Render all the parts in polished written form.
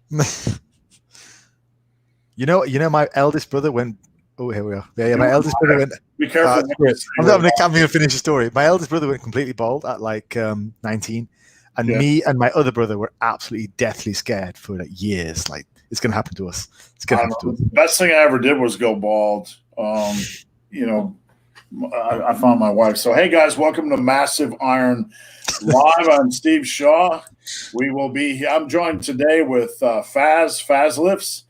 My eldest brother went. Oh, here we are. Yeah, my eldest brother went. Be careful. I'm going to finish the story. My eldest brother went completely bald at like 19, and me and my other brother were absolutely deathly scared for like years. Like, it's going to happen to us. It's going to happen to us. The best thing I ever did was go bald. I found my wife. So, hey guys, welcome to Massive Iron Live. I'm Steve Shaw. I'm joined today with Faz Lifts,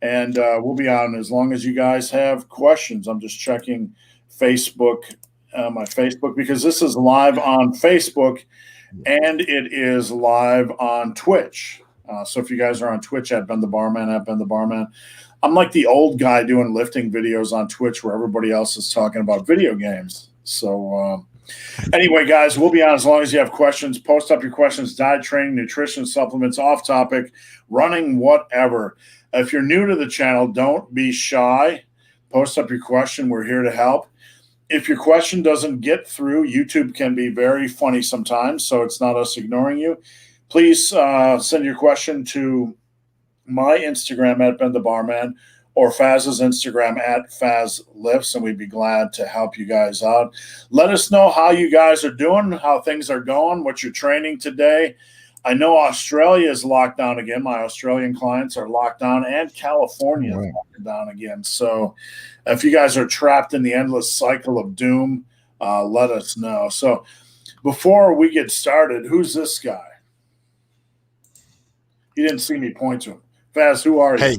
and we'll be on as long as you guys have questions. I'm just checking Facebook, my Facebook, because this is live on Facebook and it is live on Twitch. So if you guys are on Twitch at Ben the Barman, I'm like the old guy doing lifting videos on Twitch where everybody else is talking about video games. So anyway, guys, we'll be on as long as you have questions. Post up your questions, diet, training, nutrition, supplements, off topic, running, whatever. If you're new to the channel, don't be shy. Post up your question. We're here to help. If your question doesn't get through, YouTube can be very funny sometimes, so it's not us ignoring you. Please send your question to my Instagram at Ben the Barman or Faz's Instagram at Faz Lifts, and we'd be glad to help you guys out. Let us know how you guys are doing, how things are going, what you're training today. I know Australia is locked down again. My Australian clients are locked down, and California is locked down again. So if you guys are trapped in the endless cycle of doom, let us know. So before we get started, who's this guy? You didn't see me point to him. Faz, who are you? Hey.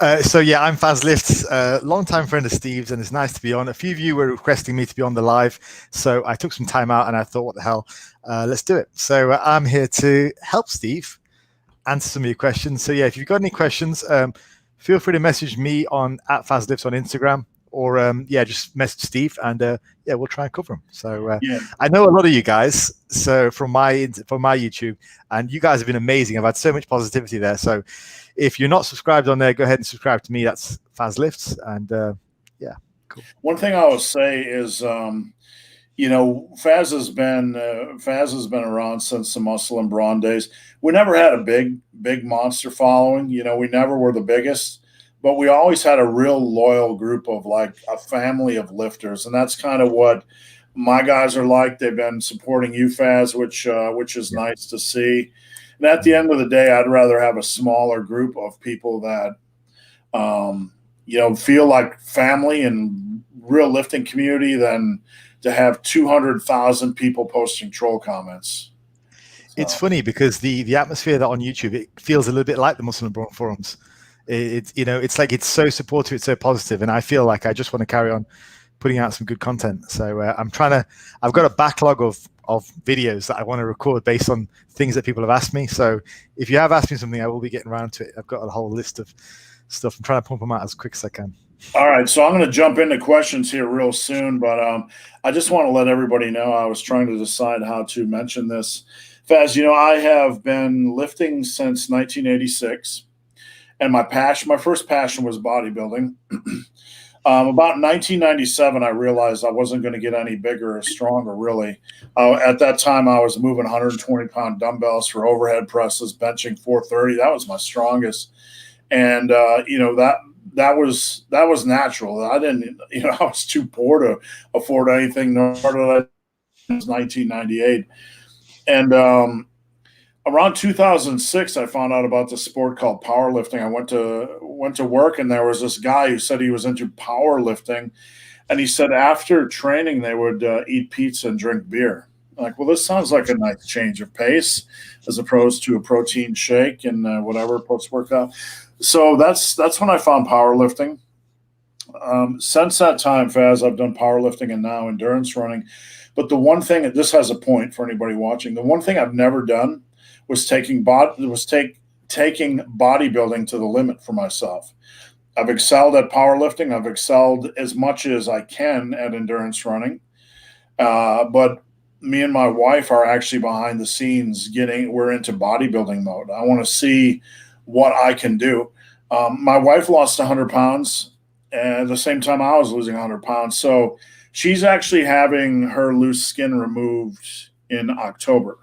I'm Faz Lifts, long-time friend of Steve's, and it's nice to be on. A few of you were requesting me to be on the live, so I took some time out and I thought, what the hell, let's do it. So I'm here to help Steve answer some of your questions. So yeah, if you've got any questions, feel free to message me on at Faz Lifts on Instagram, or just message Steve, and we'll try and cover them. So I know a lot of you guys, so from my YouTube, and you guys have been amazing. I've had so much positivity there. So if you're not subscribed on there, go ahead and subscribe to me. That's Faz Lifts, and cool. One thing I will say is, Faz has been around since the Muscle and Brawn days. We never had a big monster following. We never were the biggest, but we always had a real loyal group of like a family of lifters, and that's kind of what my guys are like. They've been supporting you, Faz, which is nice to see. And at the end of the day, I'd rather have a smaller group of people that, feel like family and real lifting community than to have 200,000 people posting troll comments. So. It's funny because the atmosphere that on YouTube, it feels a little bit like the Muscle and Brawn forums. It's like it's so supportive, it's so positive, and I feel like I just want to carry on putting out some good content. So I've got a backlog of videos that I want to record based on things that people have asked me. So if you have asked me something, I will be getting around to it. I've got a whole list of stuff. I'm trying to pump them out as quick as I can. All right, so I'm going to jump into questions here real soon, but I just want to let everybody know I was trying to decide how to mention this. Faz, I have been lifting since 1986, and my first passion was bodybuilding. About 1997, I realized I wasn't going to get any bigger or stronger, really. At that time, I was moving 120-pound dumbbells for overhead presses, benching 430. That was my strongest. And, that was natural. I didn't, I was too poor to afford anything, nor did I. It was 1998. And around 2006, I found out about the sport called powerlifting. I went to work, and there was this guy who said he was into powerlifting, and he said after training they would eat pizza and drink beer. I'm like, well, this sounds like a nice change of pace as opposed to a protein shake and whatever post-workout. So that's when I found powerlifting. Since that time, Faz, I've done powerlifting and now endurance running. But the one thing, and this has a point for anybody watching, the one thing I've never done was taking bodybuilding to the limit for myself. I've excelled at powerlifting. I've excelled as much as I can at endurance running. But me and my wife are actually behind the scenes we're into bodybuilding mode. I want to see what I can do. My wife lost 100 pounds at the same time I was losing 100 pounds. So she's actually having her loose skin removed in October.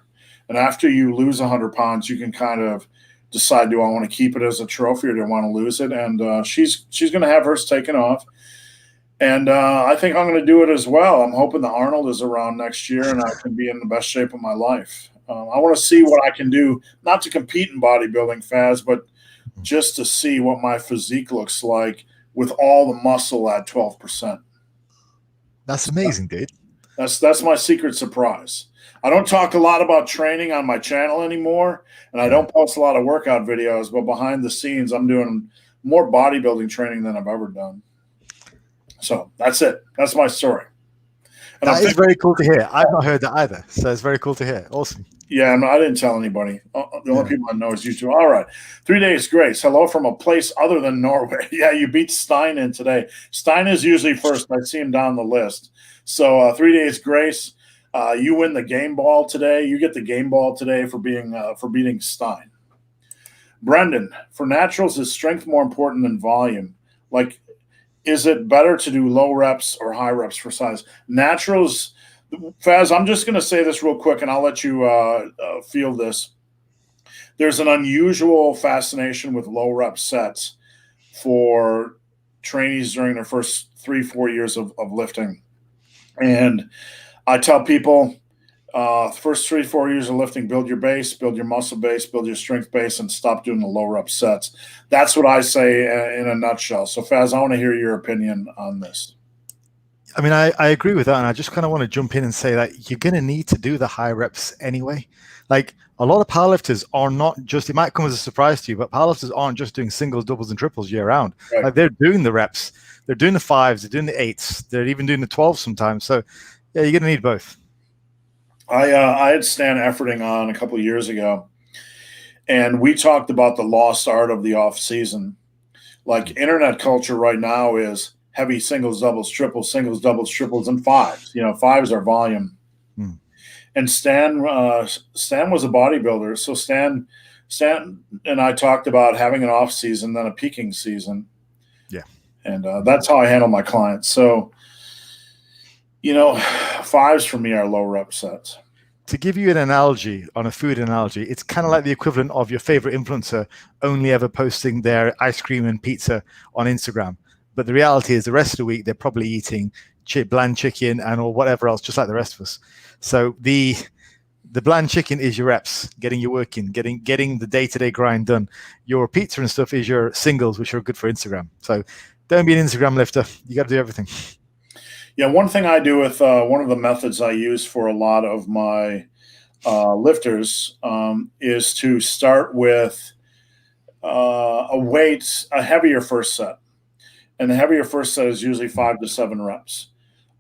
And after you lose 100 pounds, you can kind of decide, do I want to keep it as a trophy or do I want to lose it? And she's going to have hers taken off. And I think I'm going to do it as well. I'm hoping the Arnold is around next year and I can be in the best shape of my life. I want to see what I can do, not to compete in bodybuilding, Faz, but just to see what my physique looks like with all the muscle at 12%. That's amazing, dude. That's my secret surprise. I don't talk a lot about training on my channel anymore, and I don't post a lot of workout videos, but behind the scenes, I'm doing more bodybuilding training than I've ever done. So that's it. That's my story. And that is very cool to hear. I've not heard that either. So it's very cool to hear. Awesome. Yeah, no, I didn't tell anybody. The only people I know is you two. All right. 3 Days Grace. Hello from a place other than Norway. Yeah, you beat Stein in today. Stein is usually first. I see him down the list. So 3 Days Grace, you win the game ball today. You get the game ball today for beating Stein. Brendan, for naturals, is strength more important than volume? Like, is it better to do low reps or high reps for size? Naturals, Faz, I'm just going to say this real quick, and I'll let you feel this. There's an unusual fascination with low rep sets for trainees during their first 3-4 years of lifting. And I tell people, first 3-4 years of lifting, build your base, build your muscle base, build your strength base, and stop doing the low rep sets. That's what I say in a nutshell. So, Faz, I want to hear your opinion on this. I mean, I agree with that, and I just kind of want to jump in and say that you're going to need to do the high reps anyway. Like, a lot of powerlifters are not just, it might come as a surprise to you, but powerlifters aren't just doing singles, doubles, and triples year round. Right. Like, they're doing the reps. They're doing the 5s. They're doing the 8s. They're even doing the 12s sometimes. So, yeah, you're going to need both. I had Stan Efforting on a couple of years ago, and we talked about the lost art of the off season. Like, internet culture right now is heavy singles, doubles, triples, singles, doubles, triples, and 5s. You know, 5s are volume. And Stan was a bodybuilder, so Stan and I talked about having an off season, then a peaking season. Yeah, and that's how I handle my clients. So, you know, 5s for me are low rep sets. To give you an analogy on a food analogy, it's kind of like the equivalent of your favorite influencer only ever posting their ice cream and pizza on Instagram. But the reality is the rest of the week, they're probably eating bland chicken or whatever else, just like the rest of us. So the bland chicken is your reps, getting your work in, getting the day-to-day grind done. Your pizza and stuff is your singles, which are good for Instagram. So don't be an Instagram lifter. You got to do everything. Yeah, one thing I do with one of the methods I use for a lot of my lifters is to start with a heavier first set. And the heavier first set is usually 5 to 7 reps.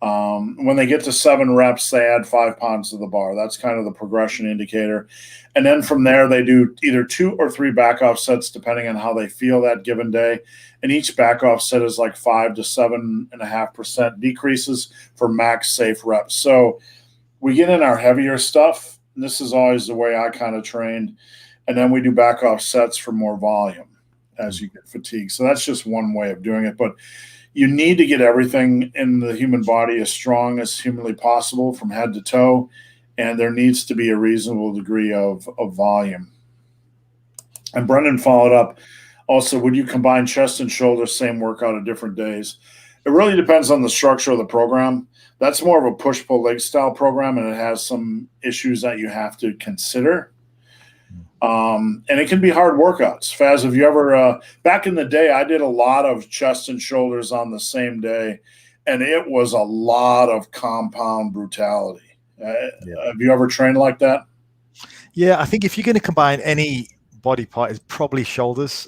When they get to 7 reps, they add 5 pounds to the bar. That's kind of the progression indicator. And then from there, they do either 2 or 3 back-off sets, depending on how they feel that given day. And each back-off set is like 5 to 7.5% decreases for max safe reps. So we get in our heavier stuff. And this is always the way I kind of trained. And then we do back-off sets for more volume as you get fatigued. So that's just one way of doing it. But you need to get everything in the human body as strong as humanly possible from head to toe, and there needs to be a reasonable degree of volume. And Brendan followed up also, would you combine chest and shoulder, same workout at different days? It really depends on the structure of the program. That's more of a push-pull leg style program, and it has some issues that you have to consider. And it can be hard workouts. Faz, have you ever, back in the day, I did a lot of chest and shoulders on the same day, and it was a lot of compound brutality. Have you ever trained like that? Yeah, I think if you're going to combine any body part, it's probably shoulders,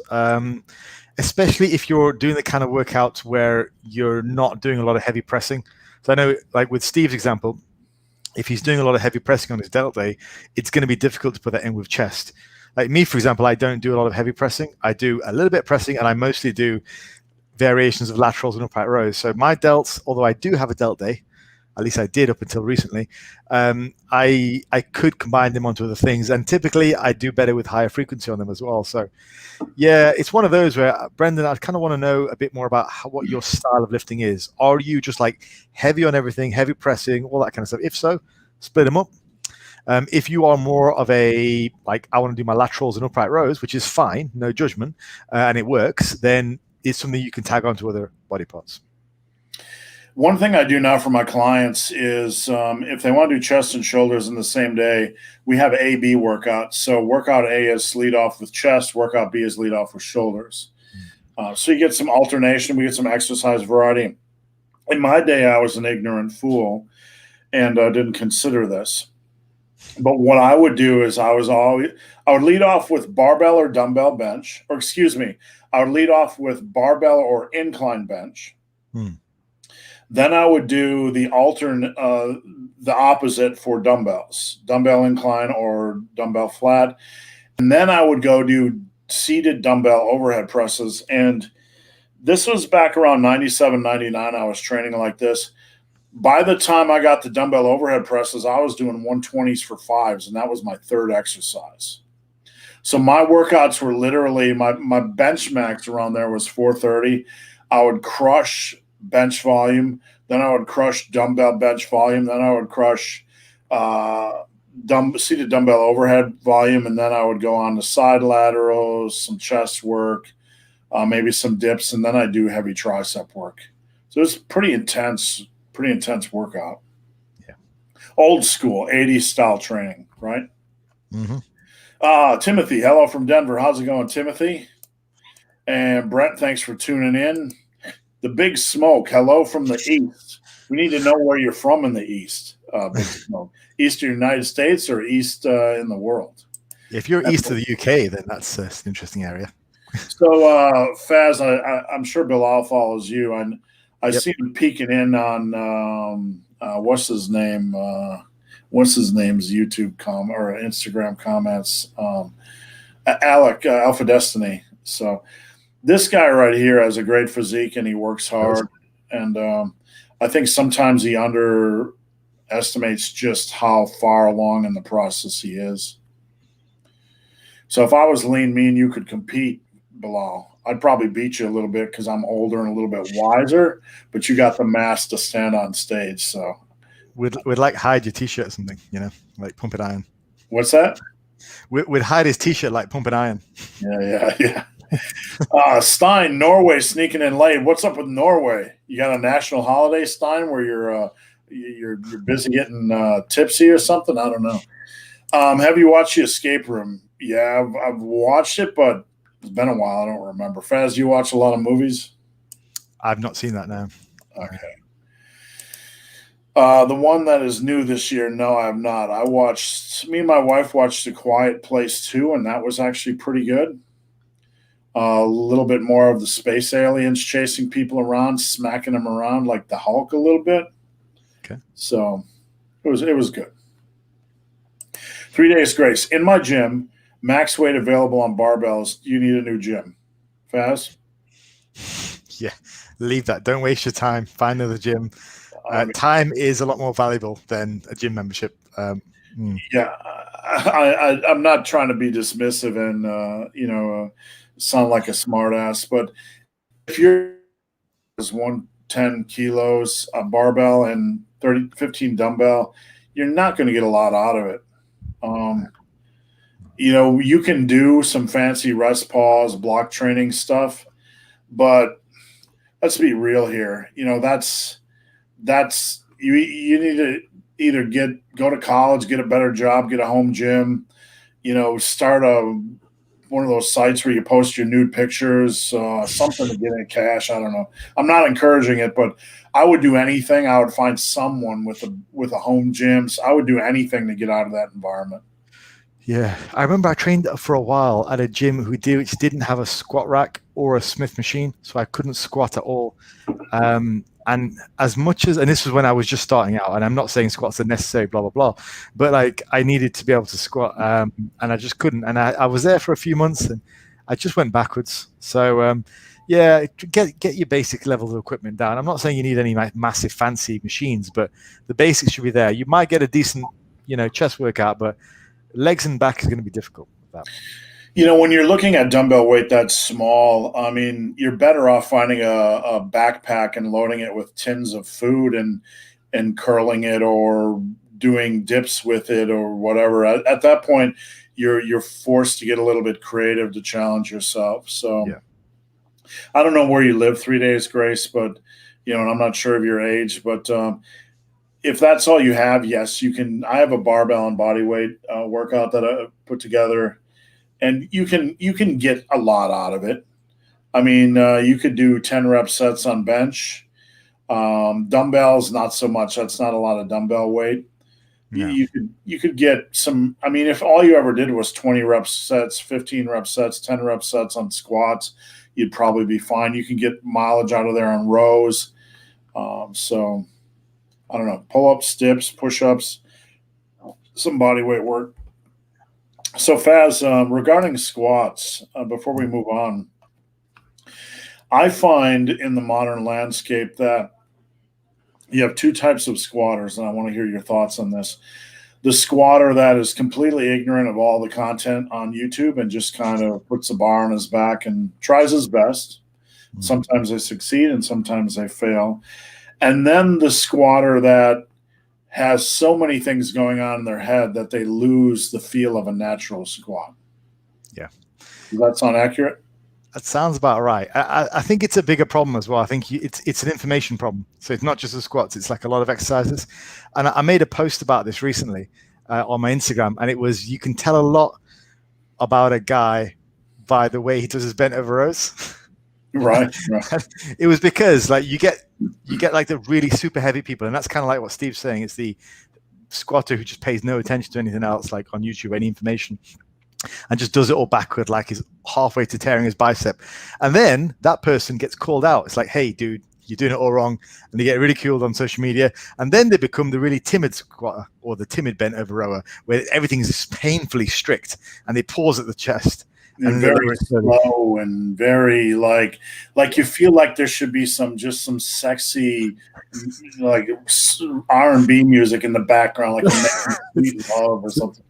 especially if you're doing the kind of workouts where you're not doing a lot of heavy pressing. So I know, like with Steve's example, if he's doing a lot of heavy pressing on his delt day, it's going to be difficult to put that in with chest. Like me, for example, I don't do a lot of heavy pressing. I do a little bit of pressing, and I mostly do variations of laterals and upright rows. So my delts, although I do have a delt day, at least I did up until recently, I could combine them onto other things. And typically I do better with higher frequency on them as well. So yeah, it's one of those where, Brendan, I kind of want to know a bit more about what your style of lifting is. Are you just like heavy on everything, heavy pressing, all that kind of stuff? If so, split them up. If you are more of a, like, I want to do my laterals and upright rows, which is fine, no judgment, and it works, then it's something you can tag onto other body parts. One thing I do now for my clients is if they want to do chest and shoulders in the same day, we have A-B workouts. So workout A is lead off with chest, workout B is lead off with shoulders. So you get some alternation, we get some exercise variety. In my day, I was an ignorant fool and didn't consider this. But what I would do is I would lead off with barbell or dumbbell bench, or excuse me, I would lead off with barbell or incline bench. Then I would do the opposite for dumbbells, dumbbell incline or dumbbell flat. And then I would go do seated dumbbell overhead presses. And this was back around 97, 99. I was training like this. By the time I got the dumbbell overhead presses, I was doing 120s for fives, and that was my third exercise. So my workouts were literally, my bench max around there was 430. I would crush bench volume, then I would crush dumbbell bench volume, then I would crush seated dumbbell overhead volume, and then I would go on to side laterals, some chest work, maybe some dips, and then I do heavy tricep work. So it's pretty intense workout. Yeah. Old school, 80s style training, right? Mm-hmm. Timothy, hello from Denver. How's it going, Timothy? And Brent, thanks for tuning in. The Big Smoke, hello from the East. We need to know where you're from in the East, Big Smoke. East of the United States or East in the world? If you're east of the UK, then that's an interesting area. So, Faz, I'm sure Bilal follows you. I see him peeking in on what's his name? What's his name's YouTube or Instagram comments? Alec Alpha Destiny. So this guy right here has a great physique and he works hard. And I think sometimes he underestimates just how far along in the process he is. So if I was lean, me and you could compete, Bilal. I'd probably beat you a little bit because I'm older and a little bit wiser, but you got the mass to stand on stage. So we'd like hide your t-shirt or something, like Pump and Iron. What's that? We'd hide his t-shirt like Pump and Iron. Yeah. Stein, Norway sneaking in late. What's up with Norway? You got a national holiday, Stein, where you're busy getting tipsy or something? I don't know. Have you watched The Escape Room? Yeah, I've watched it, but it's been a while. I don't remember. Faz, you watch a lot of movies? I've not seen that now. Okay. The one that is new this year, no, I have not. Me and my wife watched A Quiet Place 2, and that was actually pretty good. A little bit more of the space aliens chasing people around, smacking them around like the Hulk a little bit. Okay. So it was good. 3 Days Grace. In my gym, max weight available on barbells. You need a new gym. Faz? Yeah, leave that. Don't waste your time. Find another gym. Time is a lot more valuable than a gym membership. Yeah, I'm not trying to be dismissive and sound like a smartass, but if you're 110 kilos a barbell and 15 dumbbell, you're not going to get a lot out of it. You can do some fancy rest pause, block training stuff, but let's be real here. That's you need to either go to college, get a better job, get a home gym, start one of those sites where you post your nude pictures, something to get in cash. I don't know. I'm not encouraging it, but I would do anything. I would find someone with a home gym. So I would do anything to get out of that environment. Yeah, I remember I trained for a while at a gym which didn't have a squat rack or a Smith machine, so I couldn't squat at all. And as much as, and this was when I was just starting out, and I'm not saying squats are necessary, blah, blah, blah, but like I needed to be able to squat and I just couldn't. And I was there for a few months and I just went backwards. So yeah, get your basic level of equipment down. I'm not saying you need any massive fancy machines, but the basics should be there. You might get a decent, chest workout, but legs and back is going to be difficult with that. When you're looking at dumbbell weight that's small, I mean, you're better off finding a backpack and loading it with tins of food and curling it or doing dips with it or whatever. At that point, you're forced to get a little bit creative to challenge yourself. So Yeah. I don't know where you live 3 days, Grace, but and I'm not sure of your age, but if that's all you have, yes, you can. I have a barbell and body weight workout that I put together, and you can get a lot out of it. I mean, you could do 10 rep sets on bench. Dumbbells, not so much. That's not a lot of dumbbell weight. No. You could get some. I mean, if all you ever did was 20 rep sets, 15 rep sets, 10 rep sets on squats, you'd probably be fine. You can get mileage out of there on rows. So I don't know, pull-ups, dips, push-ups, some body weight work. So Faz, regarding squats, before we move on, I find in the modern landscape that you have two types of squatters, and I want to hear your thoughts on this. The squatter that is completely ignorant of all the content on YouTube and just kind of puts a bar on his back and tries his best. Sometimes they succeed and sometimes they fail. And then the squatter that has so many things going on in their head that they lose the feel of a natural squat. Yeah. Does that sound accurate? That sounds about right. I think it's a bigger problem as well. I think it's an information problem. So it's not just the squats. It's like a lot of exercises. And I made a post about this recently on my Instagram, and it was, you can tell a lot about a guy by the way he does his bent over rows. Right. It was because like you get like the really super heavy people, and that's kind of like what Steve's saying. It's the squatter who just pays no attention to anything else, like on YouTube, any information, and just does it all backward, like he's halfway to tearing his bicep. And then that person gets called out. It's like, hey, dude, you're doing it all wrong. And they get ridiculed on social media. And then they become the really timid squatter or the timid bent over rower, where everything is painfully strict and they pause at the chest. And very slow and very like you feel like there should be some sexy like R&B music in the background, like Sweet Love or something.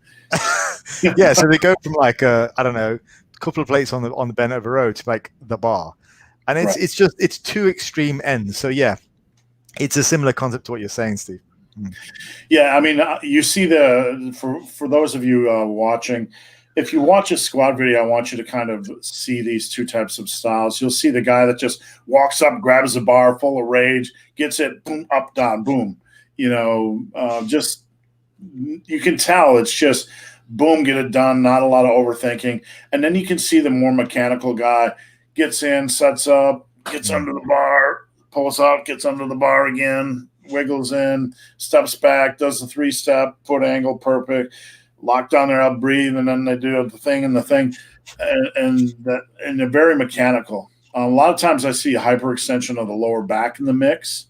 Yeah, so they go from like I don't know, a couple of plates on the bent over row to like the bar, and it's two extreme ends. So yeah, it's a similar concept to what you're saying, Steve. Yeah, I mean, you see for those of you watching. If you watch a squat video, I want you to kind of see these two types of styles. You'll see the guy that just walks up, grabs a bar full of rage, gets it, boom, up, down, boom. Just you can tell it's just boom, get it done, not a lot of overthinking. And then you can see the more mechanical guy gets in, sets up, gets under the bar, pulls out, gets under the bar again, wiggles in, steps back, does the 3-step, foot angle perfect. Lock down there, I'll breathe, and then they do the thing, and they're very mechanical. A lot of times I see a hyperextension of the lower back in the mix.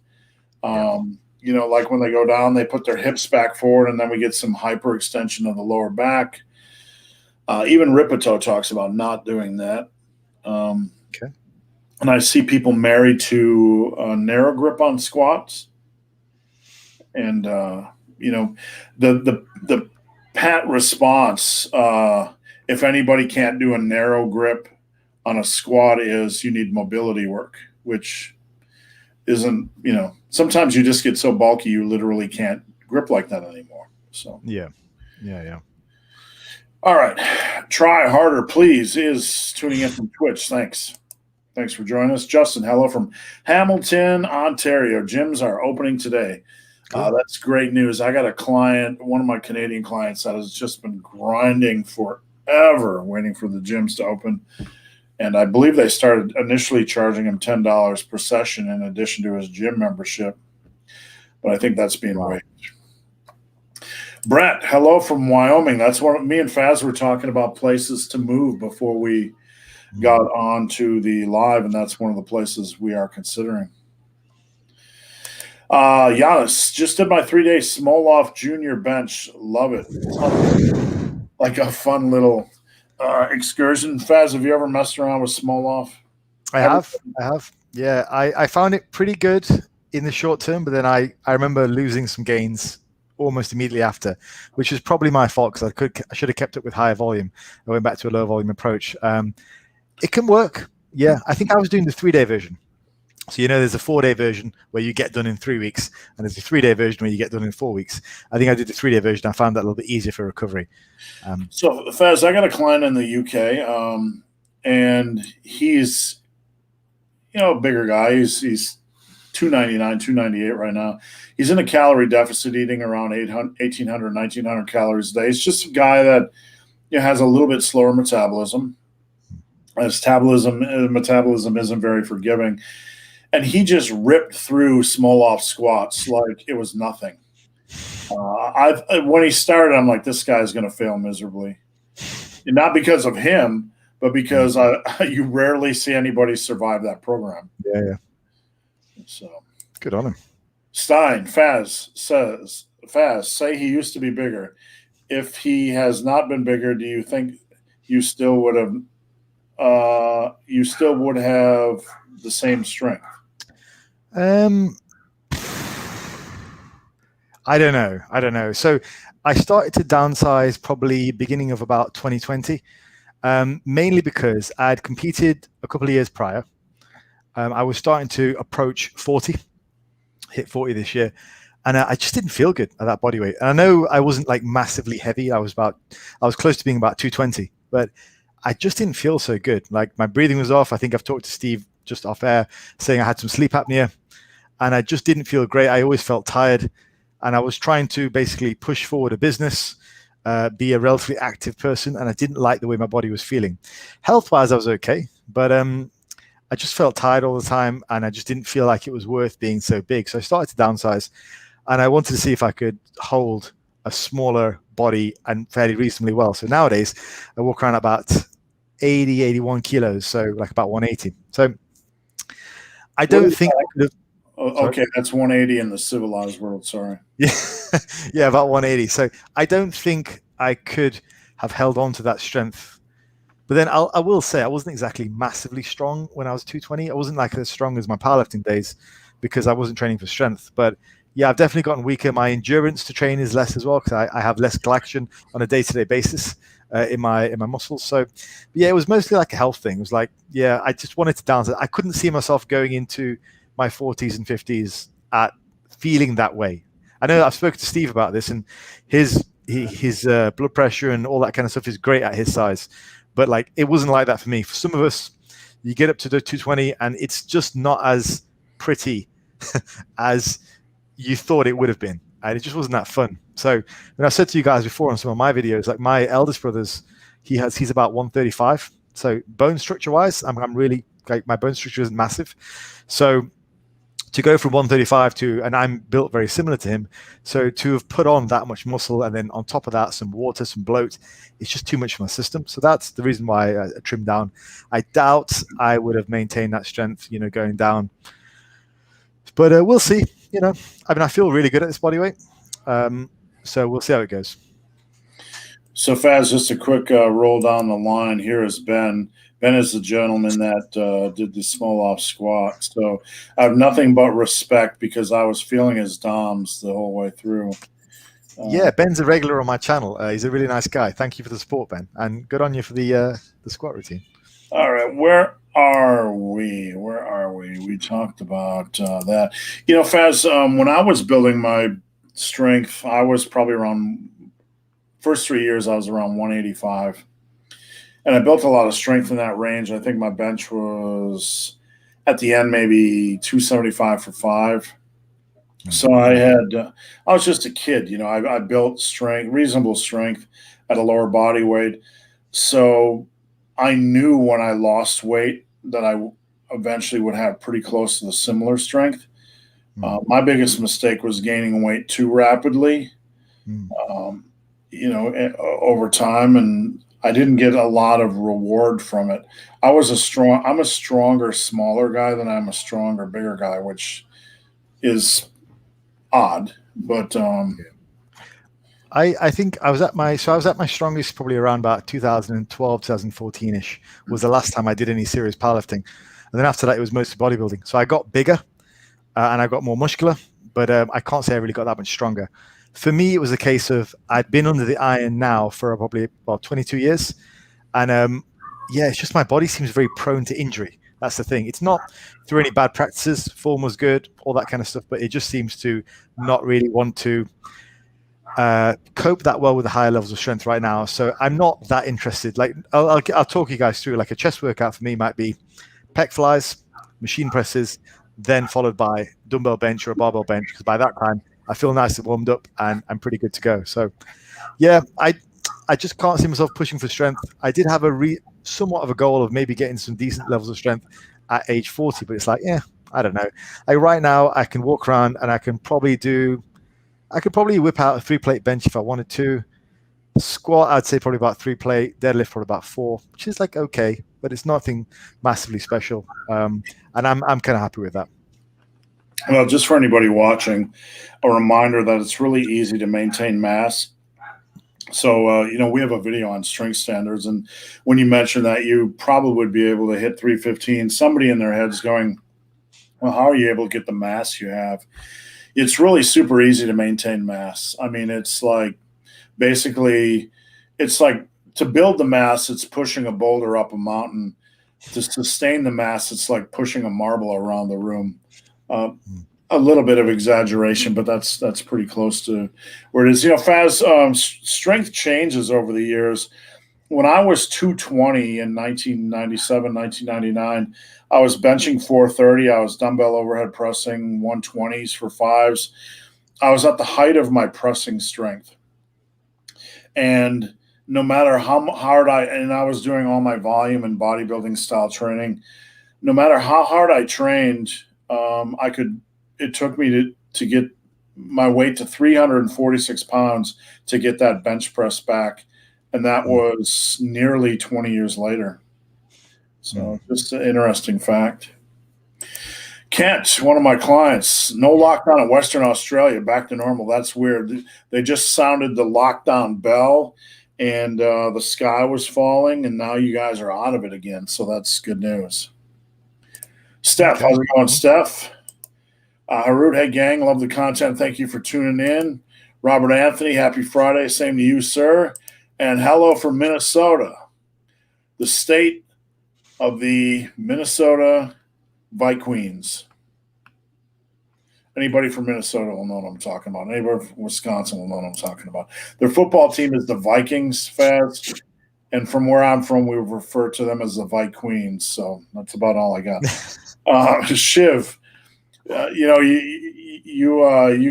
Like when they go down, they put their hips back forward, and then we get some hyperextension of the lower back. Even Ripito talks about not doing that. Okay. And I see people married to narrow grip on squats, and the pat response, if anybody can't do a narrow grip on a squat, is you need mobility work, which isn't, sometimes you just get so bulky you literally can't grip like that anymore. So yeah. All right. Try harder, please, is tuning in from Twitch. Thanks for joining us. Justin, hello from Hamilton, Ontario. Gyms are opening today. That's great news. I got a client, one of my Canadian clients, that has just been grinding forever waiting for the gyms to open. And I believe they started initially charging him $10 per session in addition to his gym membership. But I think that's being waived. Brett, hello from Wyoming. That's what me and Faz were talking about, places to move before we got on to the live, and that's one of the places we are considering. Giannis, just did my 3-day Smoloff junior bench. Love it. Like a fun little excursion. Faz, have you ever messed around with Smoloff? I have. Yeah, I found it pretty good in the short term, but then I remember losing some gains almost immediately after, which is probably my fault because I should have kept it with higher volume. I went back to a low volume approach. It can work. Yeah, I think I was doing the 3-day version. So, there's a 4-day version where you get done in 3 weeks, and there's a 3-day version where you get done in 4 weeks. I think I did the 3-day version. I found that a little bit easier for recovery. So, Faz, I got a client in the UK, and he's, a bigger guy. He's 299, 298 right now. He's in a calorie deficit, eating around 1,800, 1,900 calories a day. He's just a guy that has a little bit slower metabolism. His metabolism isn't very forgiving. And he just ripped through small off squats like it was nothing. When he started, I'm like, this guy's going to fail miserably. And not because of him, but because you rarely see anybody survive that program. Yeah. So good on him. Stein, Faz say he used to be bigger. If he has not been bigger, do you think you still would have the same strength? I don't know. So I started to downsize probably beginning of about 2020, mainly because I'd competed a couple of years prior. I was starting to approach 40, hit 40 this year, and I just didn't feel good at that body weight. And I know I wasn't like massively heavy. I was close to being about 220, but I just didn't feel so good. Like my breathing was off. I think I've talked to Steve just off air saying I had some sleep apnea, and I just didn't feel great. I always felt tired, and I was trying to basically push forward a business, be a relatively active person, and I didn't like the way my body was feeling. Health-wise, I was okay, but I just felt tired all the time, and I just didn't feel like it was worth being so big. So I started to downsize, and I wanted to see if I could hold a smaller body and fairly reasonably well. So nowadays, I walk around about 80, 81 kilos, so like about 180. So I don't think I could have. Okay, that's 180 in the civilized world. Sorry. Yeah, about 180. So I don't think I could have held on to that strength. But then I will say I wasn't exactly massively strong when I was 220. I wasn't like as strong as my powerlifting days because I wasn't training for strength. But yeah, I've definitely gotten weaker. My endurance to train is less as well because I have less glycogen on a day-to-day basis in my muscles. So yeah, it was mostly like a health thing. It was like, yeah, I just wanted to downsize. I couldn't see myself going into my 40s and 50s at feeling that way. I know I've spoken to Steve about this, and his blood pressure and all that kind of stuff is great at his size, but like it wasn't like that for me. For some of us, you get up to the 220 and it's just not as pretty as you thought it would have been, and it just wasn't that fun. So when I said to you guys before on some of my videos, like my eldest brother's, he's about 135. So bone structure wise, I'm really like my bone structure isn't massive. So to go from 135 and I'm built very similar to him, so to have put on that much muscle and then on top of that some water, some bloat, it's just too much for my system. So that's the reason why I trimmed down. I doubt I would have maintained that strength, going down. But we'll see. I feel really good at this body weight, so we'll see how it goes. So Faz, just a quick roll down the line. Here is Ben. Ben is the gentleman that did the small off squat. So I have nothing but respect because I was feeling his DOMs the whole way through. Yeah, Ben's a regular on my channel. He's a really nice guy. Thank you for the support, Ben, and good on you for the squat routine. All right, where are we? We talked about that. Faz, when I was building my strength, I was probably around first 3 years. I was around 185. And I built a lot of strength in that range. I think my bench was at the end maybe 275 for 5. So I was just a kid, I built reasonable strength at a lower body weight. So I knew when I lost weight that I eventually would have pretty close to the similar strength. My biggest mistake was gaining weight too rapidly, over time, and I didn't get a lot of reward from it. I'm a stronger, smaller guy than I'm a stronger, bigger guy, which is odd. But I think I was at my strongest probably around about 2012, 2014-ish was the last time I did any serious powerlifting. And then after that, it was mostly bodybuilding. So I got bigger and I got more muscular, but I can't say I really got that much stronger. For me, it was a case of I'd been under the iron now for probably about 22 years. And it's just my body seems very prone to injury. That's the thing. It's not through any bad practices. Form was good, all that kind of stuff, but it just seems to not really want to cope that well with the higher levels of strength right now. So I'm not that interested. Like I'll talk you guys through. Like a chest workout for me might be pec flies, machine presses, then followed by dumbbell bench or a barbell bench, because by that time I feel nice and warmed up and I'm pretty good to go. So yeah, I just can't see myself pushing for strength. I did have somewhat of a goal of maybe getting some decent levels of strength at age 40, but it's like, yeah, I don't know. Like right now I can walk around and I could probably whip out a 3-plate bench if I wanted to. Squat, I'd say probably about 3-plate. Deadlift probably about 4, which is like okay, but it's nothing massively special. And I'm kind of happy with that. Well, just for anybody watching, a reminder that it's really easy to maintain mass. So, we have a video on strength standards, and when you mentioned that, you probably would be able to hit 315. Somebody in their head's going, well, how are you able to get the mass you have? It's really super easy to maintain mass. I mean, it's like basically, it's like to build the mass, it's pushing a boulder up a mountain. To sustain the mass, it's like pushing a marble around the room. A little bit of exaggeration, but that's pretty close to where it is. Faz, strength changes over the years. When I was 220 in 1997, 1999, I was benching 430. I was dumbbell overhead pressing 120s for 5s. I was at the height of my pressing strength. And no matter how hard I was doing all my volume and bodybuilding style training, no matter how hard I trained, it took me to get my weight to 346 pounds to get that bench press back. And that was nearly 20 years later. So just an interesting fact. Kent, one of my clients, no lockdown in Western Australia, back to normal. That's weird. They just sounded the lockdown bell and the sky was falling, and now you guys are out of it again. So that's good news. Steph, how's it going, Steph? Harut, hey gang, love the content. Thank you for tuning in. Robert Anthony, happy Friday. Same to you, sir. And hello from Minnesota, the state of the Minnesota Vikings. Anybody from Minnesota will know what I'm talking about. Anybody from Wisconsin will know what I'm talking about. Their football team is the Vikings, Faz. And from where I'm from, we refer to them as the Vikings. So that's about all I got. Shiv, you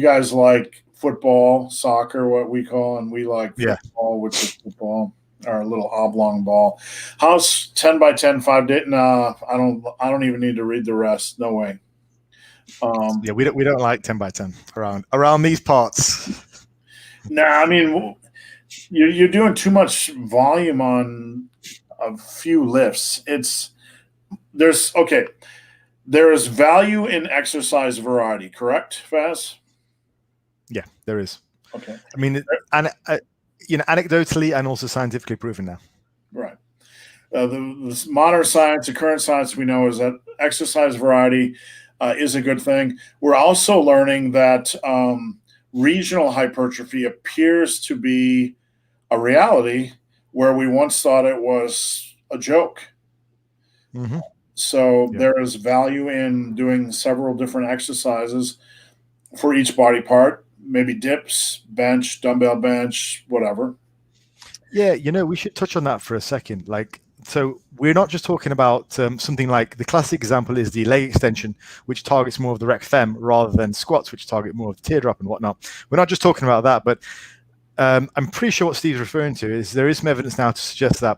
guys like football, soccer, what we call, and we like football, which is football, our little oblong ball. How's 10 by 10 5 day? Nah, I don't even need to read the rest. No way. We don't like 10 by 10 around these parts. Nah, I mean, you're doing too much volume on a few lifts. There is value in exercise variety, correct, Faz? Yeah, there is. Okay. I mean, anecdotally and also scientifically proven now. Right. The modern science, the current science we know is that exercise variety is a good thing. We're also learning that regional hypertrophy appears to be a reality where we once thought it was a joke. Mm-hmm. So there is value in doing several different exercises for each body part, maybe dips, bench, dumbbell bench, whatever. Yeah, we should touch on that for a second. So we're not just talking about something like the classic example is the leg extension, which targets more of the rec fem rather than squats, which target more of the teardrop and whatnot. We're not just talking about that, but I'm pretty sure what Steve's referring to is there is some evidence now to suggest that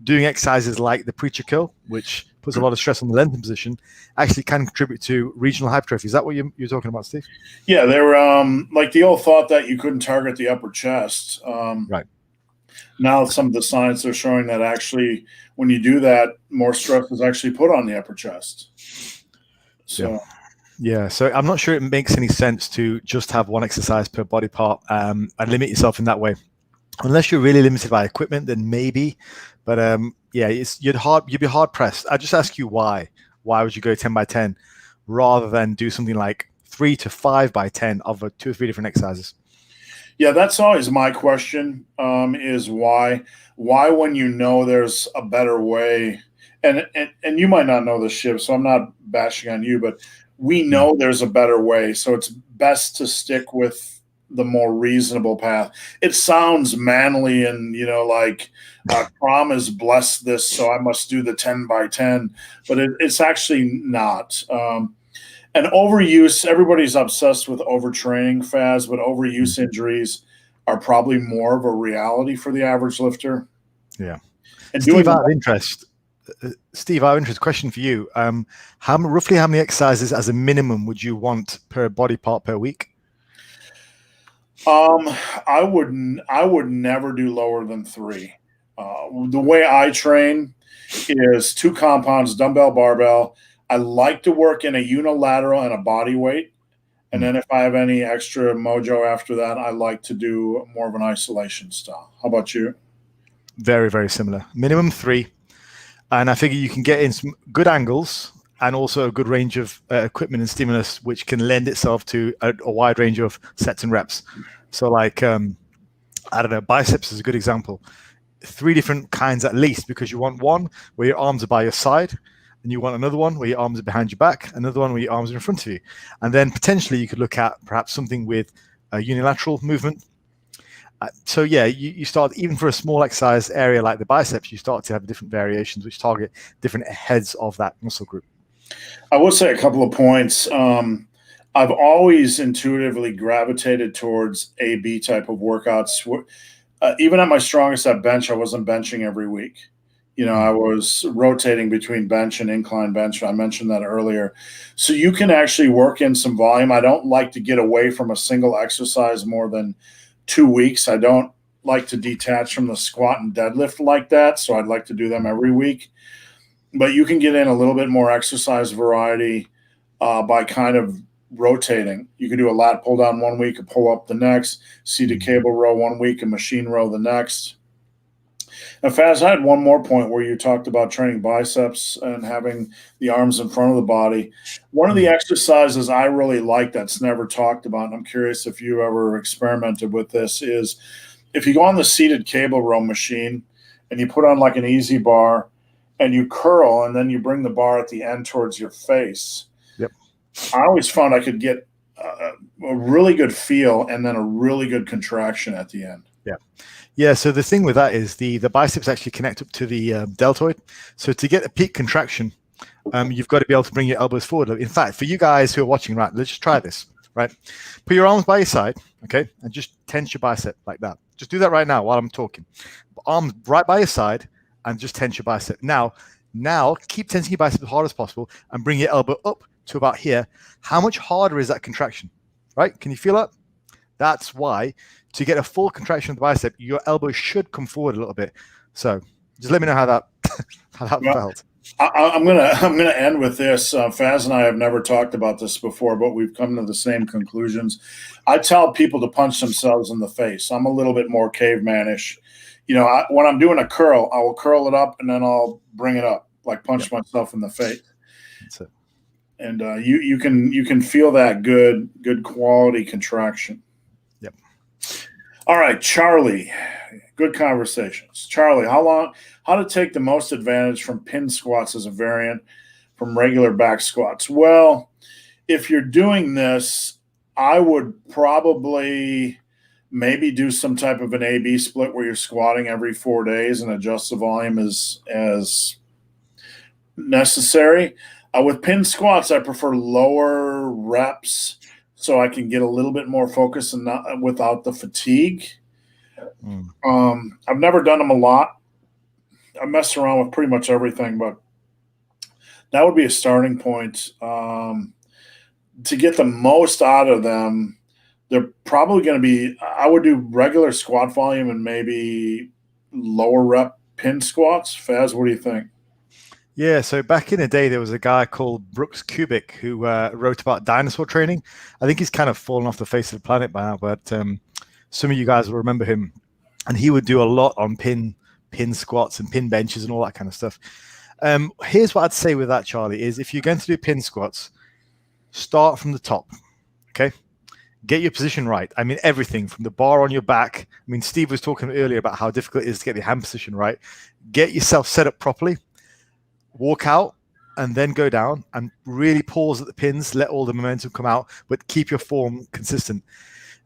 doing exercises like the preacher curl, which puts a lot of stress on the lengthen position, actually can contribute to regional hypertrophy. Is that what you're talking about, Steve? Yeah, they were like the old thought that you couldn't target the upper chest. Right. Now some of the science are showing that actually when you do that, more stress is actually put on the upper chest. So so I'm not sure it makes any sense to just have one exercise per body part and limit yourself in that way. Unless you're really limited by equipment, then maybe. But you'd be hard pressed. I just ask you why. Why would you go 10 by 10 rather than do something like 3 to 5 by 10 of 2 or 3 different exercises? Yeah, that's always my question. Is why when you know there's a better way, and you might not know this, Shiv, so I'm not bashing on you, but we know there's a better way. So it's best to stick with the more reasonable path. It sounds manly and, like Crom has blessed this, so I must do the 10 by 10, but it's actually not. And overuse, everybody's obsessed with overtraining, Faz, but overuse injuries are probably more of a reality for the average lifter. Yeah. And Steve, out of interest, question for you. Roughly how many exercises as a minimum would you want per body part per week? I would never do lower than 3. The way I train is 2 compounds, dumbbell, barbell. I like to work in a unilateral and a body weight. And then if I have any extra mojo after that, I like to do more of an isolation style. How about you? Very, very similar. Minimum 3. And I figure you can get in some good angles and also a good range of equipment and stimulus, which can lend itself to a wide range of sets and reps. So like, I don't know, biceps is a good example. 3 different kinds at least, because you want one where your arms are by your side, and you want another one where your arms are behind your back, another one where your arms are in front of you. And then potentially you could look at perhaps something with a unilateral movement. So yeah, you start, even for a small exercise area like the biceps, you start to have different variations which target different heads of that muscle group. I will say a couple of points. I've always intuitively gravitated towards AB type of workouts. Even at my strongest at bench, I wasn't benching every week. I was rotating between bench and incline bench. I mentioned that earlier. So you can actually work in some volume. I don't like to get away from a single exercise more than 2 weeks. I don't like to detach from the squat and deadlift like that. So I'd like to do them every week. But you can get in a little bit more exercise variety by kind of rotating. You can do a lat pull down 1 week, a pull up the next, seated cable row 1 week, a machine row the next. Now, Faz, I had one more point where you talked about training biceps and having the arms in front of the body. One of the exercises I really like that's never talked about, and I'm curious if you ever experimented with this, is if you go on the seated cable row machine and you put on like an easy bar and you curl and then you bring the bar at the end towards your face. Yep. I always found I could get a really good feel and then a really good contraction at the end. Yeah. Yeah, so the thing with that is the biceps actually connect up to the deltoid. So to get a peak contraction, you've got to be able to bring your elbows forward. In fact, for you guys who are watching, right, let's just try this, right? Put your arms by your side, okay, and just tense your bicep like that. Just do that right now while I'm talking. Arms right by your side and just tense your bicep. Now keep tensing your bicep as hard as possible and bring your elbow up to about here. How much harder is that contraction, right? Can you feel that? That's why, to get a full contraction of the bicep, your elbow should come forward a little bit. So just let me know how that felt. I'm gonna end with this. Faz and I have never talked about this before, but we've come to the same conclusions. I tell people to punch themselves in the face. I'm a little bit more cavemanish. When I'm doing a curl, I will curl it up and then I'll bring it up, like punch myself in the face. That's it. And you can feel that good quality contraction. Yep. All right, Charlie. Good conversations. Charlie, how to take the most advantage from pin squats as a variant from regular back squats? Well, if you're doing this, I would probably maybe do some type of an A-B split where you're squatting every 4 days and adjust the volume as necessary. With pin squats, I prefer lower reps so I can get a little bit more focus and not without the fatigue. I've never done them a lot. I mess around with pretty much everything, but that would be a starting point. To get the most out of them, they're probably going to be, I would do regular squat volume and maybe lower rep pin squats. Faz, what do you think? Yeah, so back in the day, there was a guy called Brooks Kubik who wrote about dinosaur training. I think he's kind of fallen off the face of the planet by now, but some of you guys will remember him. And he would do a lot on pin squats and pin benches and all that kind of stuff. Here's what I'd say with that, Charlie, is if you're going to do pin squats, start from the top, okay? Get your position right. I mean, everything from the bar on your back. I mean, Steve was talking earlier about how difficult it is to get the hand position right. Get yourself set up properly. walk out and then go down and really pause at the pins, let all the momentum come out, but keep your form consistent.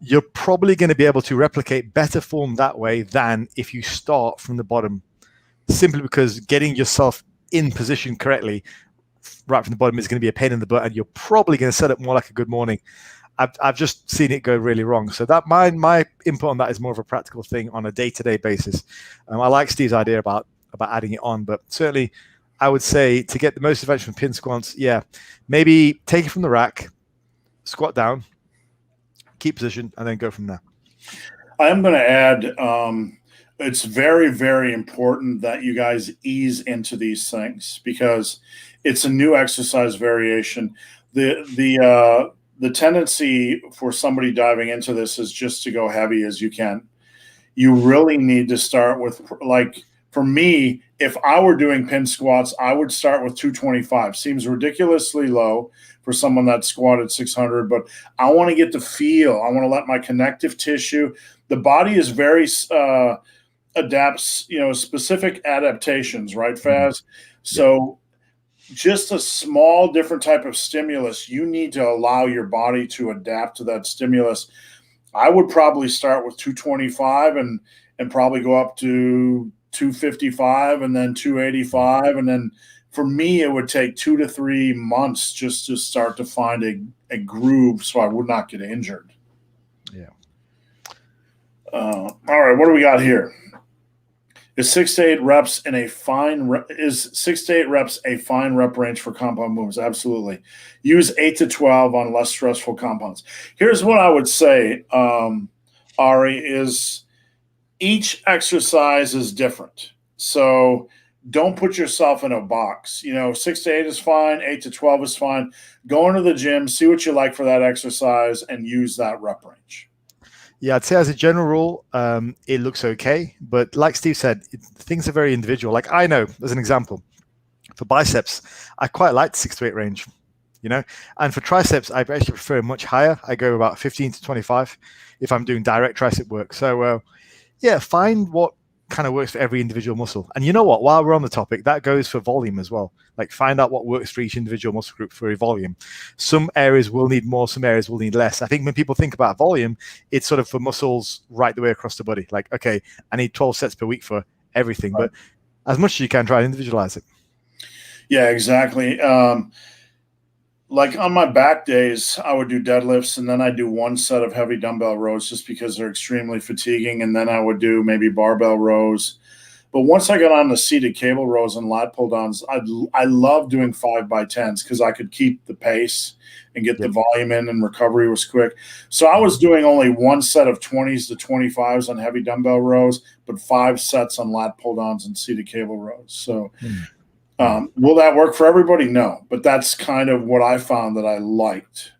You're probably going to be able to replicate better form that way than if you start from the bottom, simply because getting yourself in position correctly right from the bottom is going to be a pain in the butt, and you're probably going to set up more like a good morning. I've just seen it go really wrong. So that my input on that is more of a practical thing on a day-to-day basis. I like Steve's idea about adding it on, but certainly I would say to get the most advantage from pin squats, yeah, maybe take it from the rack, squat down, keep position, and then go from there. I am going to add, it's very, very important that you guys ease into these things because it's a new exercise variation. The tendency for somebody diving into this is just to go heavy as you can. You really need to start with, like, for me, if I were doing pin squats, I would start with 225. Seems ridiculously low for someone that squatted 600, but I want to get the feel. I want to let my connective tissue. The body is very adapts, specific adaptations, right, Faz? So just a small different type of stimulus, you need to allow your body to adapt to that stimulus. I would probably start with 225 and probably go up to 255 and then 285. And then for me, it would take 2 to 3 months just to start to find a groove so I would not get injured. Yeah. All right, what do we got here? Is 6 to 8 reps a fine rep range for compound movements? Absolutely. Use 8 to 12 on less stressful compounds. Here's what I would say, Ari, is each exercise is different. So don't put yourself in a box. 6 to 8 is fine. 8 to 12 is fine. Go into the gym, see what you like for that exercise, and use that rep range. Yeah, I'd say as a general rule, it looks okay. But like Steve said, things are very individual. Like I know, as an example, for biceps, I quite like the 6 to 8 range, and for triceps, I actually prefer much higher. I go about 15 to 25 if I'm doing direct tricep work. So yeah, find what kind of works for every individual muscle. And you know what? While we're on the topic, that goes for volume as well. Like find out what works for each individual muscle group for a volume. Some areas will need more, some areas will need less. I think when people think about volume, it's sort of for muscles right the way across the body. Like, okay, I need 12 sets per week for everything, but as much as you can, try and individualize it. Yeah, exactly. Like on my back days, I would do deadlifts and then I'd do one set of heavy dumbbell rows just because they're extremely fatiguing. And then I would do maybe barbell rows. But once I got on the seated cable rows and lat pull downs, I love doing 5x10s because I could keep the pace and get the volume in and recovery was quick. So I was doing only one set of 20s to 25s on heavy dumbbell rows, but 5 sets on lat pull downs and seated cable rows. So will that work for everybody? No, but that's kind of what I found that I liked.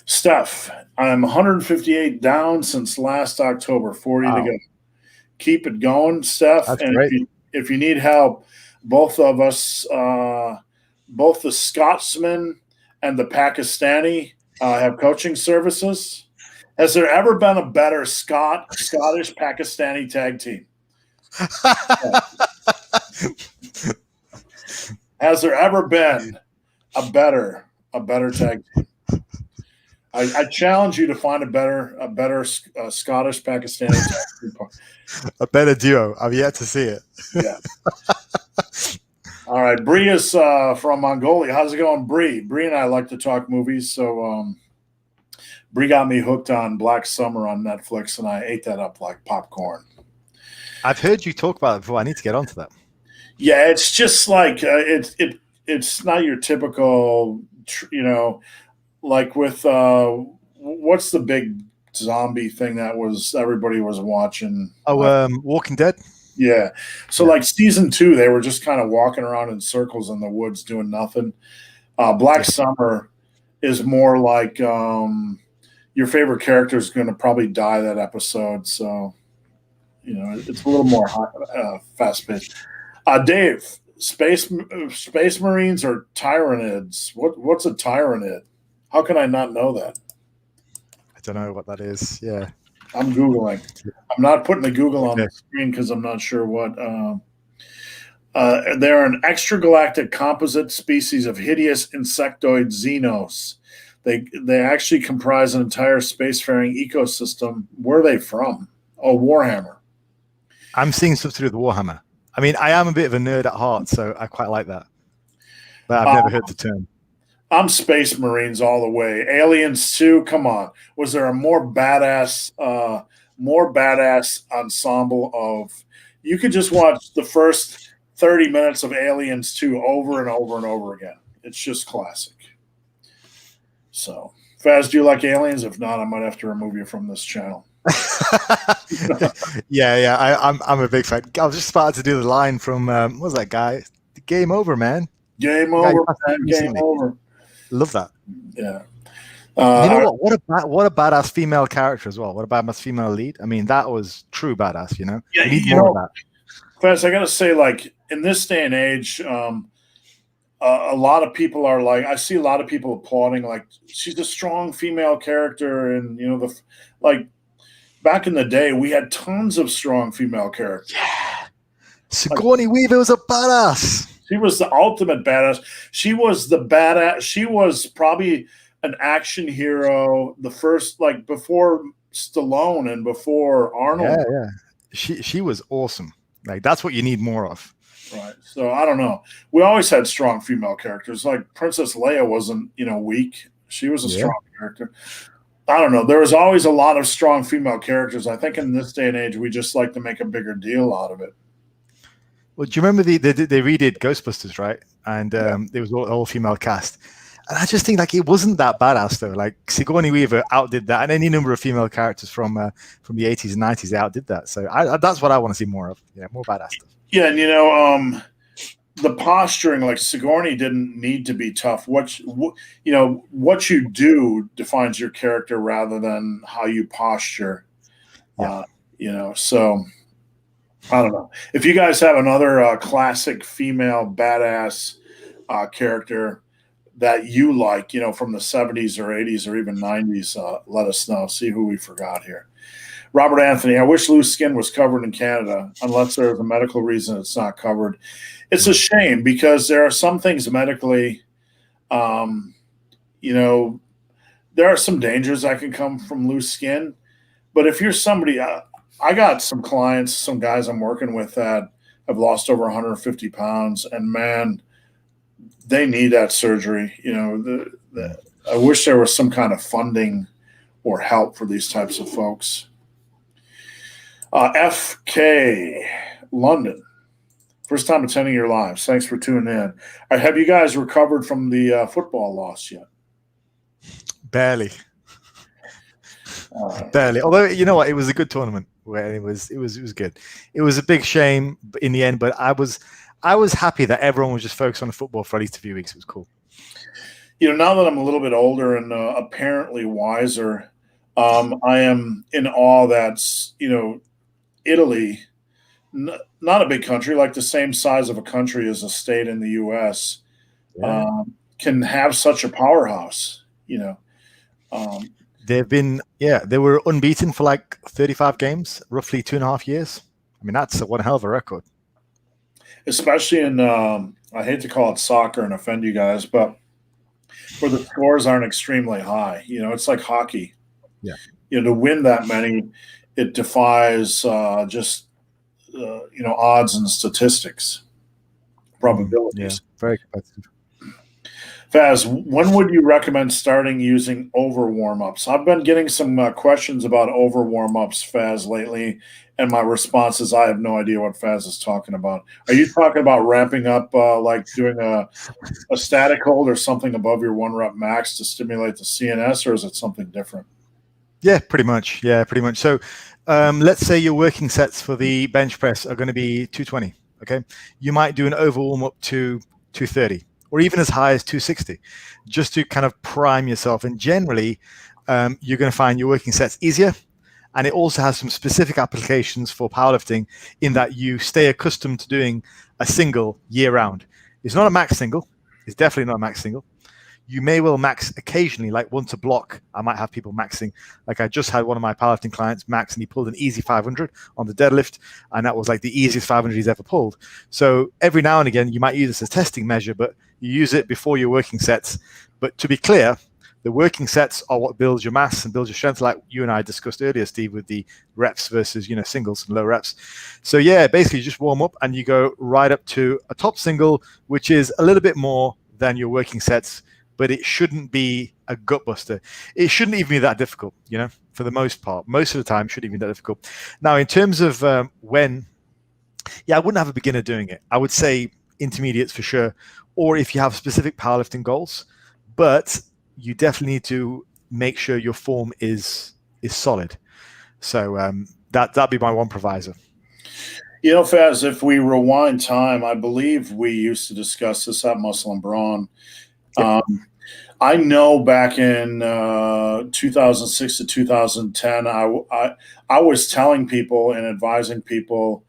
Steph, I'm 158 down since last October, 40 to go. Keep it going, Steph. That's and great. if you need help, both of us, both the Scotsman and the Pakistani have coaching services. Has there ever been a better Scottish Pakistani tag team? Has there ever been a better tag team? I challenge you to find a better Scottish Pakistani tag team. A better duo. I've yet to see it. Yeah. All right. Bree is from Mongolia. How's it going, Bree? Bree and I like to talk movies, so Bree got me hooked on Black Summer on Netflix, and I ate that up like popcorn. I've heard you talk about it before. I need to get onto that. Yeah, it's just like it's not your typical, like with what's the big zombie thing that everybody was watching? Walking Dead. Yeah. So like season 2, they were just kind of walking around in circles in the woods doing nothing. Black Summer is more like your favorite character is going to probably die that episode. So, it's a little more fast paced. Dave, space marines or tyranids? What's a tyranid? How can I not know that? I don't know what that is. Yeah. I'm Googling. I'm not putting the Google on the screen because I'm not sure what. They're an extragalactic composite species of hideous insectoid xenos. They actually comprise an entire spacefaring ecosystem. Where are they from? Oh, Warhammer. I'm seeing stuff to do with Warhammer. I mean, I am a bit of a nerd at heart, so I quite like that. But I've never heard the term. I'm Space Marines all the way. Aliens too. Come on. Was there a more badass ensemble of? You could just watch the first 30 minutes of Aliens 2 over and over and over again. It's just classic. So, Faz, do you like Aliens? If not, I might have to remove you from this channel. Yeah. I'm a big fan. I was just about to do the line from what was that guy? Game over, man. Game over, man. Game over. Love that. Yeah. You know what a badass female character as well. What a badass female lead. I mean, that was true badass. You know. Yeah. We need more of that. Faz, I gotta say, like in this day and age, a lot of people are like, I see a lot of people applauding, like she's a strong female character, and you know like. Back in the day, we had tons of strong female characters. Yeah. Sigourney Weaver was a badass. She was the ultimate badass. She was the badass. She was probably an action hero, the first, like before Stallone and before Arnold. Yeah. She was awesome. Like that's what you need more of. Right. So I don't know. We always had strong female characters. Like Princess Leia wasn't, weak. She was a strong character. I don't know. There was always a lot of strong female characters. I think in this day and age, we just like to make a bigger deal out of it. Well, do you remember they redid Ghostbusters, right? And there was all female cast. And I just think like it wasn't that badass though. Like Sigourney Weaver outdid that, and any number of female characters from the 80s and 90s, they outdid that. So that's what I want to see more of. Yeah, more badass stuff. Yeah, and the posturing, like Sigourney didn't need to be tough. What you do defines your character rather than how you posture. Yeah. So I don't know. If you guys have another classic female badass character that you like, from the 70s or 80s or even 90s, let us know. See who we forgot here. Robert Anthony, I wish loose skin was covered in Canada. Unless there's a medical reason it's not covered. It's a shame because there are some things medically, there are some dangers that can come from loose skin. But if you're somebody, I got some clients, some guys I'm working with that have lost over 150 pounds, and man, they need that surgery. I wish there was some kind of funding or help for these types of folks. FK London, first time attending your lives. Thanks for tuning in. Have you guys recovered from the football loss yet? Barely. Barely. Although you know what, it was a good tournament. Where it was good. It was a big shame in the end, but I was happy that everyone was just focused on the football for at least a few weeks. It was cool. Now that I'm a little bit older and apparently wiser, I am in awe that Italy, not a big country, like the same size of a country as a state in the U.S., can have such a powerhouse. They were unbeaten for like 35 games, roughly 2.5 years. I mean, that's one hell of a record. Especially in, I hate to call it soccer and offend you guys, but where the scores aren't extremely high. It's like hockey. Yeah. To win that many, it defies odds and statistics, probabilities. Yeah, very competitive. Faz, when would you recommend starting using over warm-ups? I've been getting some questions about over warm-ups, Faz, lately, and my response is I have no idea what Faz is talking about. Are you talking about ramping up, like doing a static hold or something above your 1 rep max to stimulate the CNS, or is it something different? Yeah, pretty much. So let's say your working sets for the bench press are going to be 220, okay? You might do an over warm-up to 230. Or even as high as 260, just to kind of prime yourself. And generally, you're going to find your working sets easier. And it also has some specific applications for powerlifting in that you stay accustomed to doing a single year round. It's not a max single. It's definitely not a max single. You may well max occasionally, like once a block. I might have people maxing. Like I just had one of my powerlifting clients max, and he pulled an easy 500 on the deadlift, and that was like the easiest 500 he's ever pulled. So every now and again, you might use this as a testing measure, but you use it before your working sets. But to be clear, the working sets are what builds your mass and builds your strength, like you and I discussed earlier, Steve, with the reps versus, singles and low reps. So yeah, basically you just warm up and you go right up to a top single, which is a little bit more than your working sets, but it shouldn't be a gut buster. It shouldn't even be that difficult, for the most part. Most of the time, it shouldn't even be that difficult. Now, in terms of I wouldn't have a beginner doing it. I would say intermediates for sure, or if you have specific powerlifting goals, but you definitely need to make sure your form is solid. So that'd be my one proviso. Faz, if we rewind time, I believe we used to discuss this at Muscle and Brawn. Yep. I know back in 2006 to 2010, I was telling people and advising people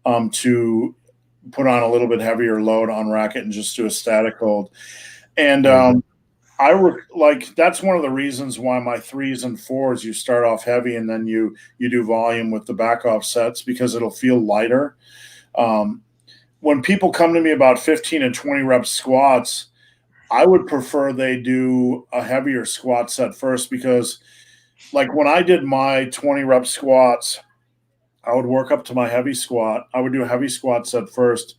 to put on a little bit heavier load on racket and just do a static hold. And that's one of the reasons why my 3s and 4s, you start off heavy and then you do volume with the back off sets, because it'll feel lighter. When people come to me about 15 and 20 rep squats, I would prefer they do a heavier squat set first, because like when I did my 20 rep squats, I would work up to my heavy squat. I would do a heavy squat set first.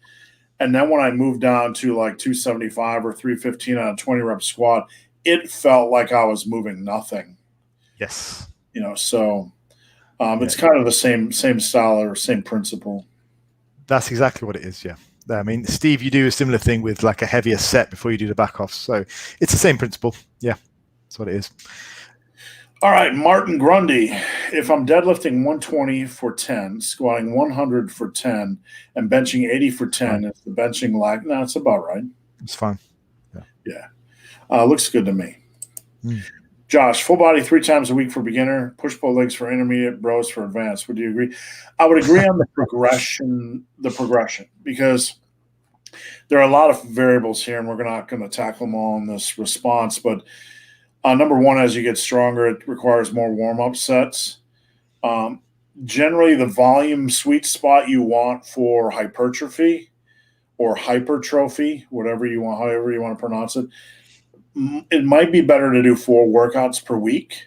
And then when I moved down to like 275 or 315 on a 20 rep squat, it felt like I was moving nothing. Yes. It's kind of the same style or same principle. That's exactly what it is. Yeah. I mean, Steve, you do a similar thing with like a heavier set before you do the back off. So it's the same principle. Yeah. That's what it is. All right, Martin Grundy. If I'm deadlifting 120 for 10, squatting 100 for 10, and benching 80 for 10, is the benching lag? No, it's about right. It's fine. Yeah. Looks good to me. Mm. Josh, full body 3 times a week for beginner, push-pull legs for intermediate, bros for advanced. Would you agree? I would agree on the progression, because there are a lot of variables here, and we're not going to tackle them all in this response, but number one, as you get stronger, it requires more warm-up sets. Generally, the volume sweet spot you want for hypertrophy or hypertrophy, however you want to pronounce it, it might be better to do 4 workouts per week,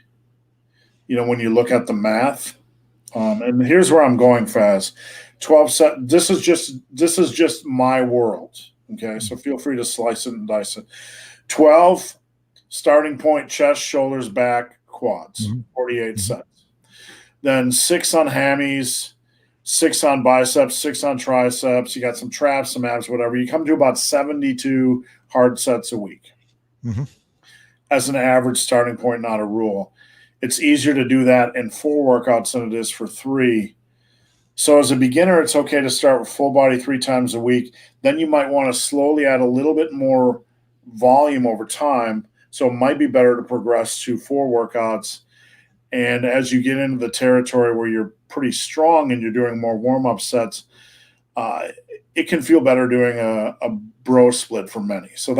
when you look at the math. And here's where I'm going, Faz. 12 set. This is just my world. Okay, so feel free to slice it and dice it. 12. Starting point, chest, shoulders, back, quads, 48 sets. Then 6 on hammies, 6 on biceps, 6 on triceps. You got some traps, some abs, whatever. You come to about 72 hard sets a week. As an average starting point, not a rule. It's easier to do that in 4 workouts than it is for 3. So as a beginner, it's okay to start with full body 3 times a week. Then you might want to slowly add a little bit more volume over time. So it might be better to progress to 4 workouts. And as you get into the territory where you're pretty strong and you're doing more warm-up sets, it can feel better doing a bro split for many. So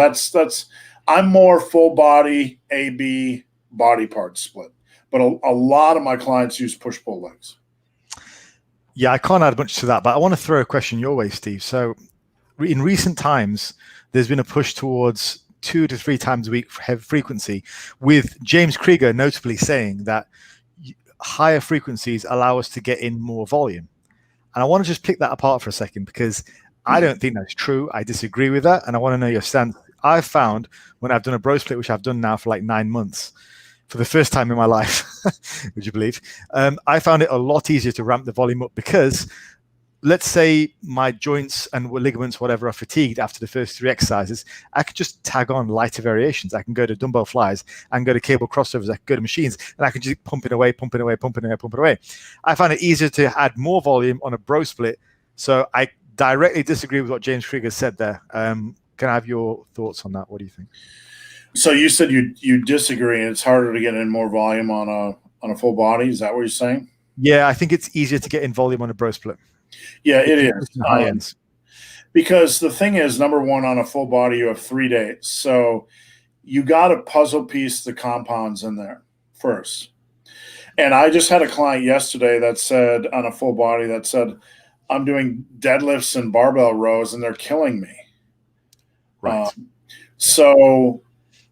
I'm more full body, AB, body part split. But a lot of my clients use push-pull legs. Yeah, I can't add much to that, but I want to throw a question your way, Steve. So in recent times, there's been a push towards 2 to 3 times a week frequency, with James Krieger notably saying that higher frequencies allow us to get in more volume. And I want to just pick that apart for a second, because I don't think that's true. I disagree with that. And I want to know your stance. I've found when I've done a bro split, which I've done now for like 9 months, for the first time in my life, would you believe? I found it a lot easier to ramp the volume up, because let's say my joints and ligaments, whatever, are fatigued after the first 3 exercises. I could just tag on lighter variations. I can go to dumbbell flies, I can go to cable crossovers, I can go to machines, and I can just pump it away. I find it easier to add more volume on a bro split. So I directly disagree with what James Krieger said there. Can I have your thoughts on that? What do you think? So you said you disagree, and it's harder to get in more volume on a full body. Is that what you're saying? Yeah, I think it's easier to get in volume on a bro split. Yeah, it is. High ends. Because the thing is, number one, on a full body, you have 3 days. So you got to puzzle piece the compounds in there first. And I just had a client yesterday that said, on a full body, that said, I'm doing deadlifts and barbell rows and they're killing me. Right. So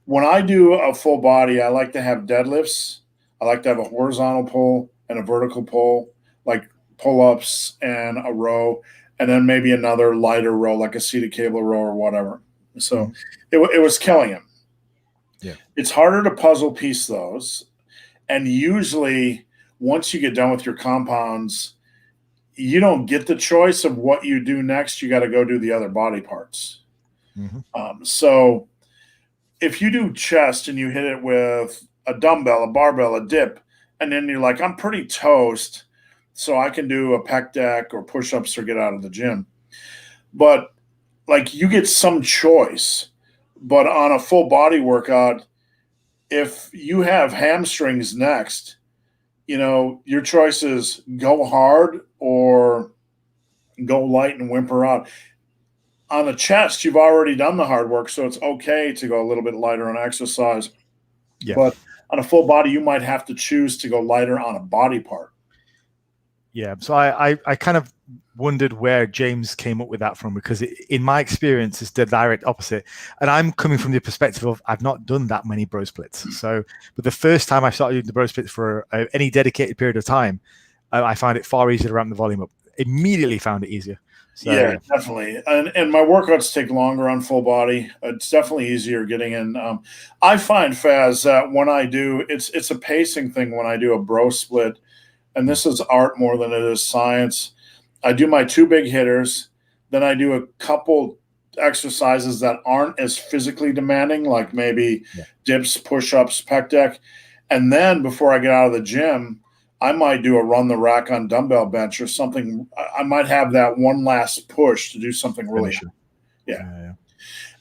when I do a full body, I like to have deadlifts. I like to have a horizontal pull and a vertical pull, like pull-ups and a row, and then maybe another lighter row, like a seated cable row or whatever. So it was killing him. Yeah. It's harder to puzzle piece those. And usually once you get done with your compounds, you don't get the choice of what you do next. You got to go do the other body parts. So if you do chest and you hit it with a dumbbell, a barbell, a dip, and then you're like, I'm pretty toast, so I can do a pec deck or push-ups or get out of the gym. But like, you get some choice. But on a full body workout, if you have hamstrings next, your choice is go hard or go light and whimper out. On the chest, you've already done the hard work, so it's okay to go a little bit lighter on exercise. Yeah. But on a full body, you might have to choose to go lighter on a body part. Yeah. So I kind of wondered where James came up with that from, because in my experience, it's the direct opposite. And I'm coming from the perspective of I've not done that many bro splits. So, but the first time I started doing the bro splits for any dedicated period of time, I found it far easier to ramp the volume up. Immediately found it easier. So, yeah, definitely. And my workouts take longer on full body. It's definitely easier getting in. I find, Faz, that when I do, it's a pacing thing when I do a bro split. And this is art more than it is science. I do my 2 big hitters. Then I do a couple exercises that aren't as physically demanding, like maybe dips, push-ups, pec deck. And then before I get out of the gym, I might do a run the rack on dumbbell bench or something. I might have that one last push to do something really hard. Yeah.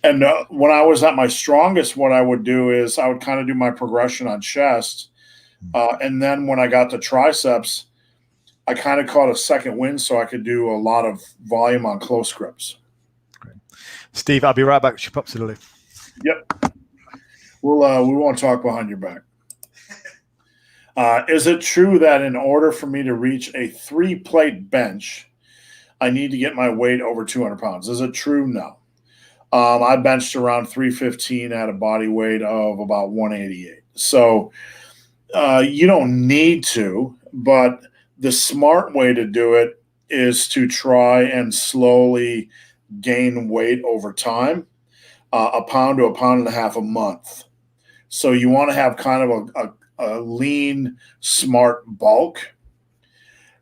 And when I was at my strongest, what I would do is I would kind of do my progression on chest. And then when I got to triceps, I kind of caught a second wind so I could do a lot of volume on close grips. Great. Steve, I'll be right back. She pops it a lift. Yep. We won't talk behind your back. Is it true that in order for me to reach a 3-plate bench, I need to get my weight over 200 pounds? Is it true? No. I benched around 315 at a body weight of about 188. So you don't need to, but the smart way to do it is to try and slowly gain weight over time, a pound to a pound and a half a month. So you want to have kind of a lean, smart bulk.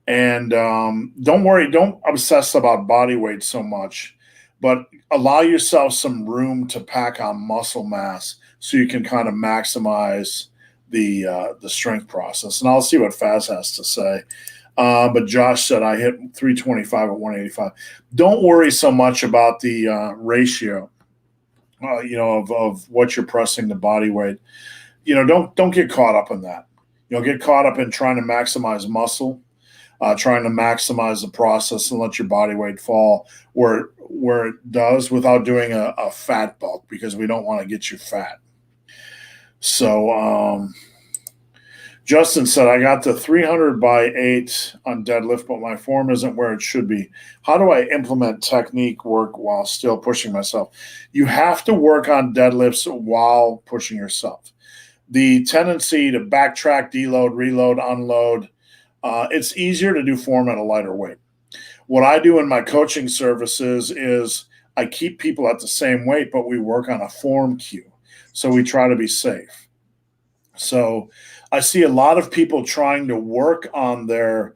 And don't worry, don't obsess about body weight so much, but allow yourself some room to pack on muscle mass so you can kind of maximize the strength process. And I'll see what Faz has to say. But Josh said I hit 325 at 185. Don't worry so much about the ratio, of what you're pressing to body weight. Don't get caught up in that. Get caught up in trying to maximize muscle, trying to maximize the process and let your body weight fall where it does without doing a fat bulk, because we don't want to get you fat. So Justin said, I got to 300 by 8 on deadlift, but my form isn't where it should be. How do I implement technique work while still pushing myself? You have to work on deadlifts while pushing yourself. The tendency to backtrack, deload, reload, unload, it's easier to do form at a lighter weight. What I do in my coaching services is I keep people at the same weight, but we work on a form cue. So we try to be safe. So I see a lot of people trying to work on their,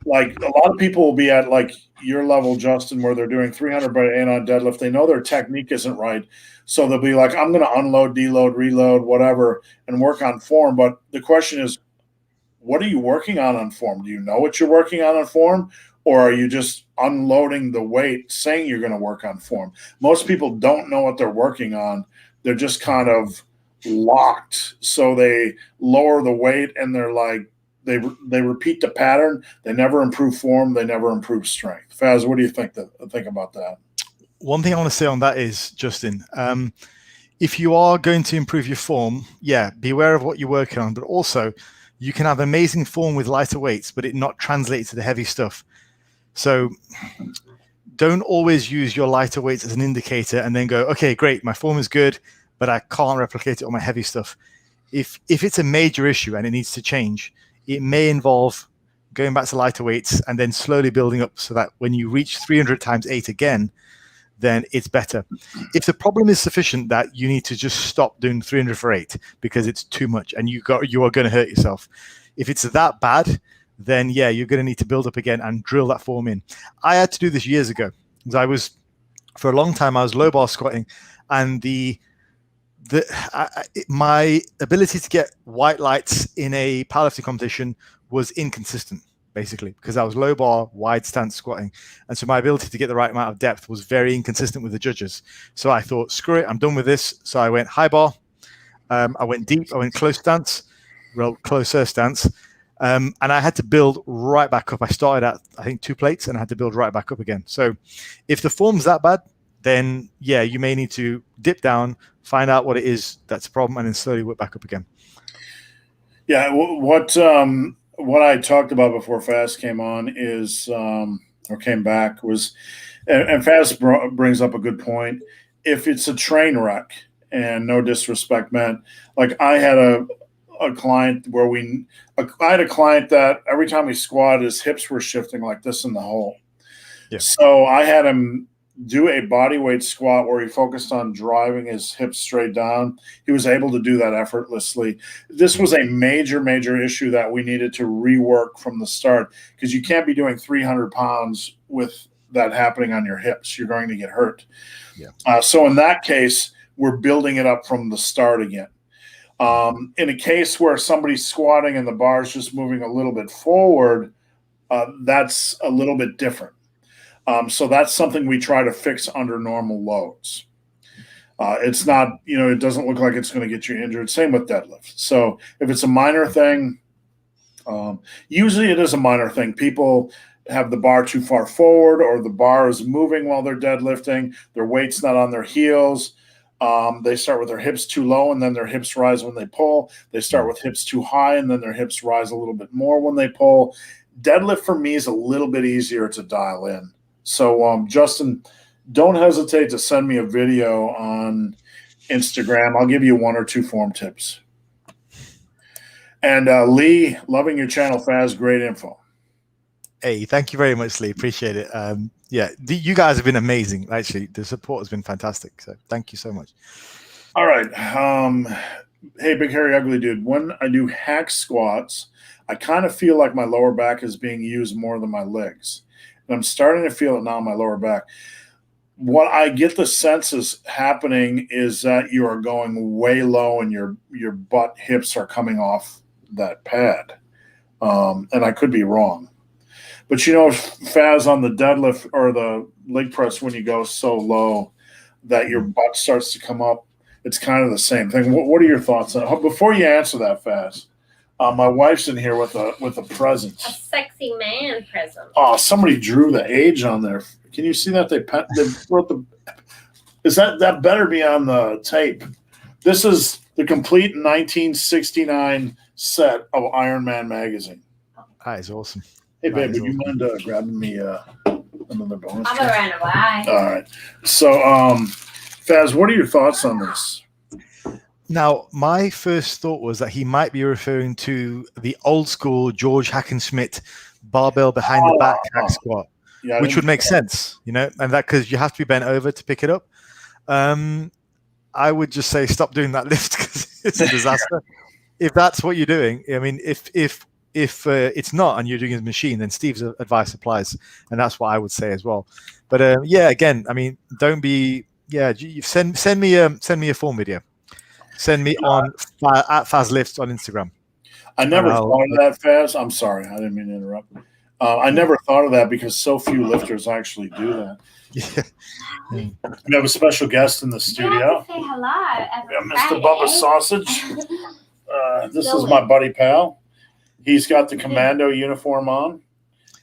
like, a lot of people will be at like your level, Justin, where they're doing 300 by 8 on deadlift. They know their technique isn't right. So they'll be like, I'm going to unload, deload, reload, whatever, and work on form. But the question is, what are you working on form? Do you know what you're working on form? Or are you just unloading the weight saying you're going to work on form? Most people don't know what they're working on. They're just kind of locked. So they lower the weight and they're like, they repeat the pattern. They never improve form. They never improve strength. Faz, what do you think about that? One thing I want to say on that is, Justin, if you are going to improve your form, yeah, be aware of what you're working on, but also you can have amazing form with lighter weights, but it not translate to the heavy stuff. So don't always use your lighter weights as an indicator and then go, okay, great, my form is good, but I can't replicate it on my heavy stuff. If it's a major issue and it needs to change, it may involve going back to lighter weights and then slowly building up so that when you reach 300 times 8 again, then it's better. If the problem is sufficient that you need to just stop doing 300 for 8 because it's too much and you are going to hurt yourself. If it's that bad, then yeah, you're going to need to build up again and drill that form in. I had to do this years ago because for a long time, I was low bar squatting, and my ability to get white lights in a powerlifting competition was inconsistent, basically, because I was low bar, wide stance squatting. And so my ability to get the right amount of depth was very inconsistent with the judges. So I thought, screw it, I'm done with this. So I went high bar, I went deep, I went closer stance. And I had to build right back up. I started at, I think, 2 plates and I had to build right back up again. So if the form's that bad, then yeah, you may need to dip down, find out what it is that's a problem, and then slowly work back up again. Yeah, what I talked about before Faz came on is or came back was, and Faz brings up a good point. If it's a train wreck, and no disrespect meant, like I had a client where I had a client that every time he squatted, his hips were shifting like this in the hole. Yeah. So I had him do a body weight squat where he focused on driving his hips straight down. He was able to do that effortlessly. This was a major, major issue that we needed to rework from the start, because you can't be doing 300 pounds with that happening on your hips. You're going to get hurt. Yeah. So in that case, we're building it up from the start again. In a case where somebody's squatting and the bar is just moving a little bit forward, that's a little bit different. So that's something we try to fix under normal loads. It's not, it doesn't look like it's going to get you injured. Same with deadlift. So if it's a minor thing, usually it is a minor thing. People have the bar too far forward, or the bar is moving while they're deadlifting. Their weight's not on their heels. They start with their hips too low, and then their hips rise when they pull. They start with hips too high, and then their hips rise a little bit more when they pull. Deadlift for me is a little bit easier to dial in. So, Justin, don't hesitate to send me a video on Instagram. I'll give you 1 or 2 form tips. And Lee, loving your channel, Faz. Great info. Hey, thank you very much, Lee. Appreciate it. Yeah, you guys have been amazing. Actually, the support has been fantastic. So thank you so much. All right. Hey, big hairy ugly dude. When I do hack squats, I kind of feel like my lower back is being used more than my legs. And I'm starting to feel it now in my lower back. What I get the sense is happening is that you are going way low and your butt hips are coming off that pad. And I could be wrong. But Faz, on the deadlift or the leg press, when you go so low that your butt starts to come up, it's kind of the same thing. What are your thoughts on it? Before you answer that, Faz, my wife's in here with a present. A sexy man present. Oh, somebody drew the age on there. Can you see that? They wrote the. Is that better be on the tape? This is the complete 1969 set of Iron Man magazine. That is awesome. Hey, babe, would you mind grabbing me another bonus? I'm around a while. All right. So, Faz, what are your thoughts on this? Now, my first thought was that he might be referring to the old school George Hackenschmidt barbell behind the back hack squat, which would make sense, and that because you have to be bent over to pick it up. I would just say stop doing that lift because it's a disaster. If that's what you're doing, I mean, if it's not and you're doing a machine, then Steve's advice applies, and that's what I would say as well. But yeah, again, I mean, don't be send me a form video. Send me on at FazLifts on Instagram. I never thought of that, Faz. I'm sorry, I didn't mean to interrupt. I never thought of that because so few lifters actually do that. Yeah. We have a special guest in the studio. You have to say hello. Mr. Bubba Sausage. This is my buddy pal. He's got the commando uniform on.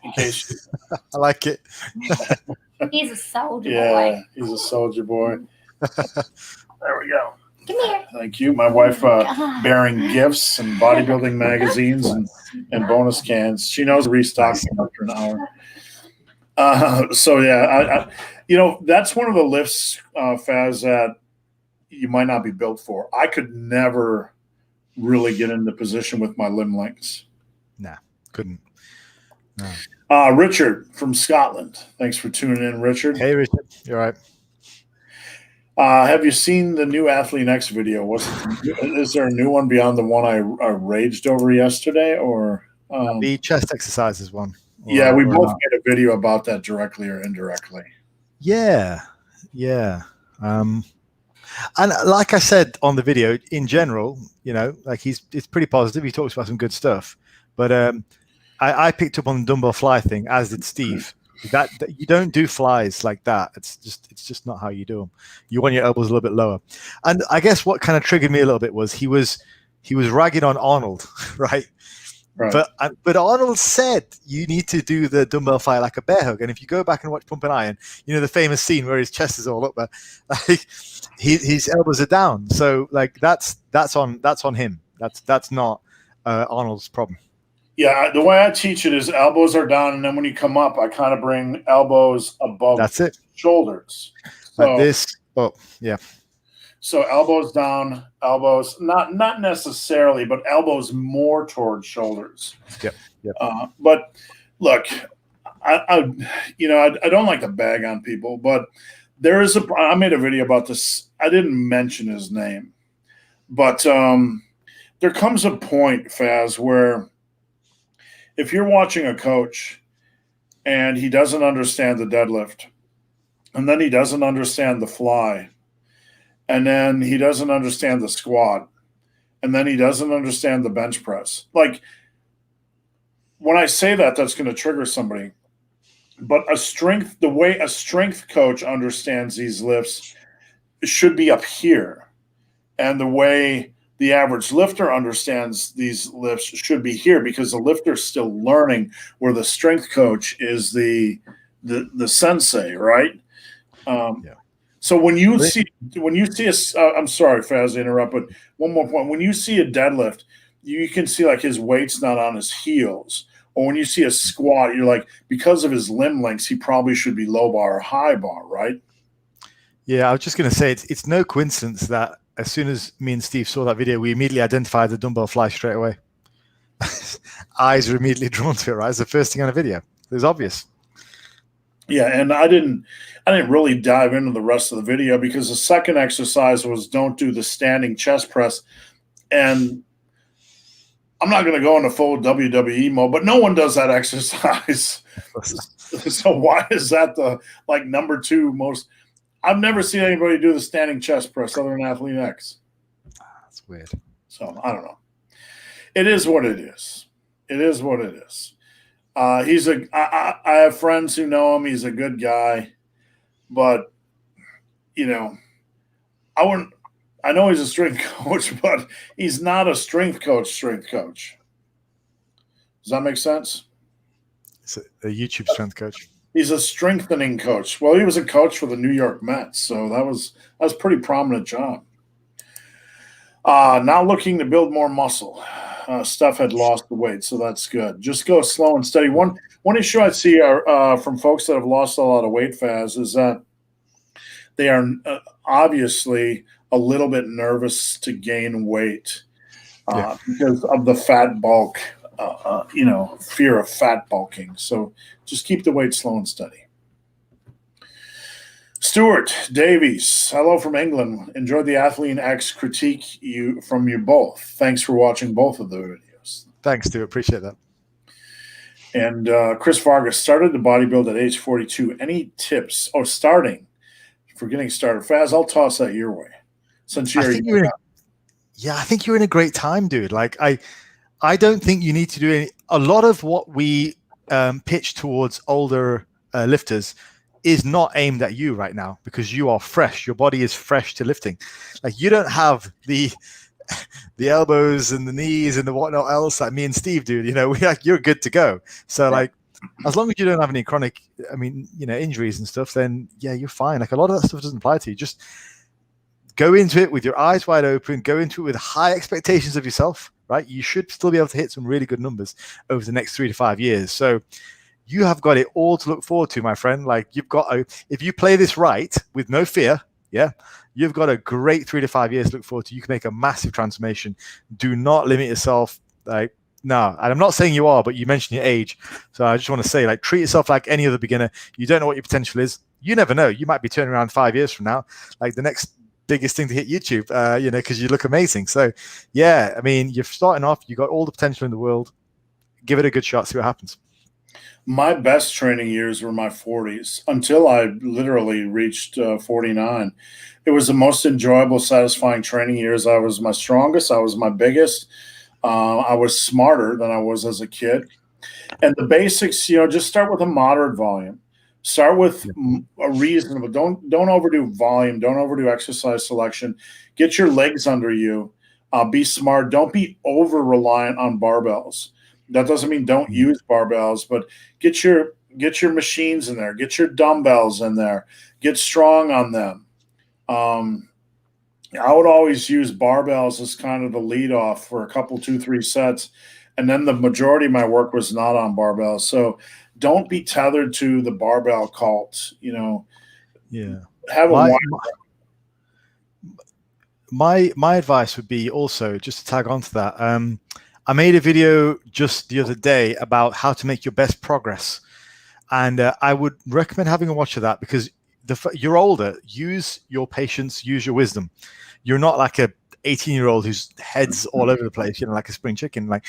In case I like it. He's a soldier boy. Yeah, he's a soldier boy. There we go. Come here. Thank you. My wife bearing gifts and bodybuilding magazines and bonus cans. She knows restocking after an hour. So yeah, that's one of the lifts, Faz, that you might not be built for. I could never really get into position with my limb lengths. Nah, couldn't. No. Richard from Scotland. Thanks for tuning in, Richard. Hey, Richard. You're right. Have you seen the new Athlete X video? Is there a new one beyond the one I raged over yesterday, or the chest exercises one? Yeah, we both made a video about that directly or indirectly. Yeah. And like I said on the video, in general, like it's pretty positive. He talks about some good stuff, but I picked up on the dumbbell fly thing, as did Steve. That you don't do flies like that. It's just not how you do them. You want your elbows a little bit lower. And I guess what kind of triggered me a little bit was he was ragging on Arnold, right? But Arnold said you need to do the dumbbell fly like a bear hug. And if you go back and watch Pump and Iron, the famous scene where his chest is all up, but like his elbows are down. So like that's on him. That's not Arnold's problem. Yeah, the way I teach it is elbows are down, and then when you come up, I kind of bring elbows above shoulders. So, like this. Oh, yeah. So elbows down, elbows not necessarily, but elbows more towards shoulders. Yep. But look, I don't like to bag on people, but I made a video about this. I didn't mention his name, but there comes a point, Faz, where if you're watching a coach and he doesn't understand the deadlift, and then he doesn't understand the fly, and then he doesn't understand the squat, and then he doesn't understand the bench press. Like, when I say that, that's going to trigger somebody. But the way a strength coach understands these lifts should be up here. And the way the average lifter understands these lifts should be here, because the lifter's still learning, where the strength coach is the sensei, right? So when you see I'm sorry, Faz, to interrupt, but one more point. When you see a deadlift, you can see like his weight's not on his heels. Or when you see a squat, you're like, because of his limb lengths, he probably should be low bar or high bar, right? Yeah, I was just going to say it's no coincidence that as soon as me and Steve saw that video, we immediately identified the dumbbell fly straight away. Eyes are immediately drawn to it, right? It's the first thing on a video. It was obvious. Yeah, and I didn't really dive into the rest of the video, because the second exercise was don't do the standing chest press. And I'm not going to go into full WWE mode, but no one does that exercise. So why is that the number 2 most? I've never seen anybody do the standing chest press other than Athlete X. That's weird. So I don't know. It is what it is. It is what it is. I have friends who know him. He's a good guy, but I know he's a strength coach, but he's not a strength coach. Does that make sense? It's a YouTube strength coach. He's a strengthening coach. Well, he was a coach for the New York Mets, so that was a pretty prominent job. Now looking to build more muscle. Steph had lost the weight, so that's good. Just go slow and steady. One issue I see from folks that have lost a lot of weight, Faz, is that they are obviously a little bit nervous to gain weight because of the fat bulk, fear of fat bulking. So just keep the weight slow and steady. Stuart Davies, hello from England. Enjoyed the Athlete X critique from you both. Thanks for watching both of the videos. Thanks, Stuart. Appreciate that. And Chris Vargas started to bodybuild at age 42. Any tips? Oh, starting for getting started. Faz, I'll toss that your way. Since I think you're in a great time, dude. Like I don't think you need to do a lot of what we pitch towards older lifters is not aimed at you right now, because you are fresh. Your body is fresh to lifting. Like, you don't have the elbows and the knees and the whatnot else like me and Steve do. You're good to go. So like, as long as you don't have any chronic, injuries and stuff, then yeah, you're fine. Like, a lot of that stuff doesn't apply to you. Just go into it with your eyes wide open, go into it with high expectations of yourself, right? You should still be able to hit some really good numbers over the next 3 to 5 years. So you have got it all to look forward to, my friend. Like if you play this right with no fear, yeah, you've got a great 3 to 5 years to look forward to. You can make a massive transformation. Do not limit yourself. Like, no, and I'm not saying you are, but you mentioned your age. So I just want to say, like, treat yourself like any other beginner. You don't know what your potential is. You never know. You might be turning around 5 years from now, like the next biggest thing to hit YouTube, because you look amazing. So, yeah, I mean, you're starting off. You got all the potential in the world. Give it a good shot. See what happens. My best training years were my 40s until I literally reached 49. It was the most enjoyable, satisfying training years. I was my strongest. I was my biggest. I was smarter than I was as a kid. And the basics, just start with a moderate volume. Start with a reasonable. Don't overdo volume. Don't overdo exercise selection. Get your legs under you. Be smart. Don't be over reliant on barbells. That doesn't mean don't use barbells, but get your machines in there. Get your dumbbells in there. Get strong on them. I would always use barbells as kind of the lead off for a couple, 2, 3 sets. And then the majority of my work was not on barbells. So don't be tethered to the barbell cult, Yeah. Have a my advice would be also, just to tag on to that, I made a video just the other day about how to make your best progress. And I would recommend having a watch of that, because you're older. Use your patience, use your wisdom. You're not like a 18-year-old whose head's all over the place, like a spring chicken. Like,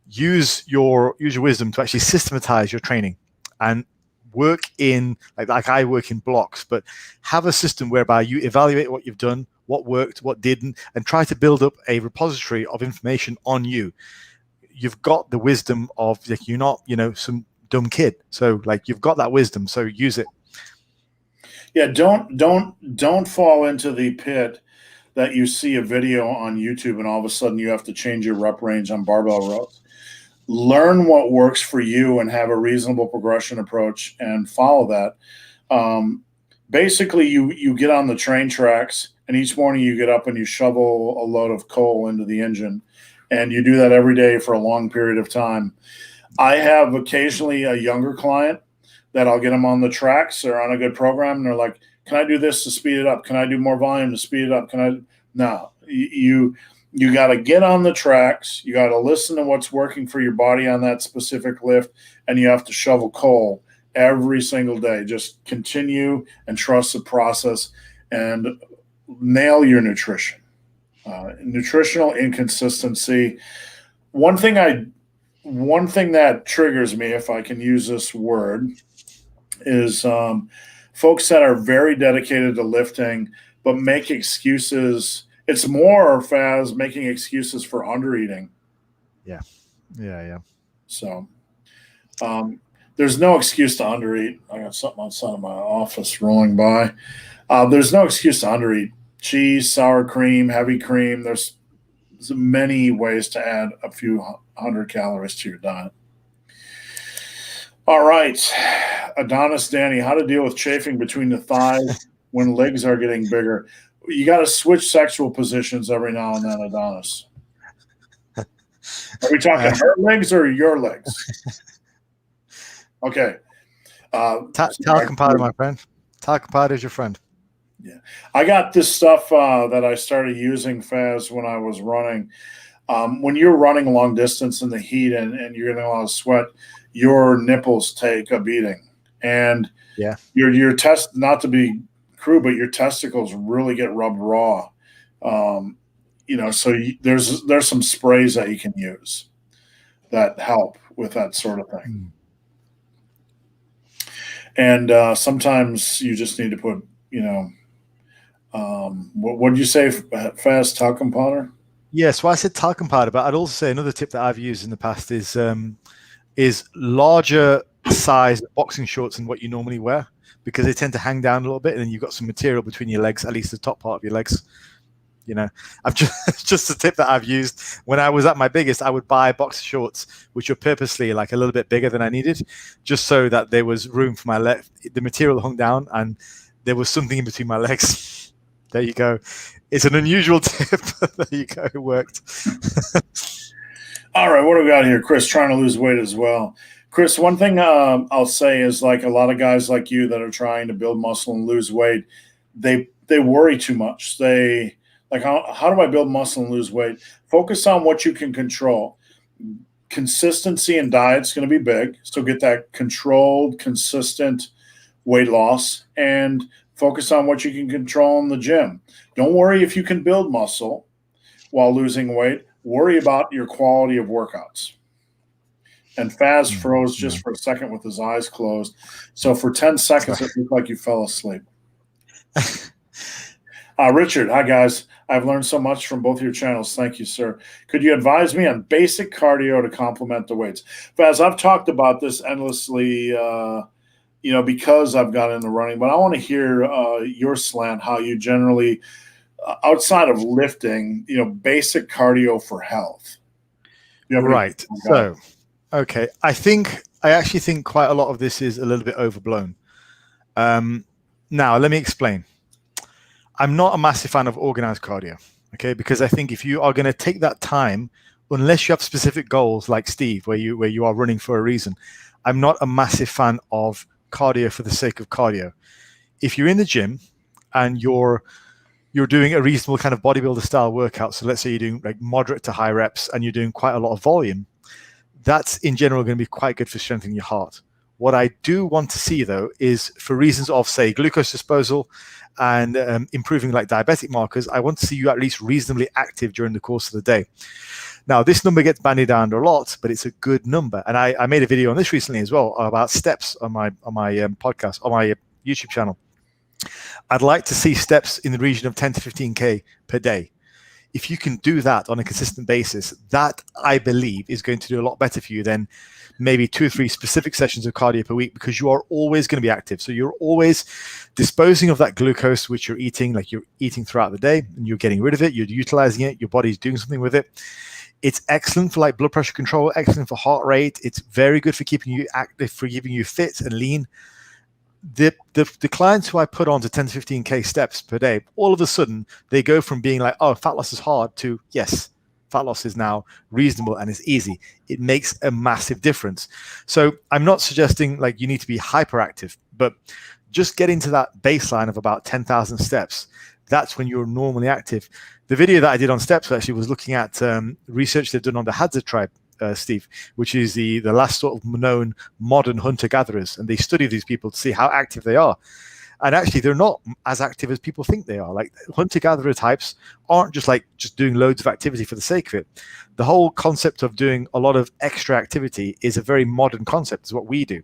use your wisdom to actually systematize your training and work in like I work in blocks, but have a system whereby you evaluate what you've done, what worked, what didn't, and try to build up a repository of information on you. You've got the wisdom of, like, you're not, some dumb kid. So like, you've got that wisdom, so use it. Yeah, don't fall into the pit that you see a video on YouTube and all of a sudden you have to change your rep range on barbell rows. Learn what works for you and have a reasonable progression approach and follow that. Basically, you get on the train tracks, and each morning you get up and you shovel a load of coal into the engine, and you do that every day for a long period of time. I have occasionally a younger client that I'll get them on the tracks. They're on a good program, and they're like, can I do this to speed it up? Can I do more volume to speed it up? No, you got to get on the tracks. You got to listen to what's working for your body on that specific lift, and you have to shovel coal every single day. Just continue and trust the process and nail your nutrition. Nutritional inconsistency. One thing that triggers me, if I can use this word, is folks that are very dedicated to lifting but make excuses. It's more, Faz, making excuses for undereating. Yeah. So there's no excuse to undereat. I got something outside of my office rolling by. There's no excuse to undereat. Cheese, sour cream, heavy cream. There's many ways to add a few hundred calories to your diet. All right. Adonis Danny, how to deal with chafing between the thighs when legs are getting bigger. You got to switch sexual positions every now and then, Adonis. Are we talking her legs or your legs? Okay. Talcum powder, my friend. Talcum powder is your friend. Yeah. I got this stuff that I started using, Faz, when I was running. When you're running long distance in the heat and you're getting a lot of sweat, your nipples take a beating. And your test, not to be crude, but your testicles really get rubbed raw. So there's some sprays that you can use that help with that sort of thing. And sometimes you just need to put, what did you say, Fast talcum powder? Yes, well, I said talcum powder, but I'd also say another tip that I've used in the past is larger size boxing shorts than what you normally wear, because they tend to hang down a little bit, and then you've got some material between your legs, at least the top part of your legs. I've just a tip that I've used. When I was at my biggest, I would buy boxer shorts which were purposely like a little bit bigger than I needed, just so that there was room for my leg. The material hung down and there was something in between my legs. There you go. It's an unusual tip. There you go. It worked. All right, what do we got here? Chris trying to lose weight as well. Chris, one thing I'll say is like a lot of guys like you that are trying to build muscle and lose weight, they worry too much. They like, how do I build muscle and lose weight? Focus on what you can control. Consistency in diet's going to be big. So get that controlled, consistent weight loss and focus on what you can control in the gym. Don't worry if you can build muscle while losing weight. Worry about your quality of workouts. And Faz froze just for a second with his eyes closed. So for 10 seconds, it looked like you fell asleep. Richard, hi, guys. I've learned so much from both your channels. Thank you, sir. Could you advise me on basic cardio to complement the weights? Faz, I've talked about this endlessly, because I've got into running, but I want to hear your slant, how you generally, outside of lifting, basic cardio for health. Right. So, okay. I actually think quite a lot of this is a little bit overblown. Now, let me explain. I'm not a massive fan of organized cardio, okay? Because I think if you are going to take that time, unless you have specific goals like Steve, where you are running for a reason, I'm not a massive fan of cardio for the sake of cardio. If you're in the gym and you're doing a reasonable kind of bodybuilder style workout, so let's say you're doing like moderate to high reps and you're doing quite a lot of volume, that's in general going to be quite good for strengthening your heart. What I do want to see, though, is for reasons of, say, glucose disposal and improving like diabetic markers, I want to see you at least reasonably active during the course of the day. Now, this number gets bandied around a lot, but it's a good number. And I made a video on this recently as well about steps on my podcast, on my YouTube channel. I'd like to see steps in the region of 10 to 15K per day. If you can do that on a consistent basis, that I believe is going to do a lot better for you than maybe 2 or 3 specific sessions of cardio per week, because you are always going to be active. So you're always disposing of that glucose, which you're eating, like you're eating throughout the day, and you're getting rid of it. You're utilizing it. Your body's doing something with it. It's excellent for like blood pressure control, excellent for heart rate. It's very good for keeping you active, for keeping you fit and lean. The clients who I put on to 10 to 15K steps per day, all of a sudden they go from being like, oh, fat loss is hard, to yes, fat loss is now reasonable and it's easy. It makes a massive difference. So I'm not suggesting like you need to be hyperactive, but just get into that baseline of about 10,000 steps. That's when you're normally active. The video that I did on steps actually was looking at research they've done on the Hadza tribe, Steve, which is the last sort of known modern hunter-gatherers. And they study these people to see how active they are. And actually, they're not as active as people think they are. Like hunter-gatherer types aren't just doing loads of activity for the sake of it. The whole concept of doing a lot of extra activity is a very modern concept. It's what we do.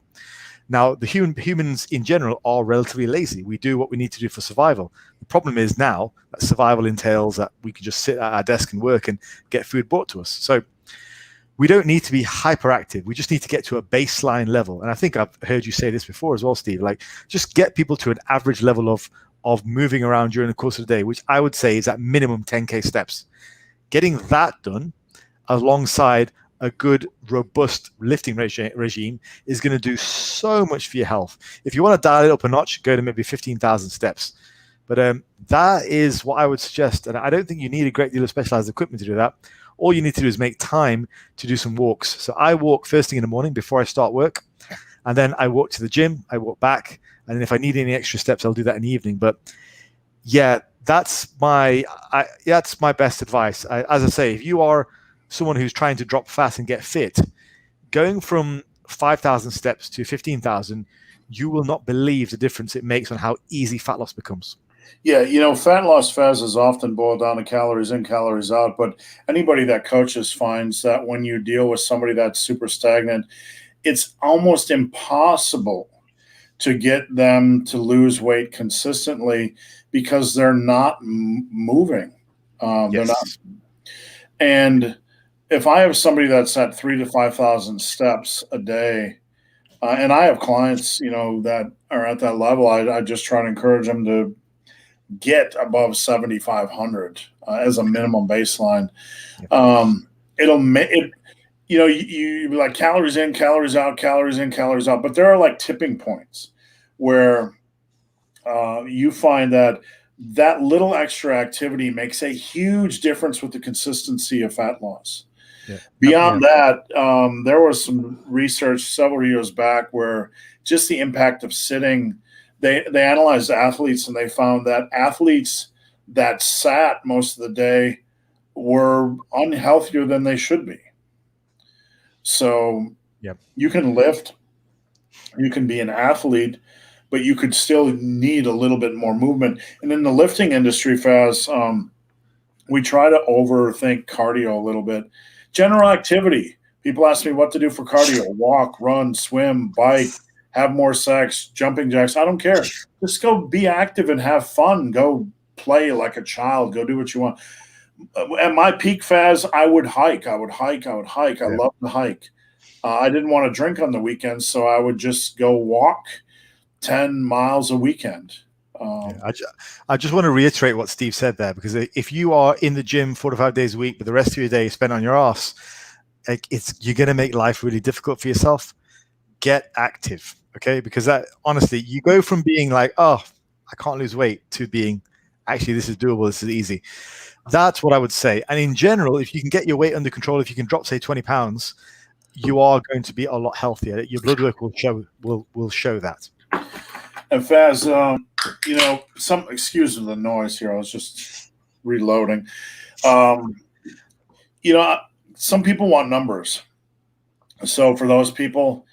Now, the humans in general are relatively lazy. We do what we need to do for survival. The problem is now that survival entails that we can just sit at our desk and work and get food brought to us. So we don't need to be hyperactive. We just need to get to a baseline level. And I think I've heard you say this before as well, Steve, like just get people to an average level of moving around during the course of the day, which I would say is at minimum 10K steps. Getting that done alongside a good, robust lifting regime is going to do so much for your health. If you want to dial it up a notch, go to maybe 15,000 steps. But that is what I would suggest. And I don't think you need a great deal of specialized equipment to do that. All you need to do is make time to do some walks. So I walk first thing in the morning before I start work. And then I walk to the gym, I walk back. And then if I need any extra steps, I'll do that in the evening. But yeah, that's my best advice. As I say, if you are someone who's trying to drop fat and get fit, going from 5,000 steps to 15,000, you will not believe the difference it makes on how easy fat loss becomes. Yeah, fat loss, Faz, is often boiled down to calories in, calories out. But anybody that coaches finds that when you deal with somebody that's super stagnant, it's almost impossible to get them to lose weight consistently because they're not moving. They're not. And if I have somebody that's at 3,000 to 5,000 steps a day, and I have clients, that are at that level, I just try to encourage them to get above 7,500 as a minimum baseline. It'll make it, you like calories in, calories out, calories in, calories out. But there are like tipping points where you find that that little extra activity makes a huge difference with the consistency of fat loss. Yeah. Beyond that, there was some research several years back where just the impact of sitting, they analyzed athletes and they found that athletes that sat most of the day were unhealthier than they should be. So you can lift, you can be an athlete, but you could still need a little bit more movement. And in the lifting industry, Faz, we try to overthink cardio a little bit. General activity. People ask me what to do for cardio. Walk, run, swim, bike, have more sex, jumping jacks. I don't care. Just go be active and have fun. Go play like a child. Go do what you want. At my peak, Faz, I would hike. I love to hike. I didn't want to drink on the weekends, so I would just go walk 10 miles a weekend. I just want to reiterate what Steve said there, because if you are in the gym 4 to 5 days a week, but the rest of your day is spent on your ass, you're going to make life really difficult for yourself. Get active, okay? Because that, honestly, you go from being like, oh, I can't lose weight, to being, actually, this is doable, this is easy. That's what I would say. And in general, if you can get your weight under control, if you can drop, say, 20 pounds, you are going to be a lot healthier. Your blood work will show that. And Faz, some excuse the noise here. I was just reloading. Some people want numbers. So for those people,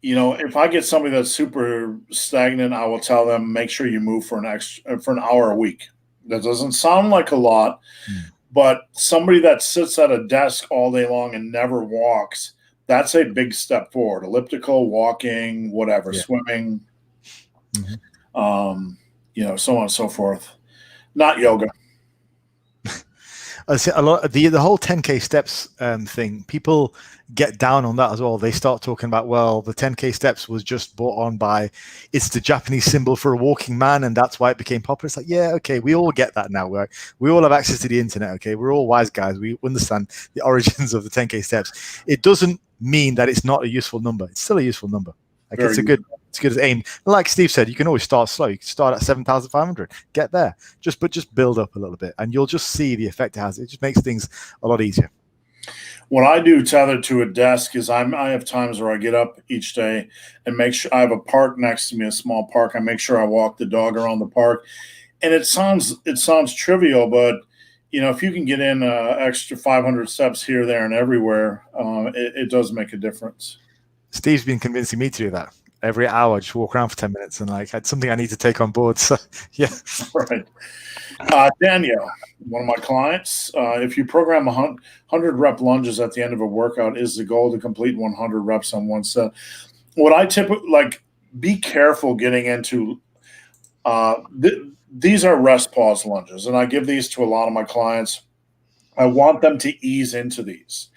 if I get somebody that's super stagnant, I will tell them, make sure you move for an hour a week. That doesn't sound like a lot, but somebody that sits at a desk all day long and never walks, that's a big step forward. Elliptical, walking, whatever, swimming. So on and so forth. Not yoga. I see a lot of the whole 10K steps thing. People get down on that as well. They start talking about, well, the 10K steps was just brought on by, it's the Japanese symbol for a walking man, and that's why it became popular. It's like, yeah, okay, we all get that now. We all have access to the internet. Okay, we're all wise guys. We understand the origins of the 10K steps. It doesn't mean that it's not a useful number. It's still a useful number. Like, it's good as aim. Like Steve said, you can always start slow. You can start at 7,500, get there. Just build up a little bit, and you'll just see the effect it has. It just makes things a lot easier. What I do tethered to a desk is I have times where I get up each day and make sure I have a park next to me, a small park. I make sure I walk the dog around the park, and it sounds trivial, but if you can get in extra 500 steps here, there, and everywhere, it does make a difference. Steve's been convincing me to do that. Every hour, just walk around for 10 minutes, and it's something I need to take on board. So, yeah. Right. Danielle, one of my clients, if you program 100 rep lunges at the end of a workout, is the goal to complete 100 reps on one set. What I typically be careful getting into, these are rest pause lunges, and I give these to a lot of my clients. I want them to ease into these,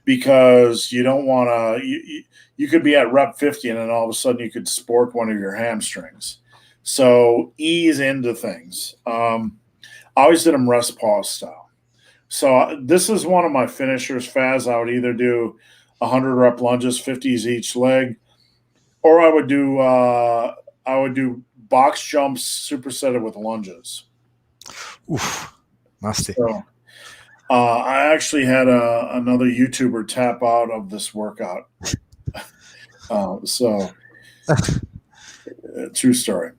because you don't want to, you could be at rep 50 and then all of a sudden you could sport one of your hamstrings. So ease into things. I always did them rest pause style. So this is one of my finishers, Faz. I would either do 100 rep lunges, 50s each leg, or I would do box jumps supersetted with lunges. Oof, nasty. So, I actually had another YouTuber tap out of this workout. True story.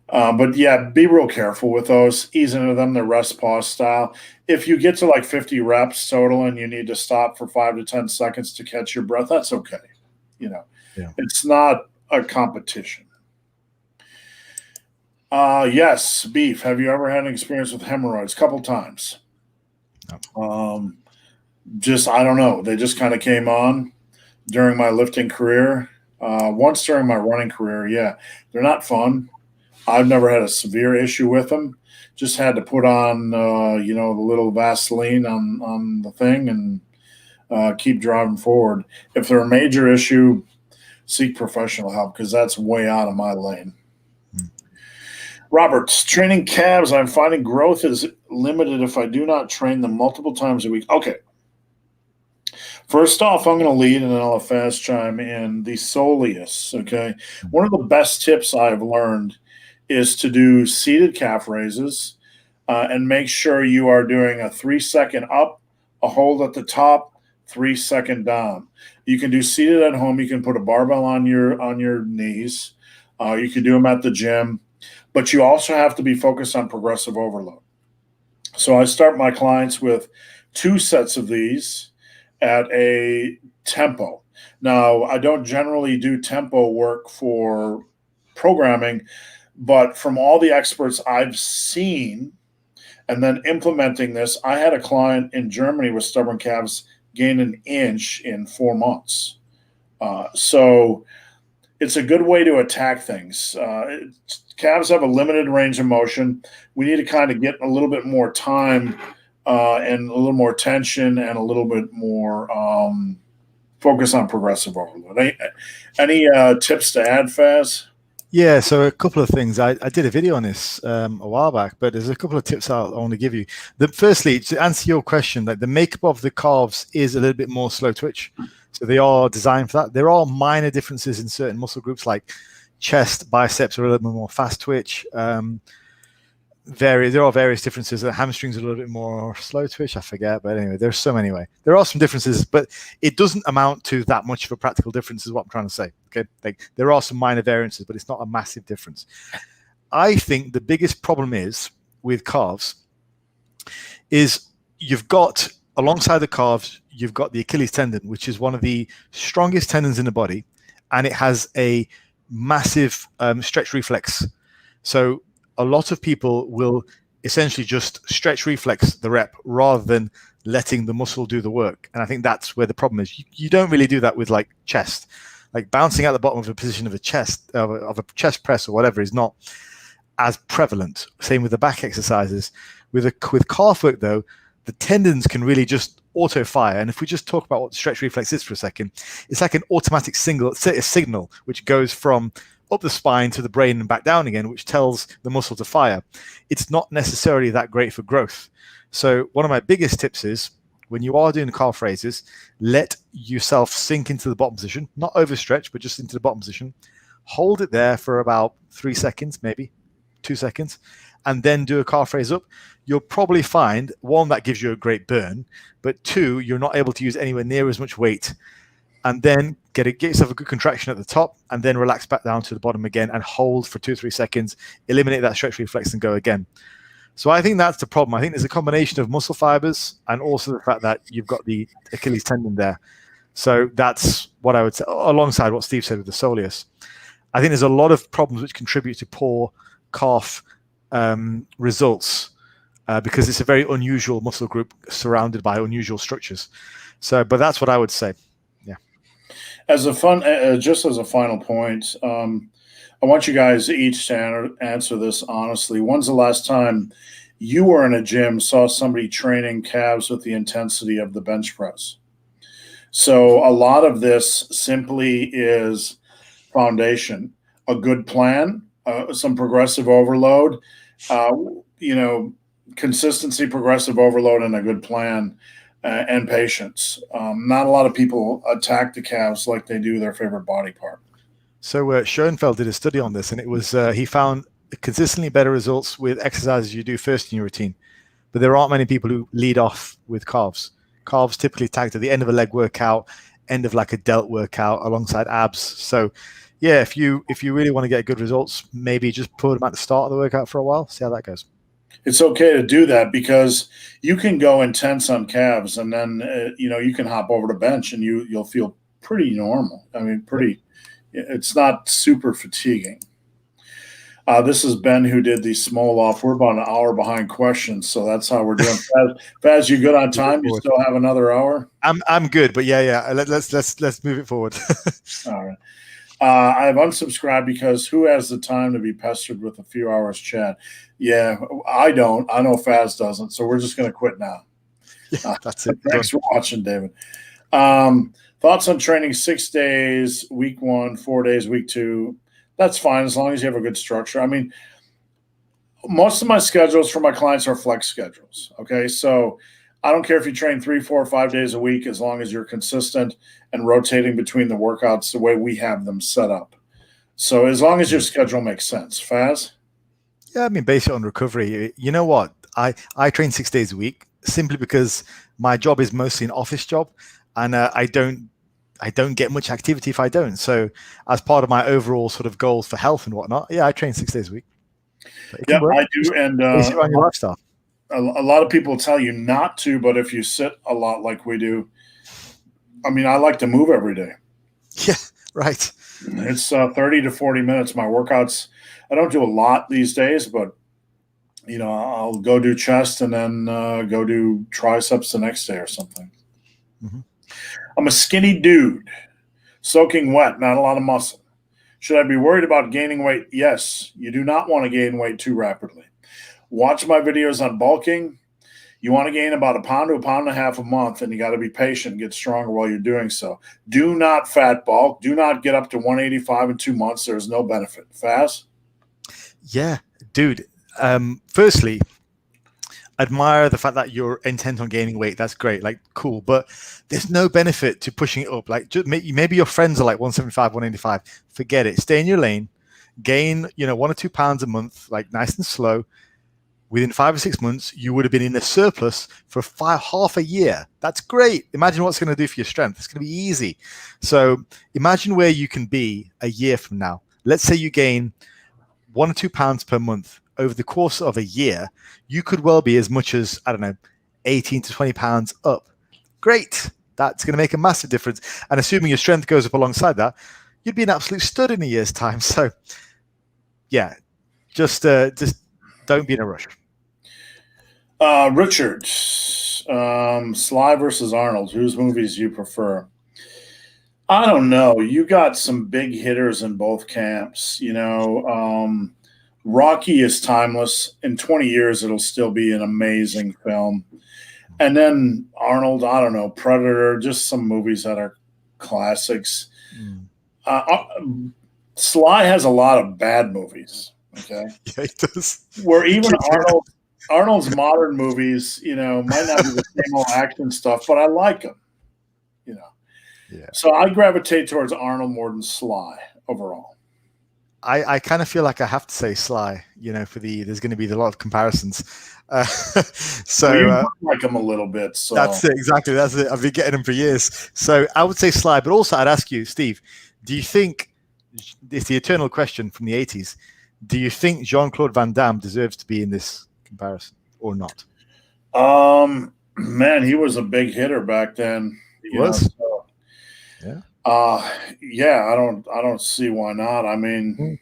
But yeah, be real careful with those. Ease into them, the rest pause style. If you get to 50 reps total and you need to stop for 5 to 10 seconds to catch your breath, that's okay. It's not a competition. Yes, Beef. Have you ever had an experience with hemorrhoids? A couple times. No. I don't know. They just kind of came on during my lifting career. Once during my running career, yeah. They're not fun. I've never had a severe issue with them. Just had to put on, the little Vaseline on the thing and keep driving forward. If they're a major issue, seek professional help, because that's way out of my lane. Roberts, training calves, I'm finding growth is limited if I do not train them multiple times a week. Okay. First off, I'm going to lead and then I'll have Faz chime in. The soleus, okay? One of the best tips I've learned is to do seated calf raises and make sure you are doing a 3-second up, a hold at the top, 3-second down. You can do seated at home. You can put a barbell on your knees. You can do them at the gym, but you also have to be focused on progressive overload. So I start my clients with 2 sets of these at a tempo. Now, I don't generally do tempo work for programming, but from all the experts I've seen and then implementing this, I had a client in Germany with stubborn calves gain an inch in 4 months. So it's a good way to attack things. Calves have a limited range of motion. We need to kind of get a little bit more time and a little more tension and a little bit more focus on progressive overload. Any tips to add, Faz? Yeah, so a couple of things. I did a video on this a while back, but there's a couple of tips I want to give you. Firstly, to answer your question, like the makeup of the calves is a little bit more slow twitch. So they are designed for that. There are minor differences in certain muscle groups, like chest, biceps are a little bit more fast twitch. There are various differences. The hamstrings are a little bit more slow twitch, I forget, but anyway, there's some anyway. There are some differences, but it doesn't amount to that much of a practical difference is what I'm trying to say. Okay, like there are some minor variances, but it's not a massive difference. I think the biggest problem is with calves is you've got, alongside the calves, you've got the Achilles tendon, which is one of the strongest tendons in the body, and it has a massive stretch reflex. So a lot of people will essentially just stretch reflex the rep rather than letting the muscle do the work. And I think that's where the problem is. You don't really do that with like chest. Like bouncing out the bottom of a position of a chest press or whatever is not as prevalent. Same with the back exercises. With calf work though, the tendons can really just auto fire. And if we just talk about what the stretch reflex is for a second, it's like an automatic signal which goes from up the spine to the brain and back down again, which tells the muscle to fire. It's not necessarily that great for growth. So one of my biggest tips is when you are doing calf raises, let yourself sink into the bottom position, not overstretch, but just into the bottom position. Hold it there for about 3 seconds, maybe 2 seconds, and then do a calf raise up. You'll probably find, one, that gives you a great burn, but two, you're not able to use anywhere near as much weight. And then get yourself a good contraction at the top and then relax back down to the bottom again and hold for 2 or 3 seconds, eliminate that stretch reflex and go again. So I think that's the problem. I think there's a combination of muscle fibers and also the fact that you've got the Achilles tendon there. So that's what I would say, alongside what Steve said with the soleus. I think there's a lot of problems which contribute to poor calf results because it's a very unusual muscle group surrounded by unusual structures. So, but that's what I would say. Just as a final point, I want you guys each to answer this honestly. When's the last time you were in a gym, saw somebody training calves with the intensity of the bench press? So a lot of this simply is foundation, a good plan, some progressive overload, consistency, progressive overload, and a good plan. And patience. Not a lot of people attack the calves like they do their favorite body part. So Schoenfeld did a study on this, and it was he found consistently better results with exercises you do first in your routine. But there aren't many people who lead off with calves. Calves typically tagged at the end of a leg workout, end of like a delt workout alongside abs. So yeah, if you really want to get good results, maybe just put them at the start of the workout for a while, see how that goes. It's okay to do that because you can go intense on calves and then, you can hop over to bench and you'll feel pretty normal. I mean, it's not super fatiguing. This is Ben who did the small off. We're about an hour behind questions, so that's how we're doing. Faz, you good on time? You still have another hour? I'm good, but yeah. Let's move it forward. All right. I've unsubscribed because who has the time to be pestered with a few hours chat? Yeah, I don't. I know Faz doesn't, so we're just going to quit now. Yeah, that's it. Thanks for watching, David. Thoughts on training 6 days, week 1, 4 days, week 2? That's fine as long as you have a good structure. I mean, most of my schedules for my clients are flex schedules. Okay, so I don't care if you train 3, 4, 5 days a week as long as you're consistent and rotating between the workouts the way we have them set up. So as long as your schedule makes sense. Faz? Yeah, I mean, base it on recovery. You know what? I train 6 days a week simply because my job is mostly an office job, and I don't get much activity if I don't. So, as part of my overall sort of goals for health and whatnot, yeah, I train 6 days a week. So it can Yeah, work. I do. And Base it on your lifestyle. a lot of people tell you not to, but if you sit a lot like we do, I mean, I like to move every day. Yeah, right. It's 30 to 40 minutes. My workouts, I don't do a lot these days, but I'll go do chest and then go do triceps the next day or something. Mm-hmm. I'm a skinny dude, soaking wet, not a lot of muscle. Should I be worried about gaining weight? Yes, you do not want to gain weight too rapidly. Watch my videos on bulking. You want to gain about 1 pound to 1.5 pounds a month, and you got to be patient and get stronger while you're doing so. Do not fat bulk. Do not get up to 185 in 2 months. There's no benefit. Faz? Yeah, dude. Firstly, admire the fact that you're intent on gaining weight. That's great. Like, cool. But there's no benefit to pushing it up. Like, just maybe your friends are like 175, 185. Forget it. Stay in your lane. Gain, 1 or 2 pounds a month, like nice and slow. Within 5 or 6 months, you would have been in a surplus for half a year. That's great. Imagine what it's going to do for your strength. It's going to be easy. So imagine where you can be a year from now. Let's say you gain 1 or 2 pounds per month over the course of a year. You could well be as much as, 18 to 20 pounds up. Great. That's going to make a massive difference. And assuming your strength goes up alongside that, you'd be an absolute stud in a year's time. So yeah, just don't be in a rush. Richard, Sly versus Arnold. Whose movies do you prefer? I don't know. You got some big hitters in both camps. Rocky is timeless. In 20 years, it'll still be an amazing film. And then Arnold, I don't know, Predator, just some movies that are classics. Sly has a lot of bad movies. Okay. Yeah, it does. Where even Arnold's modern movies, might not be the same old action stuff, but I like them. Yeah. So I gravitate towards Arnold more than Sly overall. I kind of feel like I have to say Sly, there's going to be a lot of comparisons. So you like him a little bit. So that's it, exactly. That's it. I've been getting him for years. So I would say Sly, but also I'd ask you, Steve, do you think, it's the eternal question from the 80s, do you think Jean-Claude Van Damme deserves to be in this comparison or not? Man, he was a big hitter back then. He was. Yeah. I don't see why not. I mean,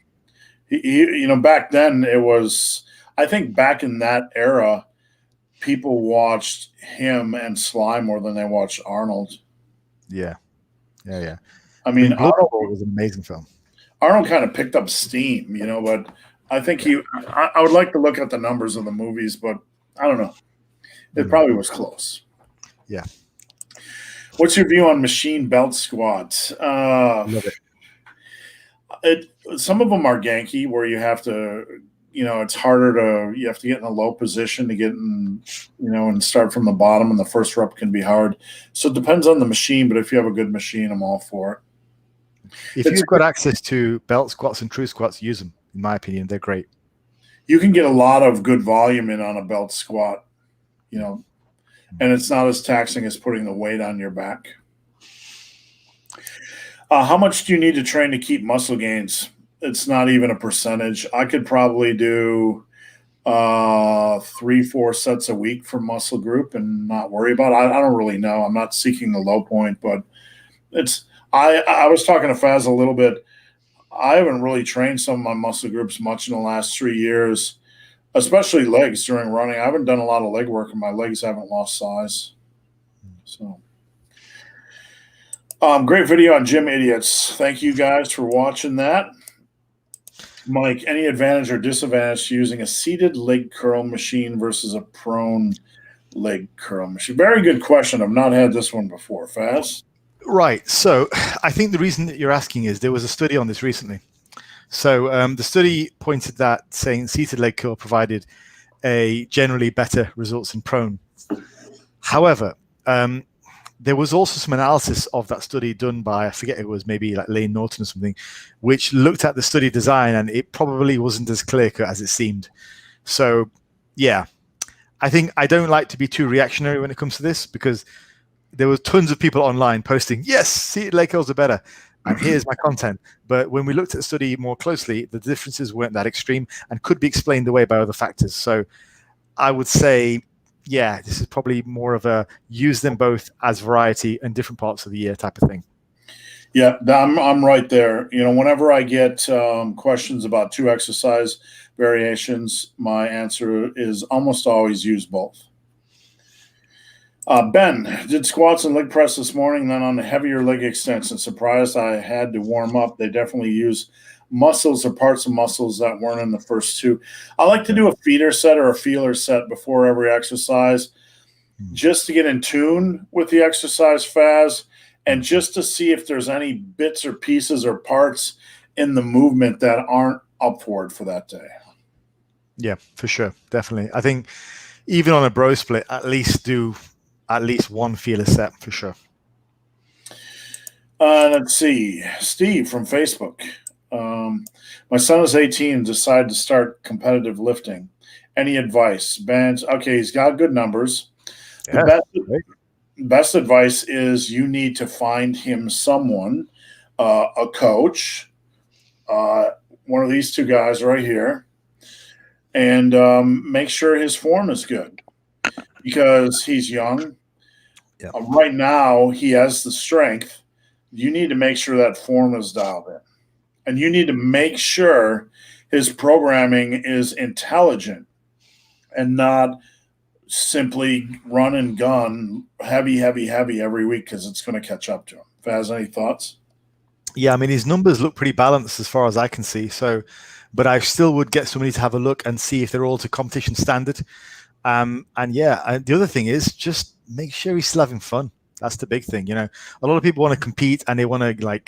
he back then it was, I think back in that era, people watched him and Sly more than they watched Arnold. Yeah. I mean, Arnold was an amazing film. Arnold kind of picked up steam, but I think I would like to look at the numbers of the movies, but I don't know. It probably was close. Yeah. What's your view on machine belt squats? Love it. Some of them are ganky where you have to, it's harder you have to get in a low position to get in, and start from the bottom, and the first rep can be hard. So it depends on the machine, but if you have a good machine, I'm all for it. If you've got access to belt squats and true squats, use them. In my opinion, they're great. You can get a lot of good volume in on a belt squat, and it's not as taxing as putting the weight on your back. How much do you need to train to keep muscle gains? It's not even a percentage. I could probably do 3-4 sets a week for muscle group and not worry about it. I don't really know. I'm not seeking the low point, but I was talking to Faz a little bit. I haven't really trained some of my muscle groups much in the last 3 years, especially legs during running. I haven't done a lot of leg work, and my legs haven't lost size. So, great video on gym idiots. Thank you guys for watching that. Mike, any advantage or disadvantage to using a seated leg curl machine versus a prone leg curl machine? Very good question. I've not had this one before. Faz? Right. So I think the reason that you're asking is there was a study on this recently. So the study pointed that saying seated leg curl provided a generally better results in prone. However, there was also some analysis of that study done by, I forget, it was maybe like Lane Norton or something, which looked at the study design, and it probably wasn't as clear cut as it seemed. So, yeah, I think I don't like to be too reactionary when it comes to this, because there were tons of people online posting, yes, seated leg curls are better, and here's my content. But when we looked at the study more closely, the differences weren't that extreme and could be explained away by other factors. So I would say, yeah, this is probably more of a use them both as variety in different parts of the year type of thing. Yeah, I'm right there. Whenever I get questions about two exercise variations, my answer is almost always use both. Ben did squats and leg press this morning, then on the heavier leg extension. Surprised I had to warm up. They definitely use muscles or parts of muscles that weren't in the first two. I like to do a feeder set or a feeler set before every exercise, just to get in tune with the exercise, Faz, and just to see if there's any bits or pieces or parts in the movement that aren't up for it for that day. Yeah, for sure. Definitely. I think even on a bro split, at least do at least one feeler set for sure. Let's see. Steve from Facebook. My son is 18 and decided to start competitive lifting. Any advice? Bands? Okay, he's got good numbers. Yeah, Best advice is you need to find him someone, a coach, one of these two guys right here, and make sure his form is good, because he's young. Yeah. Right now, he has the strength. You need to make sure that form is dialed in. And you need to make sure his programming is intelligent and not simply run and gun heavy every week, because it's going to catch up to him. Faz, any thoughts? Yeah, I mean, his numbers look pretty balanced as far as I can see. So, but I still would get somebody to have a look and see if they're all to competition standard. And yeah, the other thing is just make sure he's still having fun. That's the big thing. A lot of people want to compete and they want to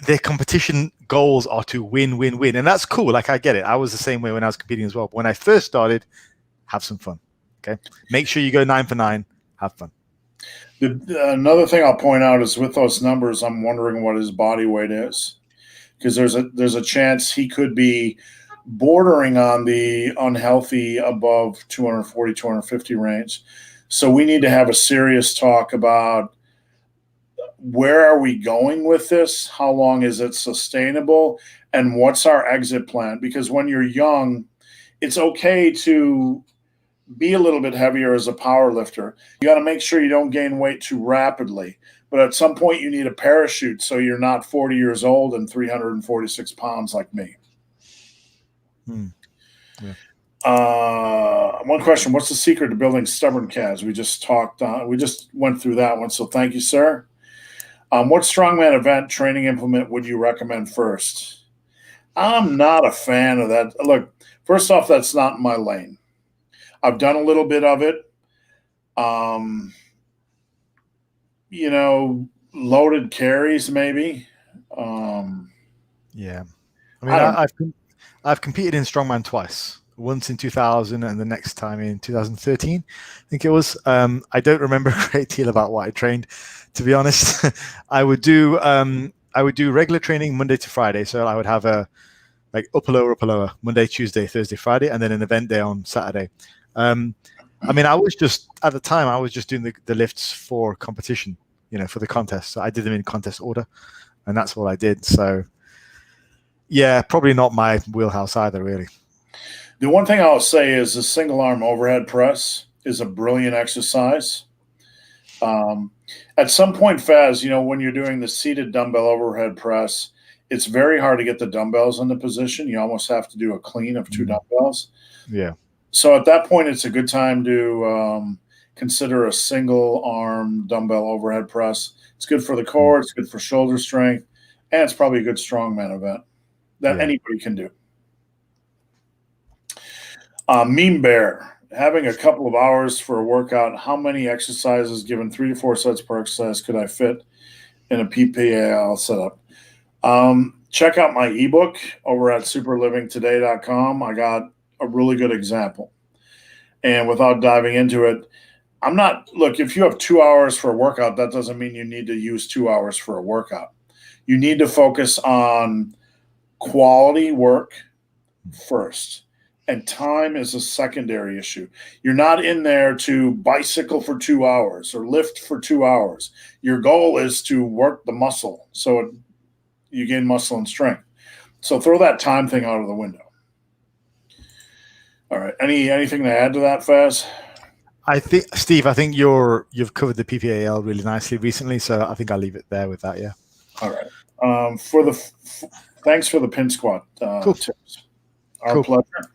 their competition goals are to win. And that's cool. Like, I get it. I was the same way when I was competing as well. But when I first started, have some fun. Okay. Make sure you go 9 for 9, have fun. Another thing I'll point out is with those numbers, I'm wondering what his body weight is, because there's a chance he could be bordering on the unhealthy above 240, 250 range. So we need to have a serious talk about where are we going with this? How long is it sustainable? And what's our exit plan? Because when you're young, it's okay to be a little bit heavier as a power lifter. You got to make sure you don't gain weight too rapidly. But at some point, you need a parachute so you're not 40 years old and 346 pounds like me. Yeah. One question: what's the secret to building stubborn calves? We just went through that one. So thank you, sir. What strongman event training implement would you recommend first? I'm not a fan of that. Look, first off, that's not my lane. I've done a little bit of it. Loaded carries maybe. Yeah. I mean, I've competed in strongman twice. Once in 2000 and the next time in 2013, I think it was. I don't remember a great deal about what I trained, to be honest. I would do regular training Monday to Friday. So I would have a upper lower, Monday, Tuesday, Thursday, Friday, and then an event day on Saturday. I mean, I was just doing the lifts for competition, for the contest. So I did them in contest order, and that's what I did. So yeah, probably not my wheelhouse either, really. The one thing I'll say is the single arm overhead press is a brilliant exercise. At some point, Faz, when you're doing the seated dumbbell overhead press, it's very hard to get the dumbbells in the position. You almost have to do a clean of two dumbbells. Yeah. So at that point, it's a good time to consider a single arm dumbbell overhead press. It's good for the core. It's good for shoulder strength. And it's probably a good strongman event that anybody can do. Meme Bear, having a couple of hours for a workout, how many exercises given 3 to 4 sets per exercise could I fit in a PPAL setup? Check out my ebook over at superlivingtoday.com. I got a really good example. And without diving into it, I'm not, look, if you have 2 hours for a workout, that doesn't mean you need to use 2 hours for a workout. You need to focus on quality work first. And time is a secondary issue. You're not in there to bicycle for 2 hours or lift for 2 hours. Your goal is to work the muscle so you gain muscle and strength. So throw that time thing out of the window. All right. Anything to add to that, Faz? I think, Steve, I think you've covered the PPAL really nicely recently, so I think I'll leave it there with that. Yeah. All right. Thanks for the pin squat Cool. tips. Our pleasure.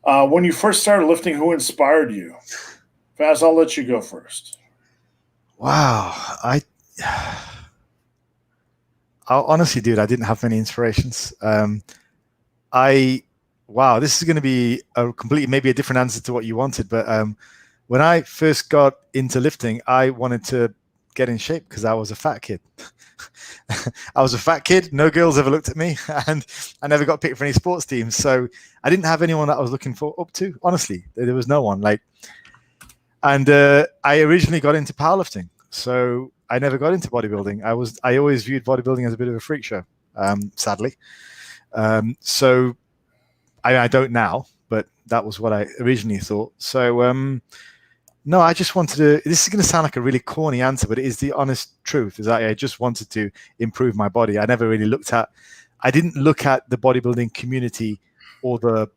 When you first started lifting, who inspired you? Faz, I'll let you go first. Wow. I'll honestly, dude, I didn't have many inspirations. Wow, this is going to be maybe a different answer to what you wanted. But when I first got into lifting, I wanted to get in shape because I was a fat kid. I was a fat kid. No girls ever looked at me, and I never got picked for any sports teams. So I didn't have anyone that I was looking up to. Honestly, there was no one. And I originally got into powerlifting, so I never got into bodybuilding. I always viewed bodybuilding as a bit of a freak show, sadly. So I don't now, but that was what I originally thought. So no, I just wanted to. This is going to sound like a really corny answer, but it is the honest truth. Is that I just wanted to improve my body. I never really I didn't look at the bodybuilding community or the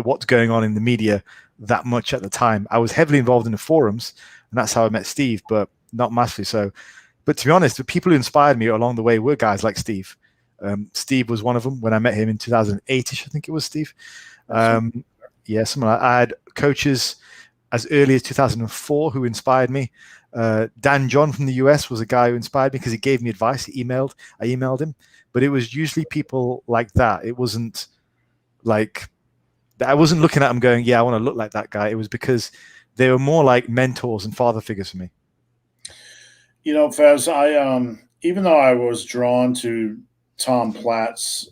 what's going on in the media that much at the time. I was heavily involved in the forums, and that's how I met Steve, but not massively so. But to be honest, the people who inspired me along the way were guys like Steve. Steve was one of them when I met him in 2008-ish, I think it was, Steve. Yeah, something like that. I had coaches as early as 2004 who inspired me. Dan John from the US was a guy who inspired me because he gave me advice. I emailed him, but it was usually people like that. It wasn't like I wasn't looking at them going, yeah, I want to look like that guy. It was because they were more like mentors and father figures for me. You know, Faz, even though I was drawn to Tom Platz,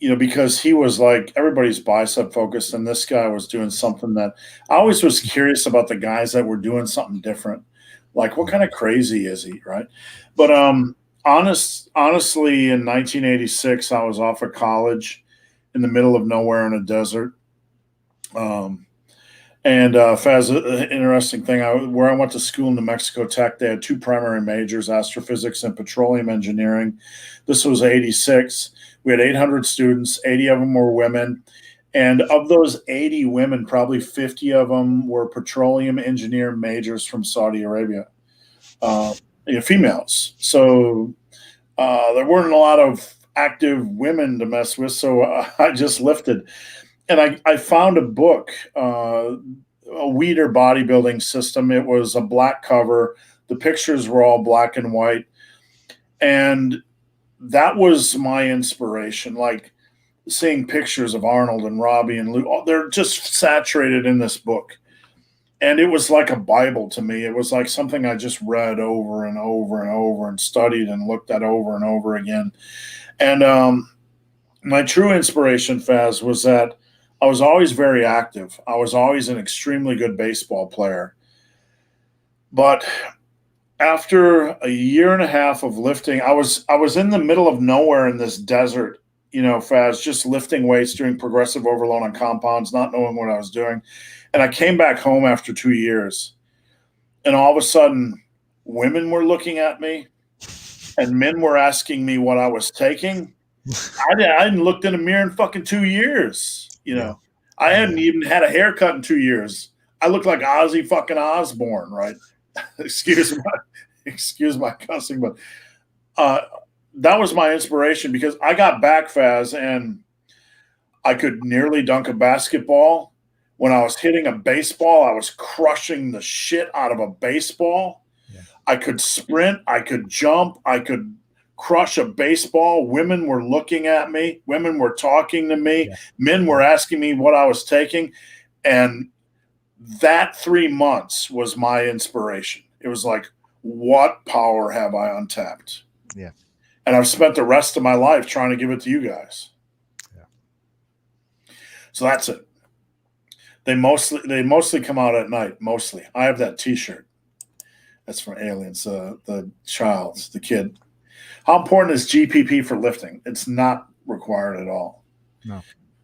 because he was like everybody's bicep focused, and this guy was doing something that I always was curious about the guys that were doing something different. Like, what kind of crazy is he, right? But honestly, in 1986, I was off of college in the middle of nowhere in a desert. And Faz, an interesting thing, where I went to school in New Mexico Tech, they had two primary majors, astrophysics and petroleum engineering. This was 86. We had 800 students, 80 of them were women. And of those 80 women, probably 50 of them were petroleum engineer majors from Saudi Arabia, females. So there weren't a lot of active women to mess with, so I just lifted. And I found a book, a Weider bodybuilding system. It was a black cover. The pictures were all black and white. And that was my inspiration, like seeing pictures of Arnold and Robbie and Lou. They're just saturated in this book. And it was like a Bible to me. It was like something I just read over and over and over and studied and looked at over and over again. And my true inspiration, Faz, was that I was always very active. I was always an extremely good baseball player. But after a year and a half of lifting, I was in the middle of nowhere in this desert, Faz, just lifting weights, doing progressive overload on compounds, not knowing what I was doing. And I came back home after 2 years. And all of a sudden, women were looking at me and men were asking me what I was taking. I hadn't looked in a mirror in fucking 2 years. I hadn't even had a haircut in 2 years. I looked like Ozzy fucking Osbourne, right? Excuse my cussing, but that was my inspiration because I got back, Faz, and I could nearly dunk a basketball. When I was hitting a baseball, I was crushing the shit out of a baseball. Yeah. I could sprint, I could jump, I could crush a baseball. Women were looking at me. Women were talking to me. Yeah. Men were asking me what I was taking. And that 3 months was my inspiration. It was like, what power have I untapped? Yeah. And I've spent the rest of my life trying to give it to you guys. Yeah. So that's it. They mostly come out at night. Mostly, I have that T-shirt. That's from Aliens. The kid. How important is GPP for lifting? It's not required at all. No.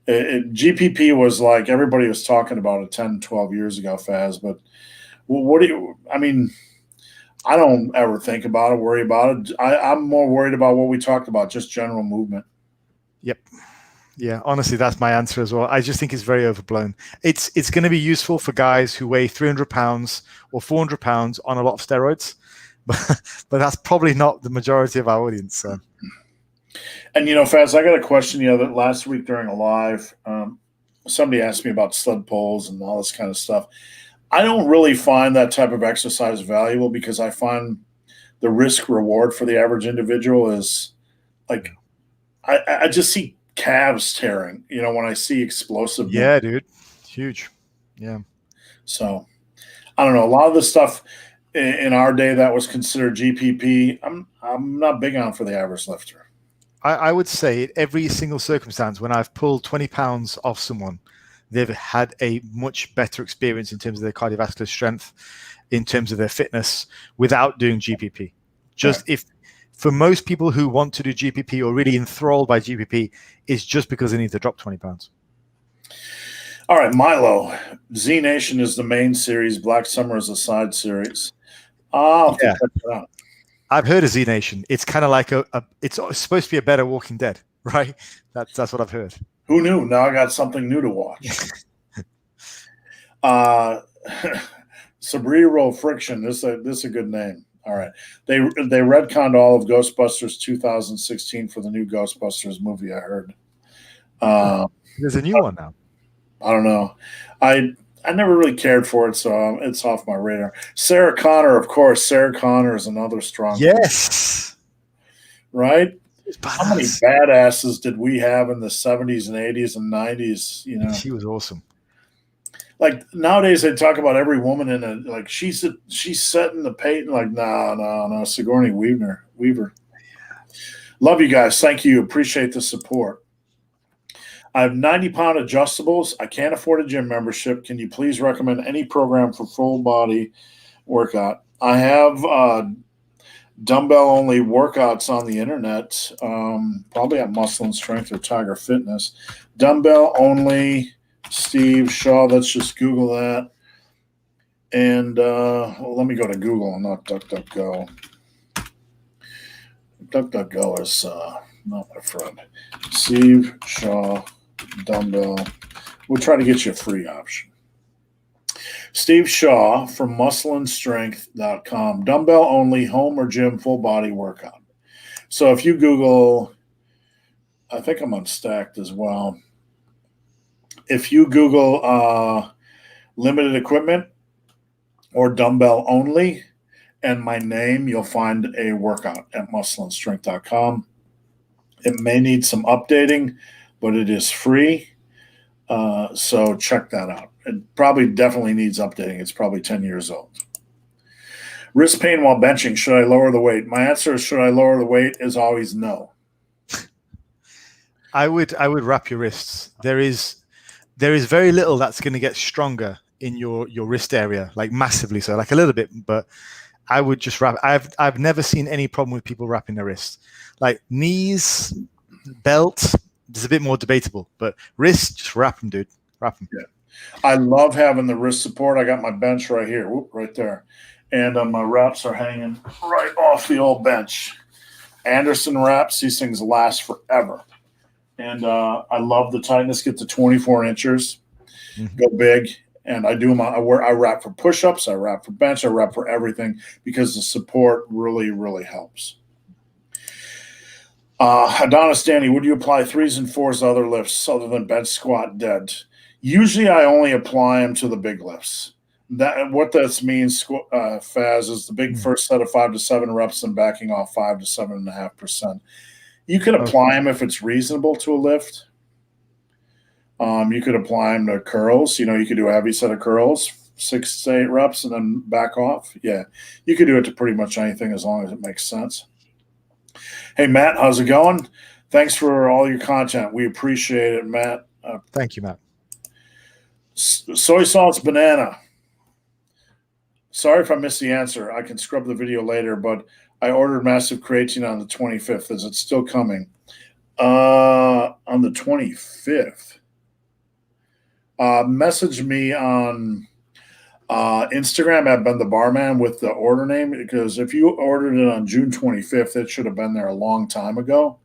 GPP was like everybody was talking about it 10, 12 years ago, Faz. But what do you? I mean, I don't ever think about it, worry about it. I'm more worried about what we talked about, just general movement. Yep. Yeah, honestly, that's my answer as well. I just think it's very overblown. It's going to be useful for guys who weigh 300 pounds or 400 pounds on a lot of steroids, but that's probably not the majority of our audience. So. And Faz, I got a question last week during a live. Somebody asked me about sled poles and all this kind of stuff. I don't really find that type of exercise valuable because I find the risk reward for the average individual is like I just see calves tearing, when I see explosive. Yeah, dude. Huge. Yeah. So I don't know. A lot of the stuff in our day that was considered GPP, I'm not big on for the average lifter. I would say every single circumstance when I've pulled 20 pounds off someone, they've had a much better experience in terms of their cardiovascular strength, in terms of their fitness without doing GPP. If for most people who want to do GPP or really enthralled by GPP, it's just because they need to drop 20 pounds. All right, Milo. Z Nation is the main series. Black Summer is a side series. I'll check that out. I've heard of Z Nation. It's kind of like it's supposed to be a better Walking Dead, right? That's what I've heard. Who knew? Now I got something new to watch. Cerebral Friction. This is a good name. All right. They retconned all of Ghostbusters 2016 for the new Ghostbusters movie, I heard. There's a new one now. I don't know. I never really cared for it, so it's off my radar. Sarah Connor, of course. Sarah Connor is another strong. Yes. Right? How many badasses did we have in the 70s and 80s and 90s? She was awesome. Like nowadays, they talk about every woman in it. Like she's setting the patent. Like no. Sigourney Weaver. Love you guys. Thank you. Appreciate the support. I have 90-pound adjustables. I can't afford a gym membership. Can you please recommend any program for full body workout? I have dumbbell only workouts on the internet. Probably at Muscle and Strength or Tiger Fitness. Dumbbell only. Steve Shaw, let's just Google that. And let me go to Google and not DuckDuckGo. DuckDuckGo is not my friend. Steve Shaw, dumbbell. We'll try to get you a free option. Steve Shaw from muscleandstrength.com. Dumbbell only home or gym full body workout. So if you Google, I think I'm on Stacked as well. If you Google limited equipment or dumbbell only and my name, you'll find a workout at muscleandstrength.com. It may need some updating, but it is free. So check that out. It probably definitely needs updating. It's probably 10 years old. Wrist pain while benching. Should I lower the weight? My answer is should I lower the weight is always no. I would wrap your wrists. There is very little that's going to get stronger in your wrist area, like massively so, like a little bit, but I would just wrap. I've never seen any problem with people wrapping their wrists. Like knees, belt, it's a bit more debatable, but wrists, just wrap them, dude. Wrap them. Yeah. I love having the wrist support. I got my bench right here, right there. And my wraps are hanging right off the old bench. Anderson wraps, these things last forever. And I love the tightness, get to 24 inches, go big. And I do them. I wrap for push-ups, I wrap for bench, I wrap for everything because the support really, really helps. Adonis Danny, would you apply 3s and 4s to other lifts other than bench, squat, dead? Usually I only apply them to the big lifts. What that means, Faz, is the big first set of 5 to 7 reps and backing off 5 to 7.5%. You can apply them if it's reasonable to a lift. You could apply them to curls. You could do a heavy set of curls, 6 to 8 reps, and then back off. Yeah, you could do it to pretty much anything as long as it makes sense. Hey, Matt, how's it going? Thanks for all your content. We appreciate it, Matt. Thank you, Matt. Soy sauce banana. Sorry if I missed the answer. I can scrub the video later, but I ordered massive creatine on the 25th. Is it still coming? On the 25th. Message me on Instagram at Ben the Barman with the order name, because if you ordered it on June 25th, it should have been there a long time ago.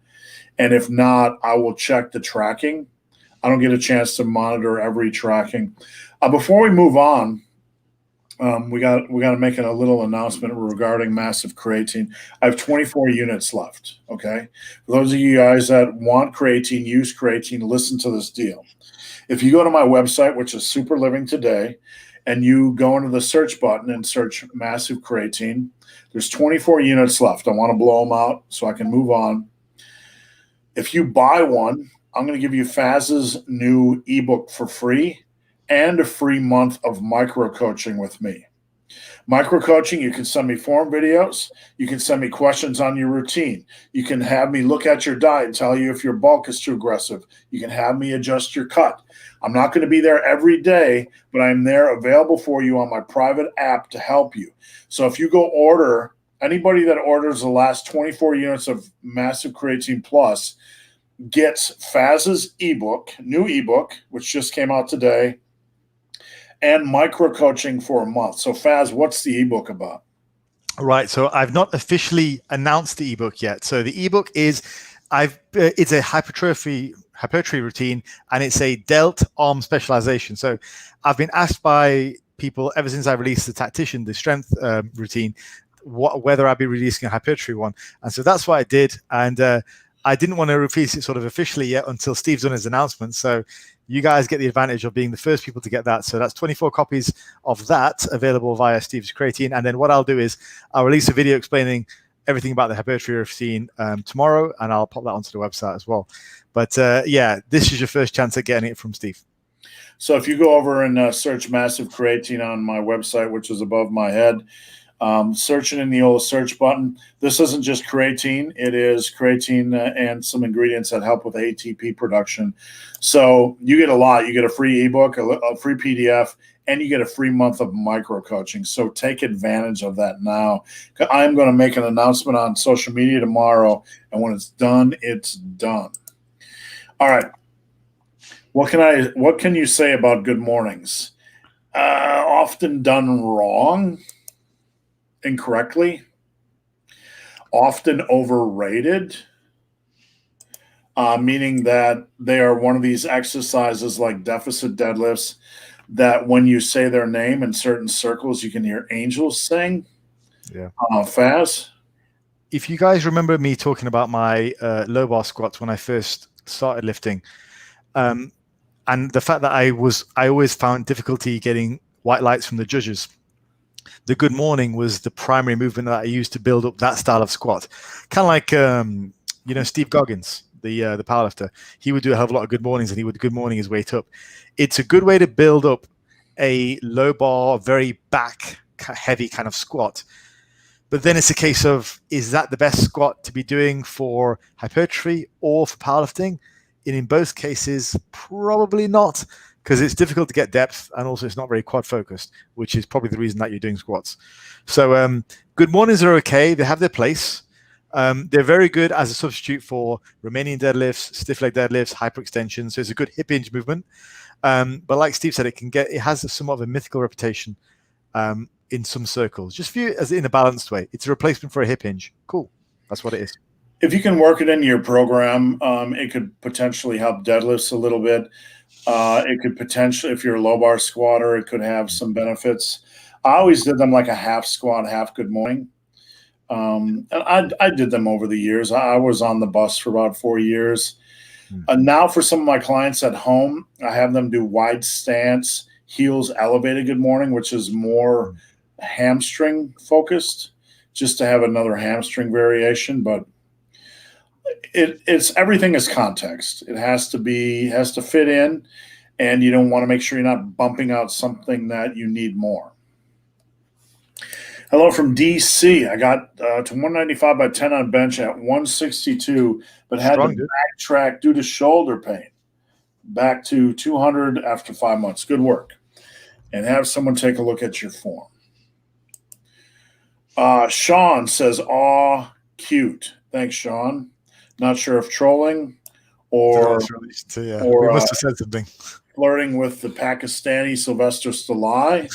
And if not, I will check the tracking. I don't get a chance to monitor every tracking. Before we move on, we got to make a little announcement regarding massive creatine. I have 24 units left. Okay, for those of you guys that want creatine, use creatine. Listen to this deal. If you go to my website, which is Super Living Today, and you go into the search button and search massive creatine, there's 24 units left. I want to blow them out so I can move on. If you buy one, I'm going to give you FAZC's new ebook for free and a free month of micro coaching with me. Micro coaching, you can send me form videos. You can send me questions on your routine. You can have me look at your diet and tell you if your bulk is too aggressive. You can have me adjust your cut. I'm not going to be there every day, but I'm there available for you on my private app to help you. So if you go order, anybody that orders the last 24 units of Massive Creatine Plus gets FAZC's ebook, new ebook, which just came out today, and micro coaching for a month. So Faz, what's the ebook about? Right. So I've not officially announced the ebook yet. So the ebook is it's a hypertrophy routine, and it's a delt arm specialization. So I've been asked by people ever since I released the tactician, the strength routine, whether I'd be releasing a hypertrophy one. And so that's what I did. And I didn't want to release it sort of officially yet until Steve's done his announcement. So you guys get the advantage of being the first people to get that. So that's 24 copies of that available via Steve's Creatine. And then what I'll do is I'll release a video explaining everything about the hypertrophy routine tomorrow, and I'll pop that onto the website as well. But yeah, this is your first chance at getting it from Steve. So if you go over and search Massive Creatine on my website, which is above my head, search it in the old search button. This isn't just creatine. It is creatine and some ingredients that help with ATP production. So you get a lot. You get a free ebook, a free PDF, and you get a free month of micro coaching. So take advantage of that now. I'm going to make an announcement on social media tomorrow, and when it's done, it's done. All right. What can you say about good mornings? Often done wrong, incorrectly, often overrated, meaning that they are one of these exercises like deficit deadlifts that when you say their name in certain circles, you can hear angels sing. Yeah. Faz? If you guys remember me talking about my low bar squats when I first started lifting, and the fact that I always found difficulty getting white lights from the judges, the good morning was the primary movement that I used to build up that style of squat. Kind of like, Steve Goggins, the powerlifter. He would do a hell of a lot of good mornings, and he would good morning his weight up. It's a good way to build up a low bar, very back heavy kind of squat. But then it's a case of, is that the best squat to be doing for hypertrophy or for powerlifting? And in both cases, probably not, because it's difficult to get depth, and also it's not very quad focused, which is probably the reason that you're doing squats. So good mornings are okay. They have their place. They're very good as a substitute for Romanian deadlifts, stiff leg deadlifts, hyperextension. So it's a good hip hinge movement. But like Steve said, it has somewhat of a mythical reputation in some circles. Just view it as in a balanced way. It's a replacement for a hip hinge. Cool. That's what it is. If you can work it into your program, it could potentially help deadlifts a little bit. It could potentially, if you're a low bar squatter, it could have some benefits. I always did them like a half squat, half good morning. And I did them over the years. I was on the bus for about 4 years. Now for some of my clients at home, I have them do wide stance, heels elevated good morning, which is more hamstring focused, just to have another hamstring variation. But it's everything is context. It has to fit in, and you don't want to make sure you're not bumping out something that you need more. Hello from DC. I got to 195 by 10 on bench at 162, but had to backtrack due to shoulder pain. back to 200 after 5 months. Good work. And have someone take a look at your form. Sean says, aw, cute. Thanks, Sean. Not sure if trolling or we must have said something. Flirting with the Pakistani Sylvester Stallone.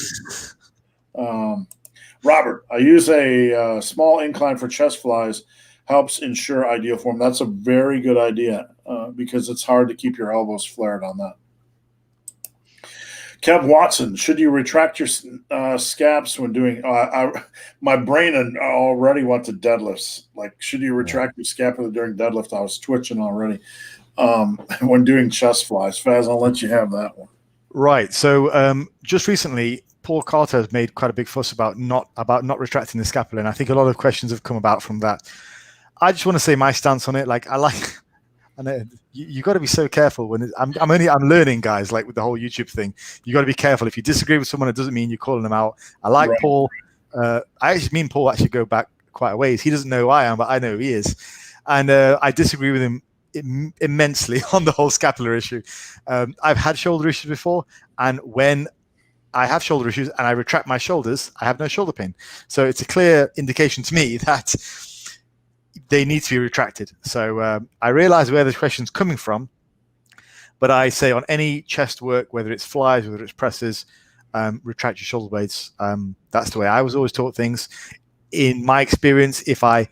Robert, I use a small incline for chest flies. Helps ensure ideal form. That's a very good idea because it's hard to keep your elbows flared on that. Kev Watson, should you retract your scaps when doing my brain already went to deadlifts. Like, should you retract your scapula during deadlift? I was twitching already when doing chest flies. Faz, I'll let you have that one. Right. So just recently, Paul Carter has made quite a big fuss about not retracting the scapula, and I think a lot of questions have come about from that. I just want to say my stance on it. Like, I know you got to be so careful when I'm learning, guys. Like with the whole YouTube thing, you got to be careful. If you disagree with someone, it doesn't mean you're calling them out. I like right. Paul. Me and Paul actually go back quite a ways. He doesn't know who I am, but I know who he is, and I disagree with him immensely on the whole scapular issue. I've had shoulder issues before, and when I have shoulder issues and I retract my shoulders, I have no shoulder pain. So it's a clear indication to me that they need to be retracted. So I realize where this question's coming from, but I say on any chest work, whether it's flies, whether it's presses, retract your shoulder blades. That's the way I was always taught things. In my experience, if I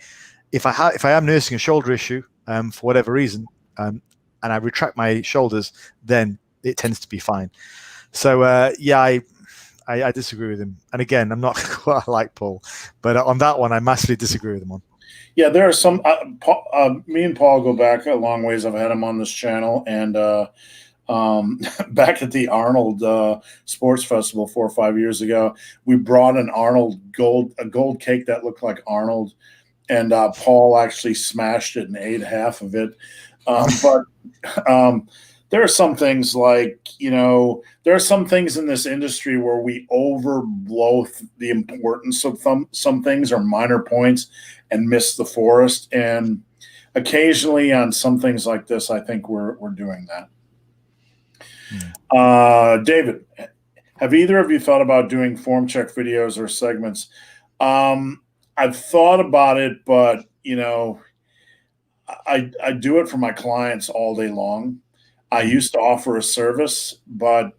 am nursing a shoulder issue for whatever reason, and I retract my shoulders, then it tends to be fine. So I disagree with him. And again, I'm not quite like Paul, but on that one, I massively disagree with him on. Yeah, there are some. Me and Paul go back a long ways. I've had him on this channel, and back at the Arnold Sports Festival 4 or 5 years ago, we brought an Arnold gold cake that looked like Arnold, and Paul actually smashed it and ate half of it. But there are some things like, there are some things in this industry where we overblow the importance of some things or minor points and miss the forest. And occasionally on some things like this, I think we're doing that. David, have either of you thought about doing form check videos or segments? I've thought about it, but, I do it for my clients all day long. I used to offer a service, but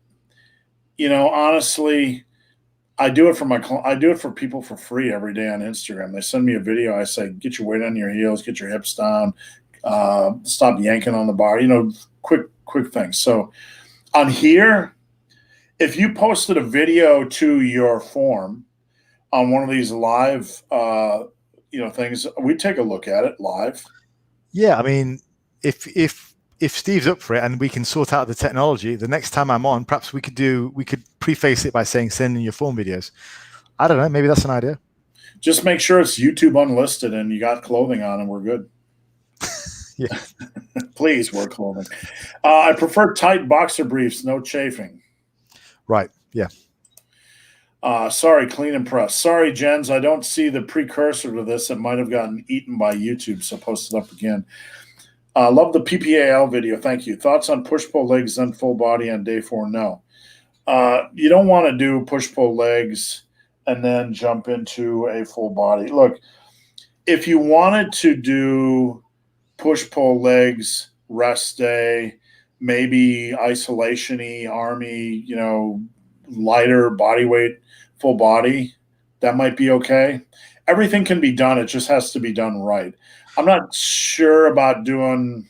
honestly, I do it for people for free every day on Instagram. They send me a video. I say, get your weight on your heels, get your hips down, stop yanking on the bar. Quick things. So on here, if you posted a video to your form on one of these live, things, we'd take a look at it live. Yeah, I mean, if Steve's up for it and we can sort out the technology, the next time I'm on, perhaps we could preface it by saying send in your form videos. I don't know, maybe that's an idea. Just make sure it's YouTube unlisted and you got clothing on and we're good. Yeah. Please wear clothing. I prefer tight boxer briefs, no chafing. Right, yeah. Sorry, clean and press. Sorry, Jens, I don't see the precursor to this. It might have gotten eaten by YouTube, so post it up again. Love the PPAL video. Thank you. Thoughts on push-pull legs then full body on day 4? No. You don't want to do push-pull legs and then jump into a full body. Look, if you wanted to do push-pull legs, rest day, maybe isolation-y, army, lighter body weight, full body, that might be okay. Everything can be done. It just has to be done right. I'm not sure about doing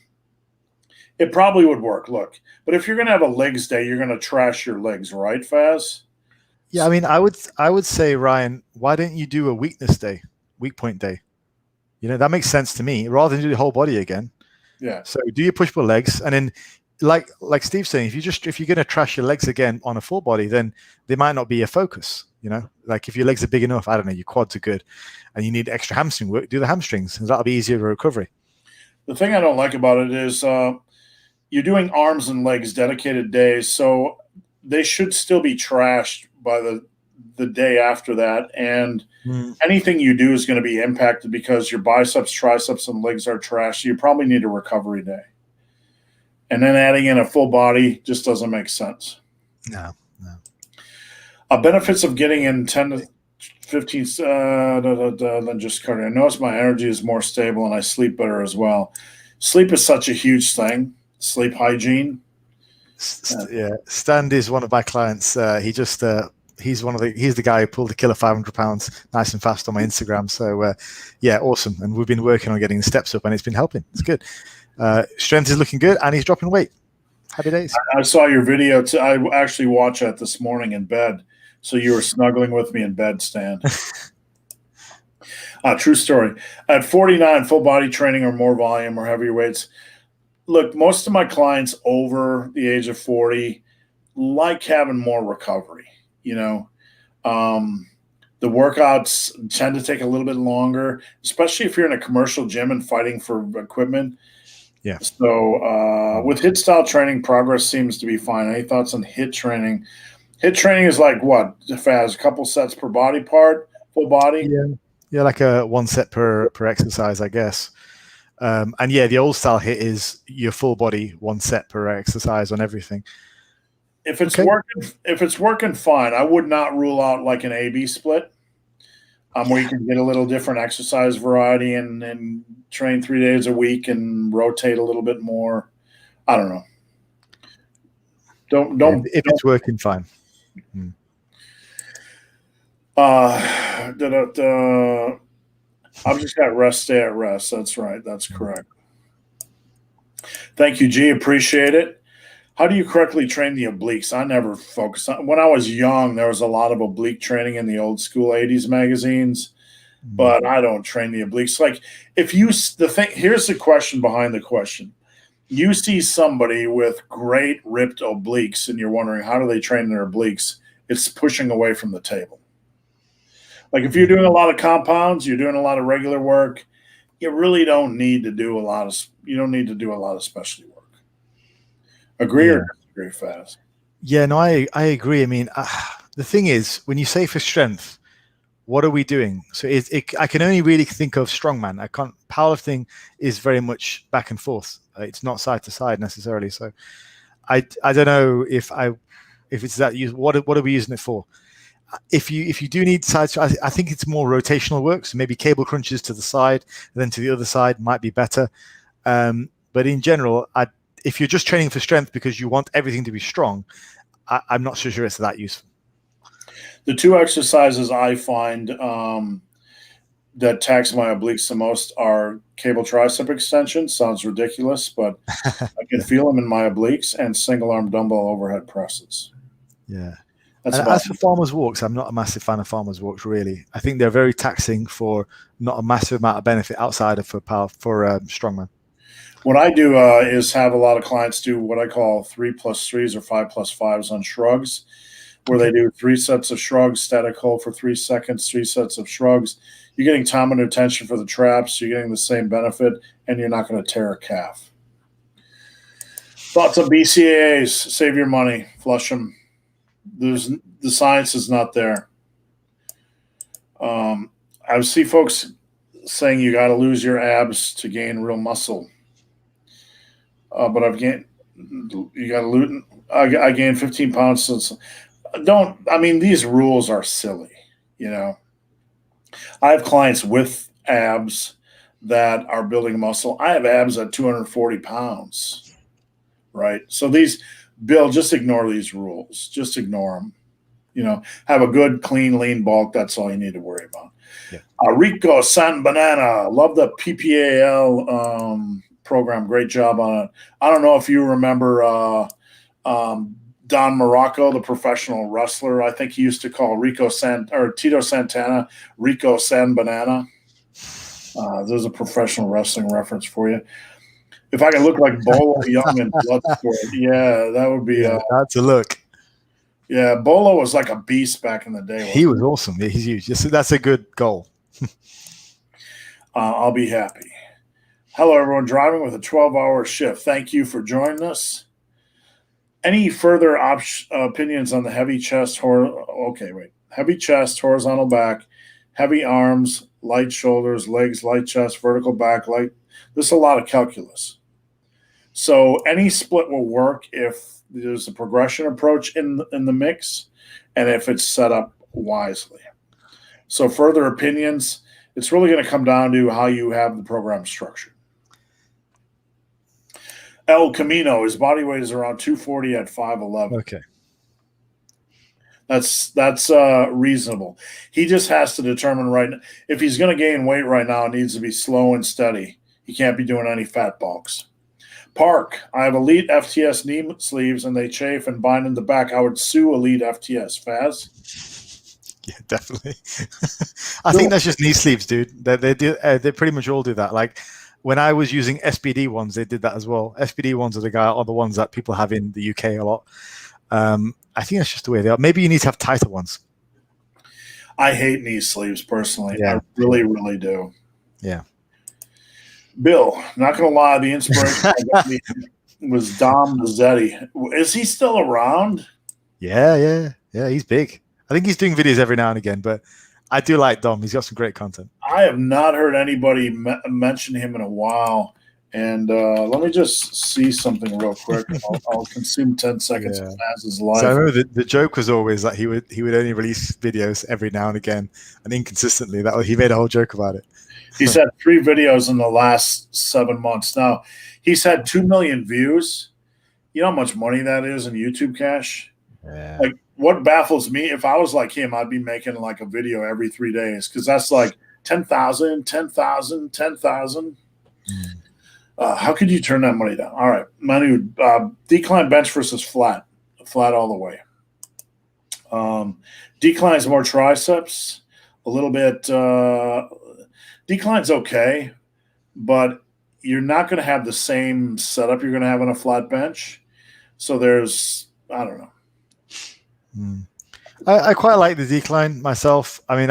– it probably would work, look. But if you're going to have a legs day, you're going to trash your legs, right, Faz? Yeah, I mean, I would say, Ryan, why don't you do a weakness day, weak point day? That makes sense to me, rather than do the whole body again. Yeah. So do your push-pull legs, and then like Steve's saying, if you're going to trash your legs again on a full body, then they might not be a focus. Like if your legs are big enough, I don't know, your quads are good, and you need extra hamstring work, do the hamstrings, and that'll be easier for recovery. The thing I don't like about it is you're doing arms and legs dedicated days, so they should still be trashed by the day after that, and anything you do is going to be impacted because your biceps, triceps, and legs are trashed. So you probably need a recovery day. and then adding in a full body just doesn't make sense. No. Benefits of getting in 10 to 15 than just cardio. I notice my energy is more stable and I sleep better as well. Sleep is such a huge thing. Sleep hygiene. Yeah, Stan is one of my clients. He's the guy who pulled the killer 500 pounds nice and fast on my Instagram. So yeah, awesome. And we've been working on getting the steps up, and it's been helping. It's good. Strength is looking good, and he's dropping weight. Happy days. I saw your video. I actually watched that this morning in bed. So you were snuggling with me in bed, Stan. True story. At 49, full body training or more volume or heavier weights. Look, most of my clients over the age of 40 like having more recovery. The workouts tend to take a little bit longer, especially if you're in a commercial gym and fighting for equipment. Yeah. So with HIIT style training, progress seems to be fine. Any thoughts on HIIT training? HIIT training is like what, Faz? A couple sets per body part, full body? Yeah, like a 1 set per exercise, I guess. And yeah, the old style HIIT is your full body 1 set per exercise on everything. If it's working fine, I would not rule out like an A/B split, where you can get a little different exercise variety and train 3 days a week and rotate a little bit more. I don't know. Don't if it's working fine. I've just got rest, stay at rest. That's right. That's correct. Thank you, G. Appreciate it. How do you correctly train the obliques? I never focused on. When I was young, there was a lot of oblique training in the old school 80s magazines, but I don't train the obliques. Like here's the question behind the question. You see somebody with great ripped obliques and you're wondering, how do they train their obliques? It's pushing away from the table. Like if you're doing a lot of compounds, you're doing a lot of regular work, you really don't need to do a lot of specialty work. Agree or disagree, Faz? Yeah, no, I agree. I mean, the thing is, when you say for strength, what are we doing? So I can only really think of strongman. I can't. Powerlifting is very much back and forth. It's not side to side necessarily. So I don't know if it's that use. What are we using it for? If you do need sides, I think it's more rotational work. So maybe cable crunches to the side, and then to the other side might be better. But in general, if you're just training for strength because you want everything to be strong, I'm not so sure it's that useful. The two exercises I find that tax my obliques the most are cable tricep extension. Sounds ridiculous, but I can feel them in my obliques, and single arm dumbbell overhead presses. Yeah. As for farmers walks, I'm not a massive fan of farmers walks, really. I think they're very taxing for not a massive amount of benefit outside of for strongman. What I do is have a lot of clients do what I call 3+3s or 5+5s on shrugs, where they do 3 sets of shrugs, static hold for 3 seconds, 3 sets of shrugs. You're getting time under tension for the traps. You're getting the same benefit, and you're not going to tear a calf. Thoughts on BCAAs? Save your money. Flush them. The science is not there. I see folks saying you got to lose your abs to gain real muscle. But I gained 15 pounds since. These rules are silly. I have clients with abs that are building muscle. I have abs at 240 pounds, right? So Bill, just ignore these rules. Just ignore them. Have a good, clean, lean bulk. That's all you need to worry about. Yeah. Rico San Banana. Love the PPAL program. Great job on it. I don't know if you remember Don Morocco, the professional wrestler. I think he used to call Tito Santana Rico San Banana. There's a professional wrestling reference for you. If I could look like Bolo Young and Bloodsport, yeah, that would be. That's a look. Yeah, Bolo was like a beast back in the day. He was awesome. He's huge. That's a good goal. I'll be happy. Hello, everyone. Driving with a 12-hour shift. Thank you for joining us. Any further opinions on the heavy chest? Heavy chest, horizontal back, heavy arms, light shoulders, legs, light chest, vertical back, light. This is a lot of calculus. So any split will work if there's a progression approach in the mix, and if it's set up wisely. So further opinions, it's really going to come down to how you have the program structured. El Camino, his body weight is around 240 at 5'11". Okay. That's reasonable. He just has to determine right now, if he's going to gain weight right now, it needs to be slow and steady. He can't be doing any fat bulks. Park, I have Elite FTS knee sleeves and they chafe and bind in the back. I would sue Elite FTS. Faz? Yeah, definitely. I think that's just knee sleeves, dude. They pretty much all do that. Like when I was using SBD ones, they did that as well. SBD ones are the ones that people have in the UK a lot. I think that's just the way they are. Maybe you need to have tighter ones. I hate knee sleeves personally. Yeah. I really, really do. Yeah. Bill, not going to lie, the inspiration I got was Dom Mazzetti. Is he still around? Yeah. He's big. I think he's doing videos every now and again, but I do like Dom. He's got some great content. I have not heard anybody mention him in a while. And let me just see something real quick. I'll consume 10 seconds of Faz's life. So I remember the joke was always that he would only release videos every now and again and inconsistently. He made a whole joke about it. He's had 3 videos in the last 7 months. Now, he's had 2 million views. You know how much money that is in YouTube cash? Yeah. Like, what baffles me, if I was like him, I'd be making like a video every 3 days because that's like 10,000, 10,000, 10,000. How could you turn that money down? All right, Manu, decline bench versus flat all the way. Decline's more triceps, a little bit. Decline's okay, but you're not going to have the same setup you're going to have on a flat bench. So there's, I don't know. I quite like the decline myself. I mean,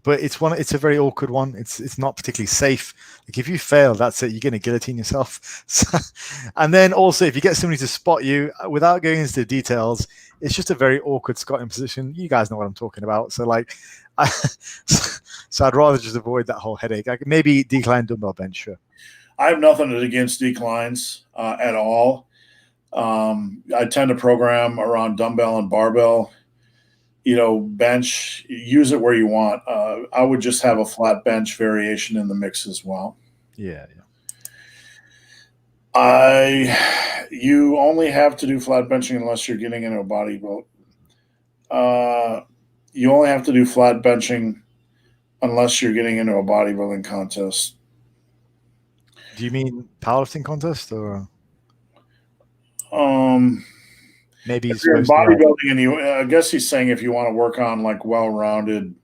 but it's a very awkward one. It's not particularly safe. Like if you fail, that's it. You're going to guillotine yourself. And then also, if you get somebody to spot you without going into the details, it's just a very awkward squatting position. You guys know what I'm talking about. So like, so I'd rather just avoid that whole headache. Like maybe decline dumbbell bench, sure. I have nothing against declines at all. I tend to program around dumbbell and barbell. Bench, use it where you want. I would just have a flat bench variation in the mix as well. Yeah. You only have to do flat benching unless you're getting into a body build. You only have to do flat benching unless you're getting into a bodybuilding contest. Do you mean powerlifting contest or? Maybe if you're in bodybuilding, and I guess he's saying if you want to work on like well-rounded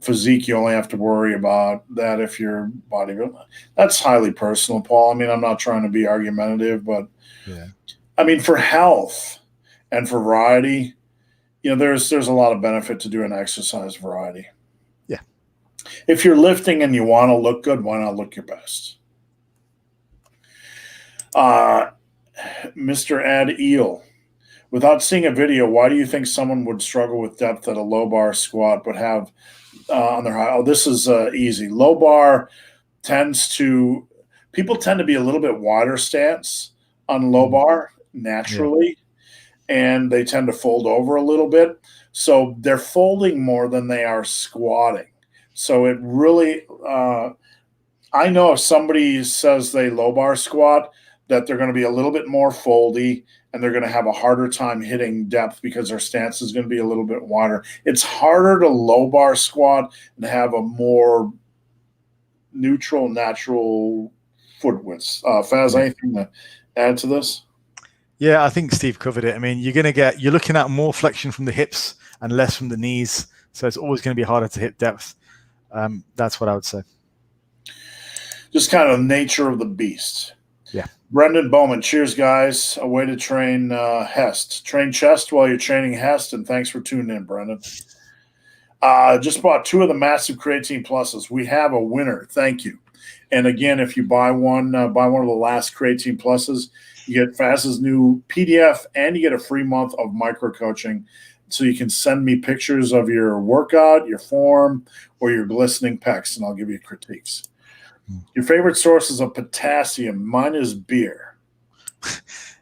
physique, you only have to worry about that if you're bodybuilding. That's highly personal, Paul. I mean, I'm not trying to be argumentative, but I mean, for health and for variety, there's a lot of benefit to doing exercise variety. Yeah. If you're lifting and you want to look good, why not look your best? Mr. Ad Eel. Without seeing a video, why do you think someone would struggle with depth at a low bar squat but have on their high? Oh, this is easy. Low bar people tend to be a little bit wider stance on low bar naturally, and they tend to fold over a little bit. So they're folding more than they are squatting. So it really, I know if somebody says they low bar squat, that they're going to be a little bit more foldy and they're going to have a harder time hitting depth because their stance is going to be a little bit wider. It's harder to low bar squat and have a more neutral, natural foot width. Faz, anything to add to this? Yeah, I think Steve covered it. I mean, you're looking at more flexion from the hips and less from the knees. So it's always going to be harder to hit depth. That's what I would say. Just kind of nature of the beast. Yeah. Brendan Bowman, cheers, guys. A way to train Hest. Train chest while you're training Hest, and thanks for tuning in, Brendan. Just bought 2 of the massive creatine pluses. We have a winner. Thank you. And again, if you buy one of the last creatine pluses, you get Faz's new PDF and you get a free month of micro coaching. So you can send me pictures of your workout, your form, or your glistening pecs, and I'll give you critiques. Your favorite sources of potassium? Mine is beer.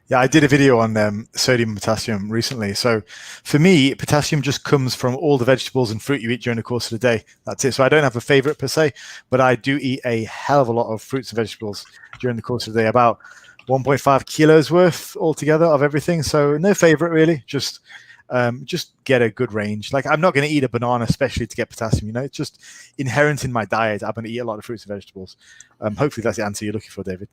Yeah, I did a video on sodium and potassium recently. So for me, potassium just comes from all the vegetables and fruit you eat during the course of the day. That's it. So I don't have a favorite per se, but I do eat a hell of a lot of fruits and vegetables during the course of the day, about 1.5 kilos worth altogether of everything. So no favorite really, just get a good range. Like I'm not going to eat a banana especially to get potassium. You know, it's just inherent in my diet. I'm going to eat a lot of fruits and vegetables. Hopefully that's the answer you're looking for, David.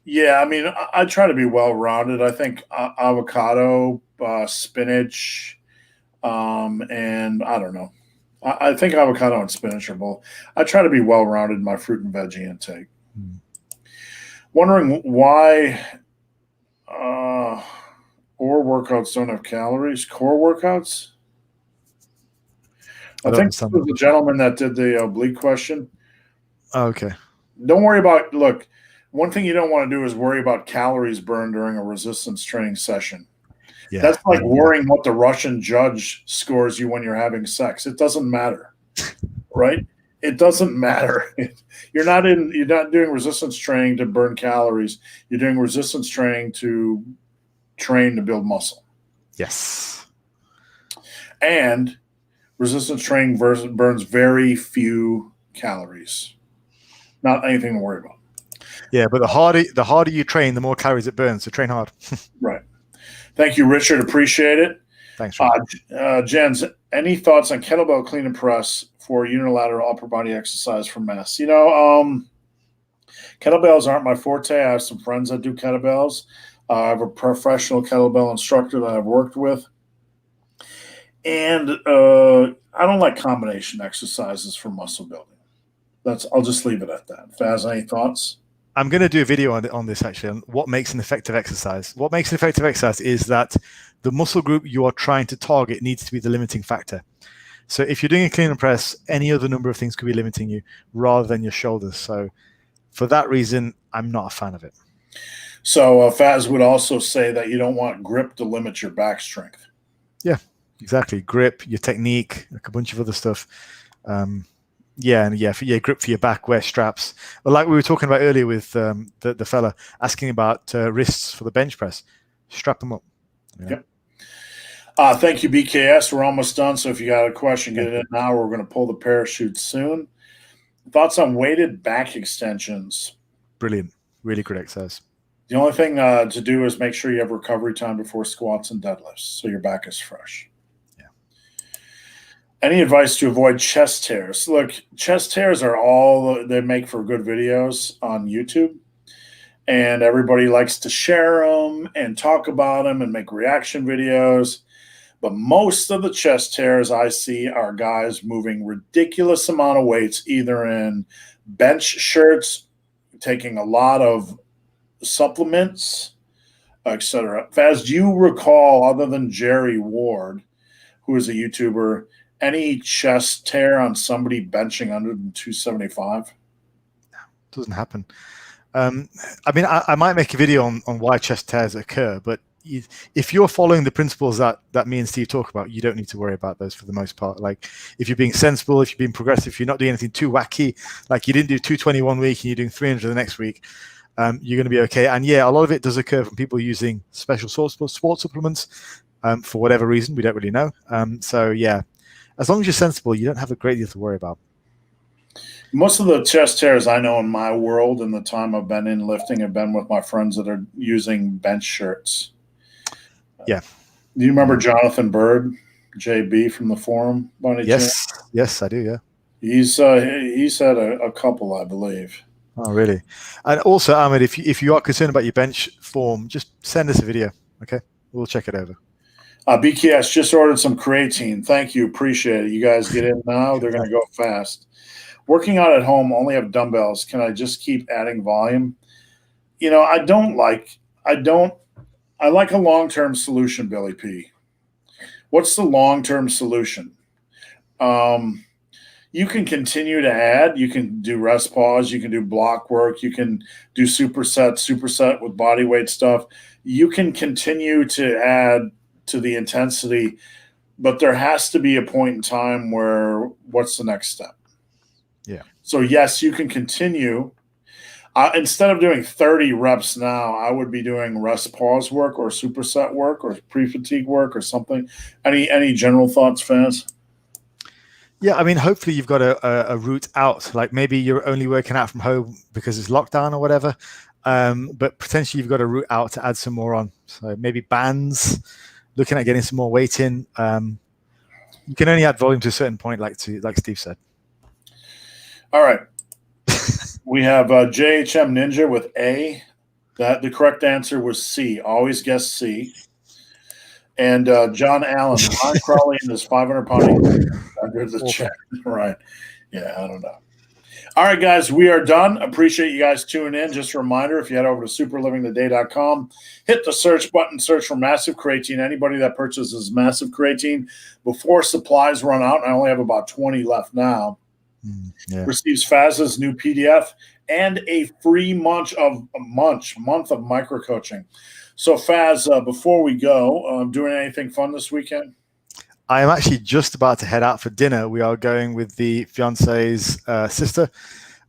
Yeah, I mean, I try to be well-rounded. I think avocado, spinach, and I don't know. I think avocado and spinach are both. I try to be well-rounded in my fruit and veggie intake. Wondering why core workouts don't have calories. Core workouts? I think it was the gentleman that did the oblique question. Oh, okay. Don't worry about, look, one thing you don't want to do is worry about calories burned during a resistance training session. Yeah, that's like worrying what the Russian judge scores you when you're having sex. It doesn't matter, right? It doesn't matter. You're not doing resistance training to burn calories. You're doing resistance training to train to build muscle. Yes. And resistance training burns very few calories. Not anything to worry about. Yeah, but the harder you train, the more calories it burns. So train hard. Right. Thank you, Richard. Appreciate it. Thanks, Jens, any thoughts on kettlebell clean and press for unilateral upper body exercise for mass? You know, kettlebells aren't my forte. I have some friends that do kettlebells. I have a professional kettlebell instructor that I've worked with. And I don't like combination exercises for muscle building. I'll just leave it at that. Faz, any thoughts? I'm going to do a video on this actually, on what makes an effective exercise. What makes an effective exercise is that the muscle group you are trying to target needs to be the limiting factor. So if you're doing a clean and press, any other number of things could be limiting you rather than your shoulders. So for that reason, I'm not a fan of it. So Faz would also say that you don't want grip to limit your back strength. Yeah, exactly. Grip, your technique, like a bunch of other stuff. Grip for your back, wear straps. But like we were talking about earlier with the fella asking about wrists for the bench press, strap them up. You know? Yep. Thank you, BKS. We're almost done. So if you got a question, get it in now. We're going to pull the parachute soon. Thoughts on weighted back extensions? Brilliant. Really good exercise. The only thing to do is make sure you have recovery time before squats and deadlifts so your back is fresh. Any advice to avoid chest tears? Look, chest tears are they make for good videos on YouTube, and everybody likes to share them and talk about them and make reaction videos. But most of the chest tears I see are guys moving ridiculous amount of weights, either in bench shirts, taking a lot of supplements, etc. Faz, do you recall, other than Jerry Ward, who is a YouTuber, any chest tear on somebody benching under 275? Doesn't happen. I mean, I might make a video on why chest tears occur, but if you're following the principles that me and Steve talk about, you don't need to worry about those for the most part. Like if you're being sensible, if you're being progressive, if you're not doing anything too wacky, like you didn't do 220 1 week and you're doing 300 the next week, you're going to be okay. And yeah, a lot of it does occur from people using special sports supplements for whatever reason. We don't really know. So yeah, as long as you're sensible, you don't have a great deal to worry about. Most of the chest tears I know in my world in the time I've been in lifting have been with my friends that are using bench shirts. Yeah. Do you remember Jonathan Bird, JB from the forum? Yes, I do, yeah. He's had a couple, I believe. Oh, really? And also, Ahmed, if you are concerned about your bench form, just send us a video, okay? We'll check it over. BKS just ordered some creatine. Thank you. Appreciate it. You guys get in now. They're going to go fast. Working out at home, only have dumbbells. Can I just keep adding volume? You know, I like a long-term solution, Billy P. What's the long-term solution? You can continue to add. You can do rest pause. You can do block work. You can do superset with body weight stuff. You can continue to add to the intensity, but there has to be a point in time where what's the next step? Yeah. So yes, you can continue. Instead of doing 30 reps now, I would be doing rest pause work or superset work or pre-fatigue work or something. Any general thoughts, Faz? Yeah, I mean, hopefully you've got a route out. Like maybe you're only working out from home because it's lockdown or whatever. But potentially you've got a route out to add some more on. So maybe bands, looking at getting some more weight in. You can only add volume to a certain point, like Steve said. All right. We have JHM Ninja with A. That the correct answer was C. Always guess C. And John Allen, Ron Crawley and his 500-pound under the check. Right. Yeah, I don't know. All right, guys, we are done. Appreciate you guys tuning in. Just a reminder, if you head over to superlivingtoday.com, hit the search button, search for Massive Creatine. Anybody that purchases Massive Creatine before supplies run out, and I only have about 20 left now, receives FAZ's new PDF and a free month of micro coaching. So, Faz, before we go, doing anything fun this weekend? I am actually just about to head out for dinner. We are going with the fiance's sister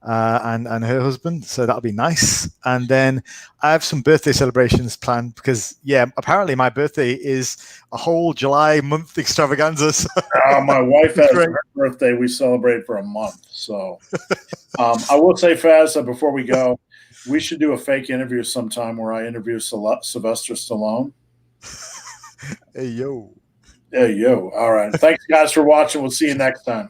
and her husband, so that'll be nice. And then I have some birthday celebrations planned because, apparently my birthday is a whole July month extravaganza. So. My wife has her birthday. We celebrate for a month. So I will say, Faz, before we go, we should do a fake interview sometime where I interview Sylvester Stallone. Hey, yo. Hey, yo. All right. Thanks, guys, for watching. We'll see you next time.